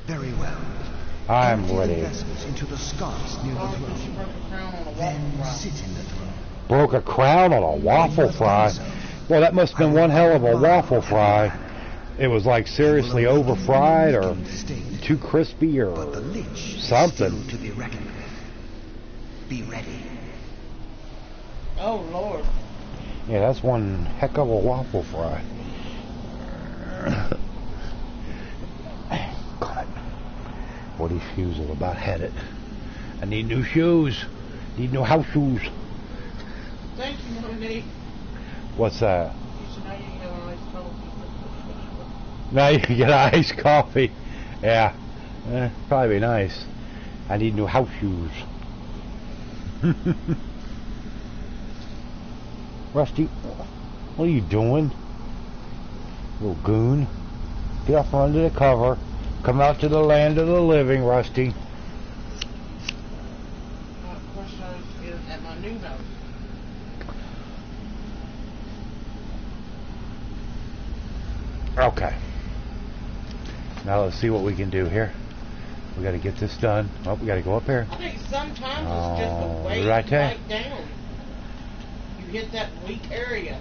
Very well. I'm Empty ready. the vessels into the sconce near the throne. Then sit in the throne. Broke a crown on a waffle fry. Well, that must have been one hell of a waffle fry. It was like seriously over fried or too crispy or But the lich is something. still to be reckoned with. Be ready. Oh Lord. Yeah, that's one heck of a waffle fry. God. What these shoes are about had it. I need new shoes. Need new house shoes. Thank you, Monique. What's that? You should know you can get a nice coffee. Now you can get iced coffee. Yeah. Probably be nice. I need new house shoes. Rusty, what are you doing? Little goon. Get up from under the cover. Come out to the land of the living, Rusty. Of course, I was at my new house. Okay. Now let's see what we can do here. We got to get this done. Oh, we got to go up here. I think sometimes it's just the way Right you there. bite down. You hit that weak area.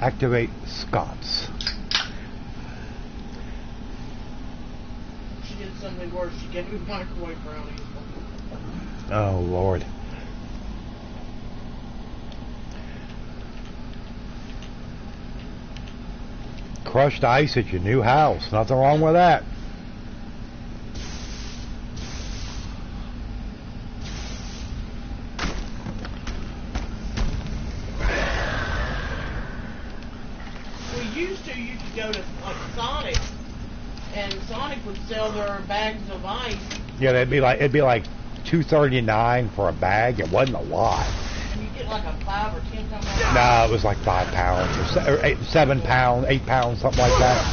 Activate Scots. She did something worse. She gave me microwave brownies. Oh, Lord. Crushed ice at your new house. Nothing wrong with that. You could go to like Sonic, and Sonic would sell their bags of ice. Yeah, it'd be like $2.39 for a bag. It wasn't a lot. And you get like a 5 or 10 pound. No, it was like 5 pounds or 7 pounds, 8 pounds, something like that.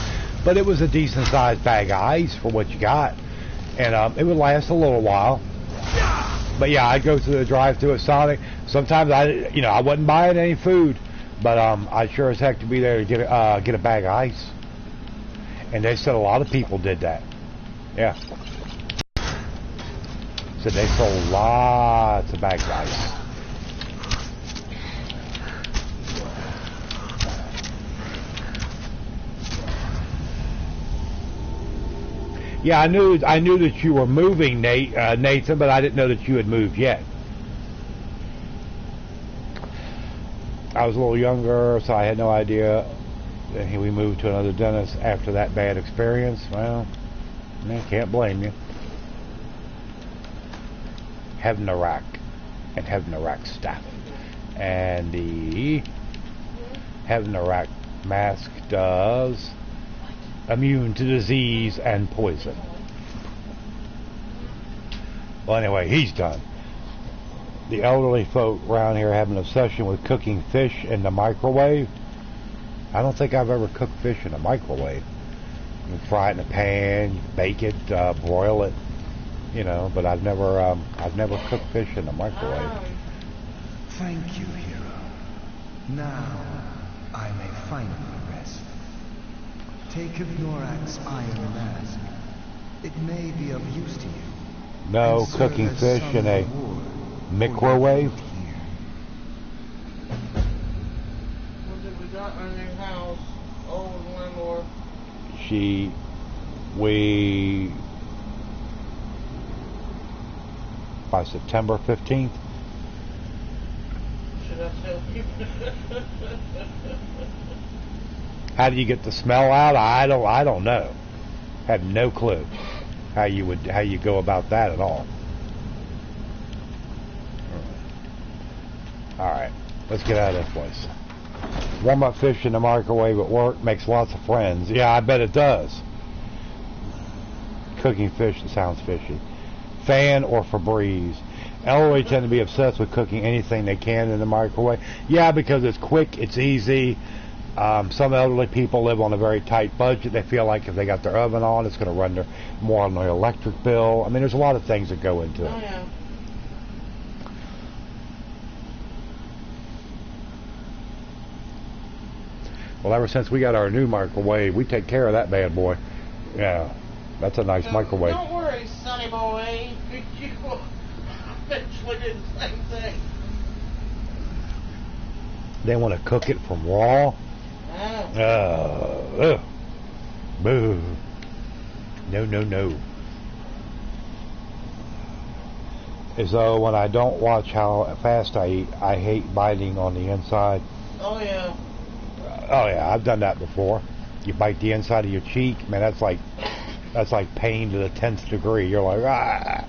But it was a decent sized bag of ice for what you got, and it would last a little while. But yeah, I'd go through the drive-thru at Sonic. Sometimes I wasn't buying any food. But I sure as heck to be there to get a bag of ice. And they said a lot of people did that. Yeah. So they sold lots of bag guys. Yeah, I knew that you were moving, Nathan, but I didn't know that you had moved yet. I was a little younger, so I had no idea. And we moved to another dentist after that bad experience. Well, I can't blame you. Hevnarak and Hevnarak staff. And the Hevnarak mask does immune to disease and poison. Well, anyway, he's done. The elderly folk around here have an obsession with cooking fish in the microwave. I don't think I've ever cooked fish in a microwave. You can fry it in a pan, you bake it, broil it, you know. But I've never cooked fish in the microwave. Thank you, hero. Now I may finally rest. Take Hevnorak's iron mask. It may be of use to you. No and serve cooking as fish some in a reward microwave. for your work here. What did we got in our new house? Old landlord. We by September 15th. Should I tell you? How do you get the smell out? I don't know. Have no clue how you go about that at all. All right, let's get out of this place. Warm up fish in the microwave at work makes lots of friends. Yeah, I bet it does. Cooking fish, it sounds fishy. Fan or Febreze. Elderly tend to be obsessed with cooking anything they can in the microwave. Yeah, because it's quick, it's easy. Some elderly people live on a very tight budget. They feel like if they got their oven on, it's going to run more on their electric bill. I mean, there's a lot of things that go into it. Oh, yeah. Well, ever since we got our new microwave, we take care of that bad boy. Yeah, that's a nice microwave. Don't worry, sonny boy. You will eventually do the same thing. They want to cook it from raw. Boo. No. As though when I don't watch how fast I eat, I hate biting on the inside. Oh, yeah. Oh yeah, I've done that before. You bite the inside of your cheek, man. That's like pain to the 10th degree. You're like, ah.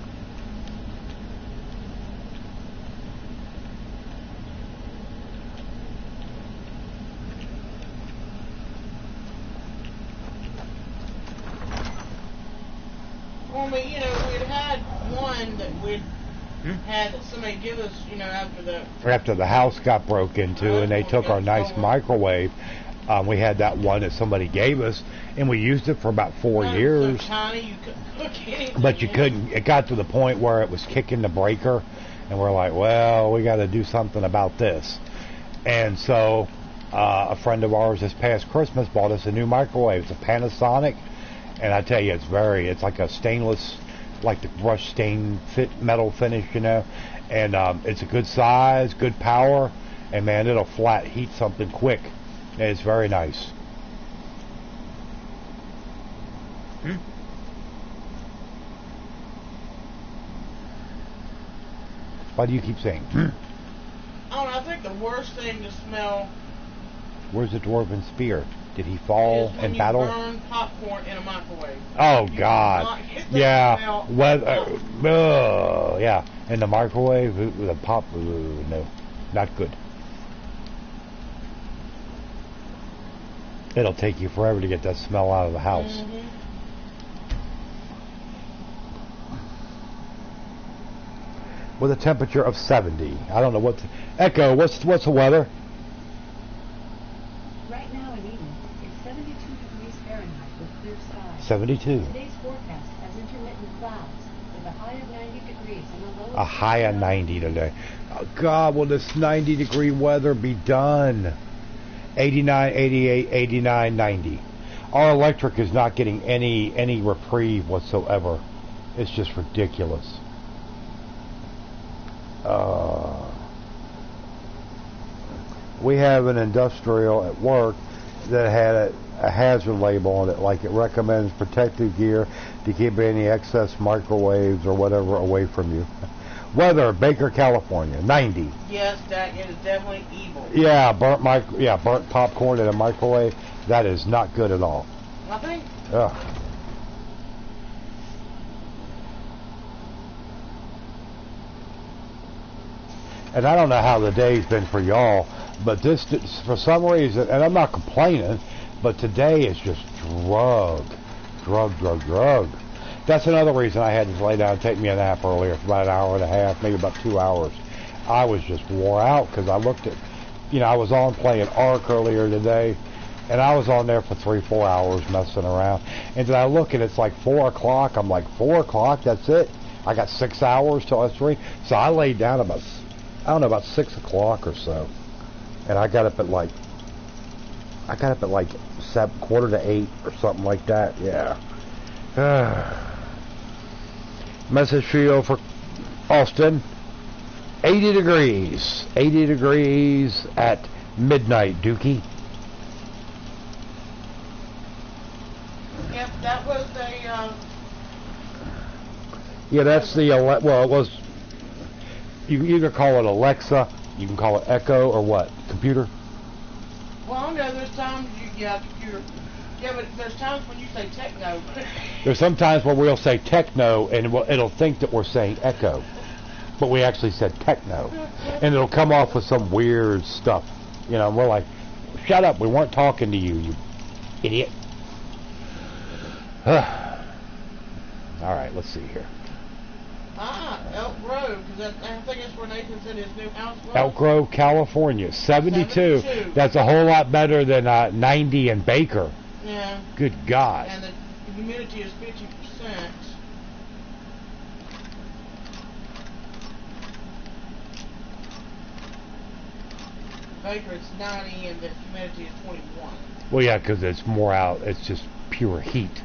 Well, I mean, you know, we'd had one that we'd had somebody give us, you know, After the house got broke into and they took our nice microwave, we had that one that somebody gave us, and we used it for about 4 years. So tiny, you couldn't cook anything. But you couldn't. It got to the point where it was kicking the breaker, and we're like, well, we got to do something about this. And so a friend of ours this past Christmas bought us a new microwave. It's a Panasonic, and I tell you, it's like a stainless, like the brushed stained metal finish, you know. And it's a good size, good power, and man, it'll flat heat something quick. And it's very nice. Why do you keep saying? I don't know, I think the worst thing to smell. Where's the dwarven spear? Did he fall in battle? Burn popcorn in a microwave. Oh You God! cannot get that Yeah, smell. yeah. In the microwave, the pop. No, not good. It'll take you forever to get that smell out of the house. Mm-hmm. With a temperature of 70. I don't know what. Echo, what's the weather? Right now in Eden, it's 72 degrees Fahrenheit with clear skies. 72. Today's forecast has intermittent clouds with a high of 90 degrees and a low A high of 90 today. Oh God, will this 90-degree weather be done? 89, 88, 89, 90. Our electric is not getting any reprieve whatsoever. It's just ridiculous. We have an industrial at work that had a hazard label on it, like it recommends protective gear to keep any excess microwaves or whatever away from you. Weather, Baker, California, 90. Yes, that is definitely evil. Yeah, burnt popcorn in a microwave. That is not good at all. Nothing? Ugh. And I don't know how the day's been for y'all, but this, for some reason, and I'm not complaining, but today is just drug. That's another reason I had to lay down and take me a nap earlier for about an hour and a half, maybe about 2 hours. I was just wore out because I looked at, I was on playing Ark earlier today, and I was on there for 3-4 hours messing around. And then I look and it's like 4 o'clock. I'm like, 4 o'clock? That's it? I got 6 hours till it's 3. So I laid down about, I don't know, about 6 o'clock or so. And I got up at like 7:45 or something like that. Yeah. Message for you for Austin. 80 degrees. 80 degrees at midnight, Dookie. Yep, that was a, Yeah, that's the, well, it was, you can either call it Alexa, you can call it Echo, or what? Computer? well, I know there's times computer. Yeah, but there's times when you say techno. There's sometimes where we'll say techno, and it'll think that we're saying Echo. But we actually said techno. And it'll come off with some weird stuff. We're like, shut up, we weren't talking to you, you idiot. Alright, let's see here. Elk Grove, because I think that's where Nathan said his new house was. Elk Grove, California, 72. That's a whole lot better than 90 in Baker. Yeah. Good God. And the humidity is 50%. Baker, it's 90, and the humidity is 21. Well, yeah, because it's more out. It's just pure heat.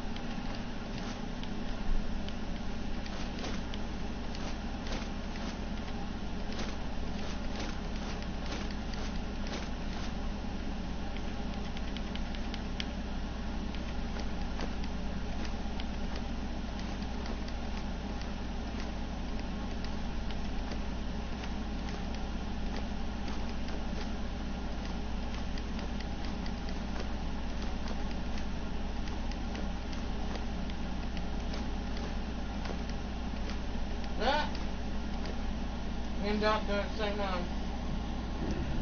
Not doing it at the same time.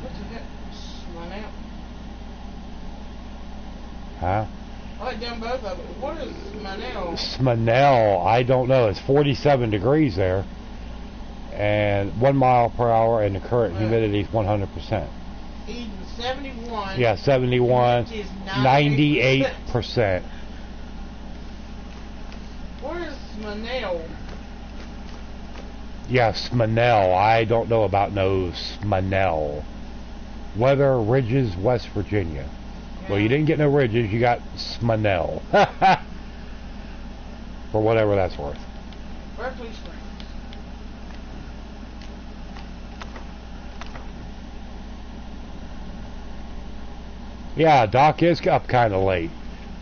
What's it? Smell. Huh? I like them both of them. What is Smanel? Smanel, I don't know. It's 47 degrees there. And 1 mile per hour, and the current humidity is 100%. Eden, 71. Yeah, 71. 98%. What is Smanel? Yeah, Smanel. I don't know about no Smanel. Weather, Ridges, West Virginia. Yeah. Well, you didn't get no Ridges, you got Smanel. For whatever that's worth. Berkeley Springs. Yeah, Doc is up kind of late.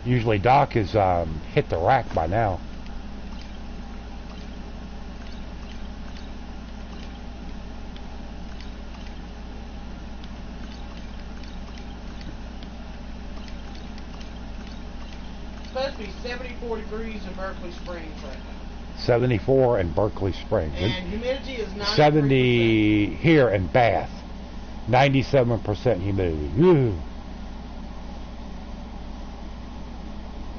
Usually Doc is hit the rack by now. Supposed to be 74 degrees in Berkeley Springs right now. 74 in Berkeley Springs. And humidity is 90%. 70 here in Bath. 97% humidity. Ooh.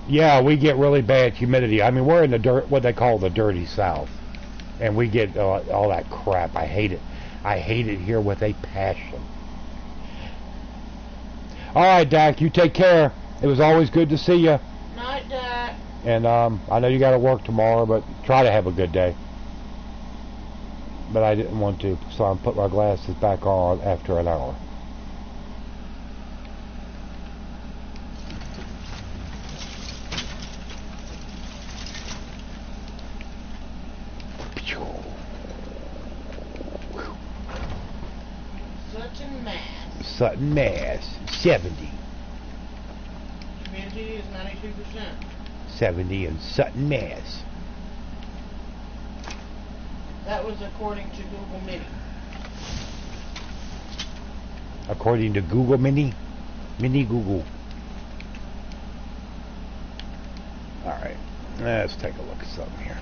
Yeah, we get really bad humidity. I mean, we're in the dirt, what they call the dirty South. And we get all that crap. I hate it. I hate it here with a passion. All right, Dak, you take care. It was always good to see you. Night, Dak. And I know you got to work tomorrow, but try to have a good day. But I didn't want to, so I put my glasses back on after an hour. something mass. 70. Humidity is 92%. 70 and something mass. That was according to Google Mini. According to Google Mini Google. Alright, let's take a look at something here.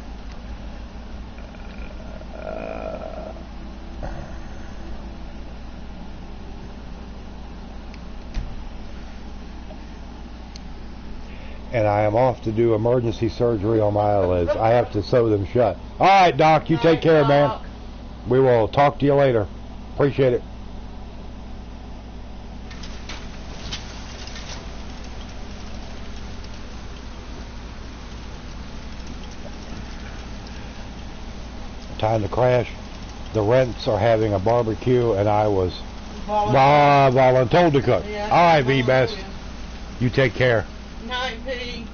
And I am off to do emergency surgery on my eyelids. I have to sew them shut. Alright, Doc, you take care, man. We will talk to you later. Appreciate it. Time to crash. The Rents are having a barbecue, and I was voluntold to cook. Yeah, all right, V-Best. You take care. Night, V.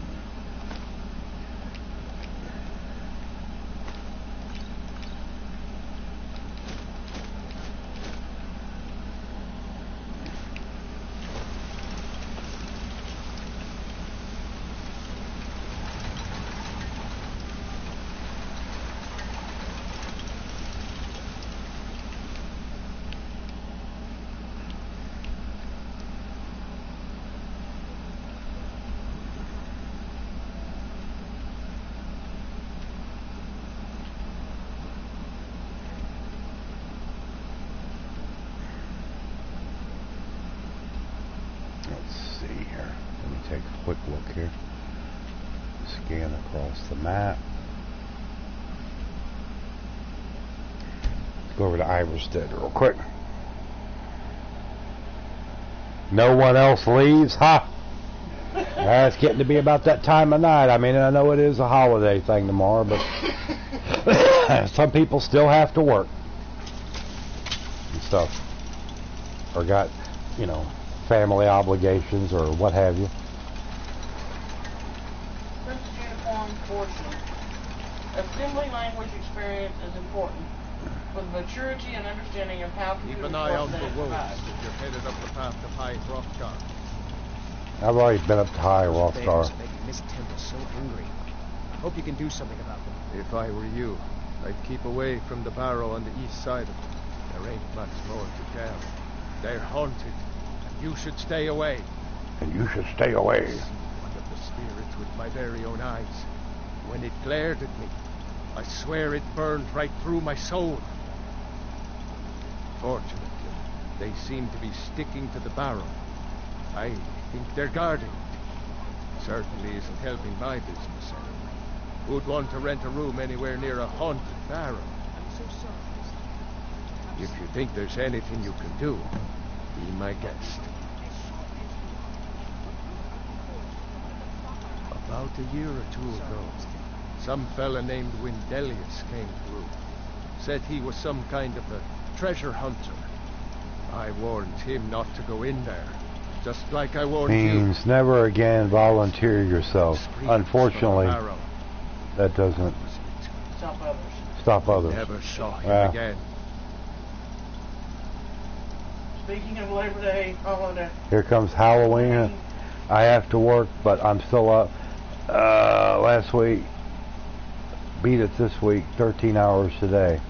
Take a quick look here. Scan across the map. Let's go over to Iverstead real quick. No one else leaves? Ha! It's getting to be about that time of night. I mean, I know it is a holiday thing tomorrow, but some people still have to work and stuff. Or got, you know, family obligations or what have you. Portion. Assembly language experience is important for the maturity and understanding of how Keep computers an eye out work for that it wolves provides. if you're headed up the path to High Rothgar. I've already been up to High Rothgar. Making Miss Temple so angry. I hope you can do something about them. If I were you, I'd keep away from the barrow on the east side of it. There ain't much more to tell. They're haunted, and you should stay away. And you should stay away. I see one of the spirits with my very own eyes. When it glared at me, I swear it burned right through my soul. Fortunately, they seem to be sticking to the barrow. I think they're guarding it. Certainly isn't helping my business anyway. Who'd want to rent a room anywhere near a haunted barrow? I'm so sorry. If you think there's anything you can do, be my guest. About a year or two ago, some fella named Windelius came through. Said he was some kind of a treasure hunter. I warned him not to go in there, just like I warned Means you. never again volunteer yourself. Unfortunately, that doesn't stop others. Never saw him again. Speaking of Labor Day holiday. Here comes Halloween. I have to work, but I'm still up. Last week, beat it this week, 13 hours today.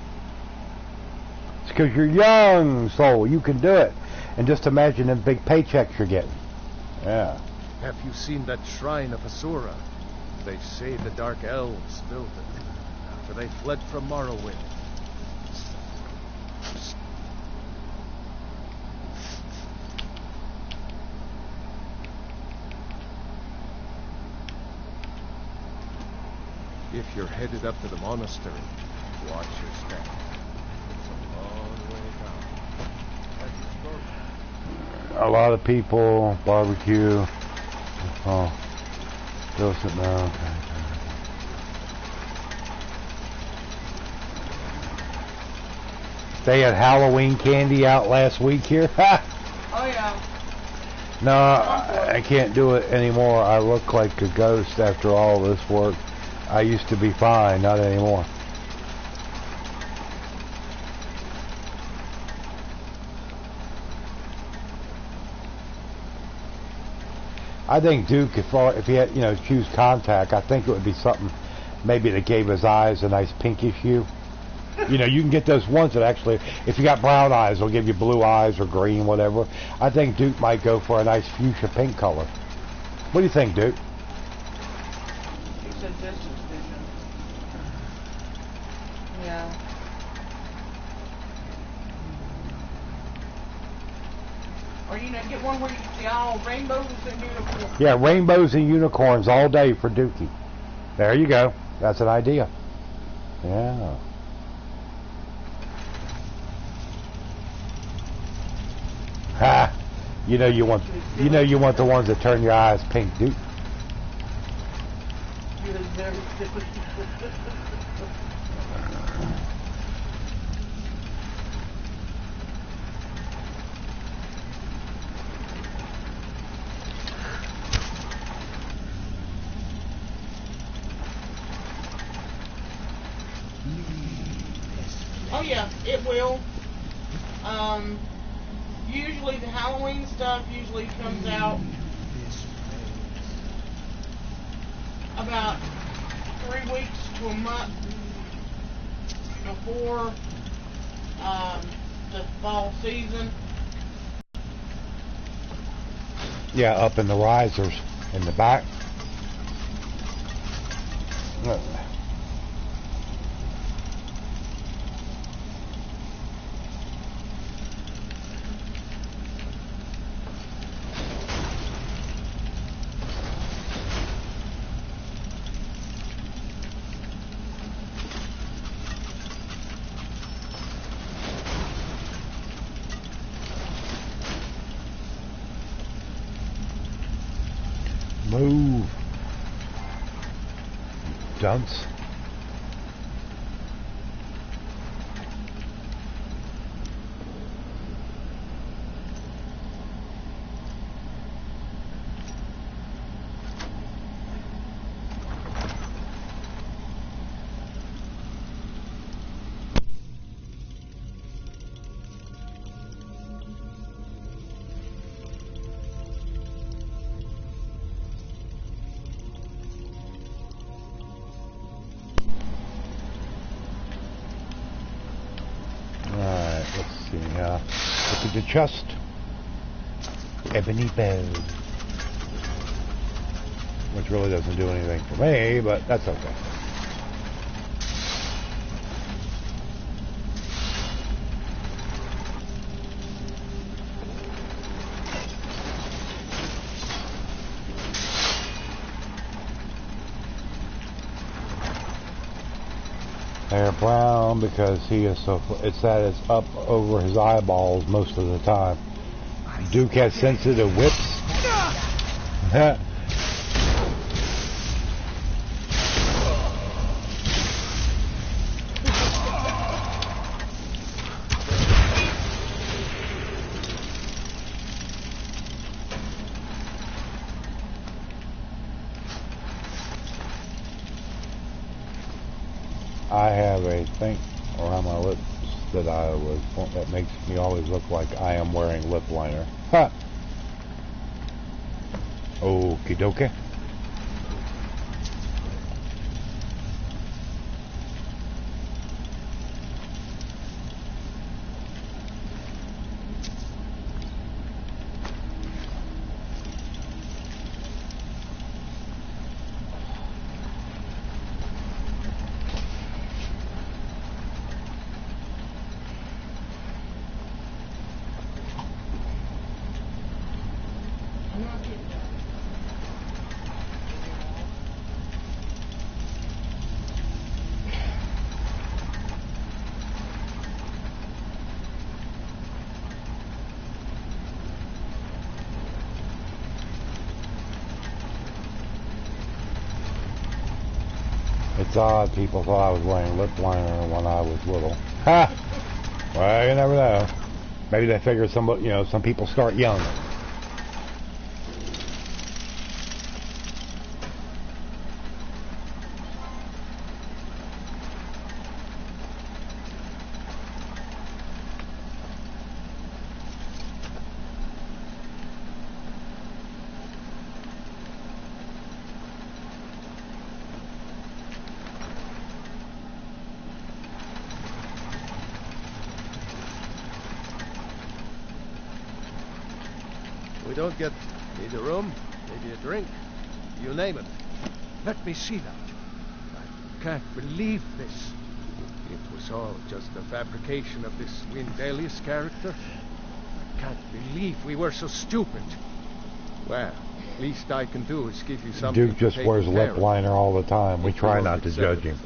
It's because you're young, so you can do it. And just imagine them big paychecks you're getting. Yeah. Have you seen that shrine of Asura? They say the Dark Elves built it after they fled from Morrowind. If you're headed up to the monastery, watch your step. It's a long way down. A lot of people, barbecue. Oh, doesn't know. They had Halloween candy out last week here. Oh yeah. No, I can't do it anymore. I look like a ghost after all this work. I used to be fine, not anymore. I think Duke, if he had, choose contact, I think it would be something maybe that gave his eyes a nice pinkish hue. You can get those ones that actually, if you got brown eyes, they'll give you blue eyes or green, whatever. I think Duke might go for a nice fuchsia pink color. What do you think, Duke? He said distance vision. Yeah. Or get one where you can see all rainbows and unicorns. Yeah, rainbows and unicorns all day for Dookie. There you go. That's an idea. Yeah. Ha! You want the ones that turn your eyes pink, Duke. Oh yeah, it will. Usually the Halloween stuff usually comes out about 3 weeks to a month before the fall season. Yeah, up in the risers in the back. Move. Dunce. Look at the chest. Ebony bell. Which really doesn't do anything for me, but that's okay. They're brown because he is so. It's that it's up over his eyeballs most of the time. Duke has sensitive whips. I have a thing around my lips that makes me always look like I am wearing lip liner. Ha! Okie dokie. It's odd people thought I was wearing lip liner when I was little. Ha! Well, you never know. Maybe they figure some people start young. We don't get maybe a room, maybe a drink. You name it. Let me see that. I can't believe this. It was all just a fabrication of this Windelius character. I can't believe we were so stupid. Well, least I can do is give you something. Duke just wears lip liner all the time. We try not to judge him.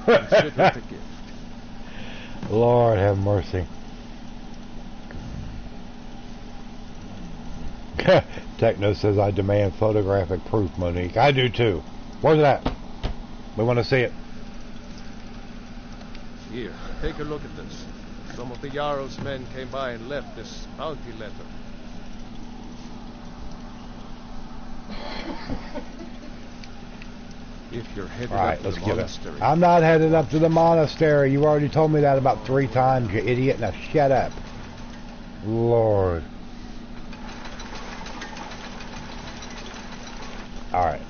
Consider it a gift. Lord have mercy. Techno says, I demand photographic proof, Monique. I do too. Where's it at? We want to see it. Here, take a look at this. Some of the Jarl's men came by and left this bounty letter. If you're headed up to the monastery. I'm not headed up to the monastery. You already told me that about 3 times, you idiot. Now shut up. Lord. Alright.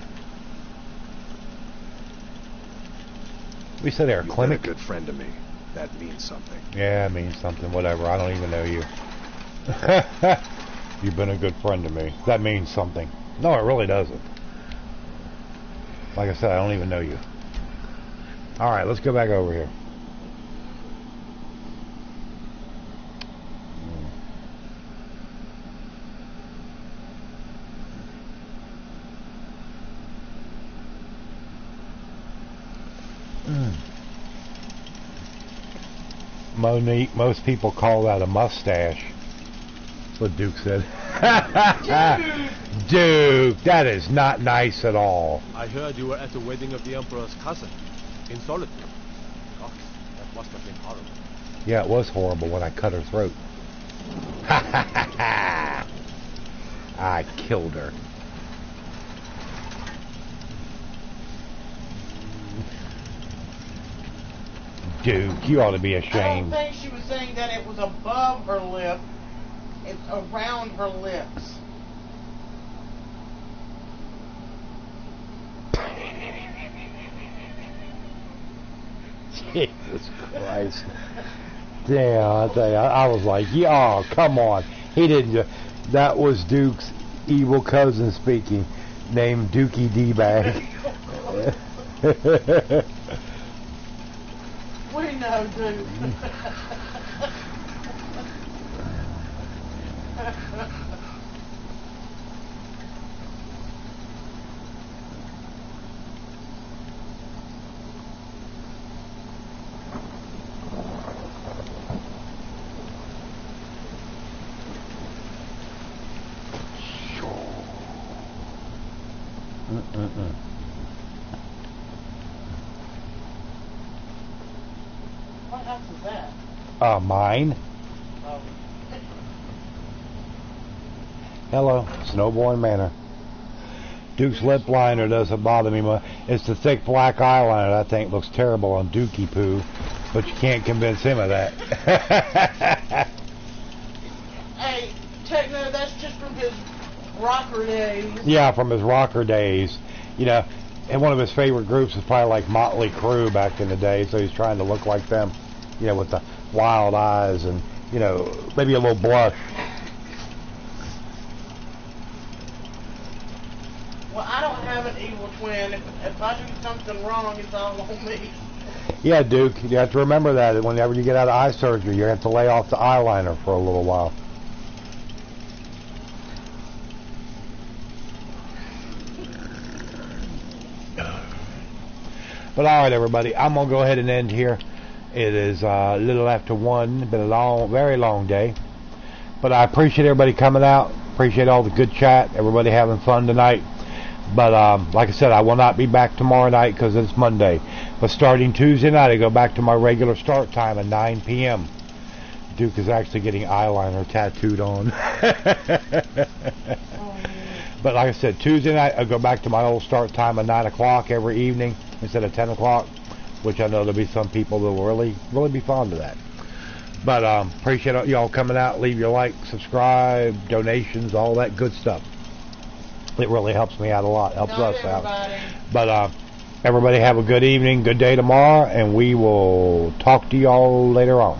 We said our clinic. You've been a good friend to me. That means something. Yeah, it means something. Whatever. I don't even know you. You've been a good friend to me. That means something. No, it really doesn't. Like I said, I don't even know you. Alright, let's go back over here. Monique, most people call that a mustache. That's what Duke said. Duke, that is not nice at all. I heard you were at the wedding of the Emperor's cousin in Solitude. Gosh, that must have been horrible. Yeah, it was horrible when I cut her throat. I killed her. Duke, you ought to be ashamed. I don't think she was saying that it was above her lip. It's around her lips. Jesus Christ. Damn, I tell you, I was like, yeah, oh, come on. He didn't. That was Duke's evil cousin speaking, named Dookie D-Bag. We know, Duke. What house is that? Mine. Oh. Hello, Snowborn Manor. Duke's lip liner doesn't bother me much. It's the thick black eyeliner that I think looks terrible on Dookie Poo, but you can't convince him of that. Hey, Techno, that's just from his rocker days. Yeah, from his rocker days. You know, and one of his favorite groups was probably like Motley Crue back in the day, so he's trying to look like them, you know, with the wild eyes and, you know, maybe a little blush. Well, I don't have an evil twin. If I do something wrong, it's all on me. Yeah, Duke, you have to remember that whenever you get out of eye surgery, you have to lay off the eyeliner for a little while. But all right, everybody, I'm going to go ahead and end here. It is a little after 1. It's been a long, very long day. But I appreciate everybody coming out. Appreciate all the good chat. Everybody having fun tonight. But like I said, I will not be back tomorrow night because it's Monday. But starting Tuesday night, I go back to my regular start time at 9 p.m. Duke is actually getting eyeliner tattooed on. But like I said, Tuesday night, I go back to my old start time at 9 o'clock every evening instead of 10 o'clock, which I know there'll be some people that will really be fond of that. But appreciate y'all coming out. Leave your like, subscribe, donations, all that good stuff. It really helps me out a lot. Helps us out. But everybody have a good evening, good day tomorrow, and we will talk to y'all later on.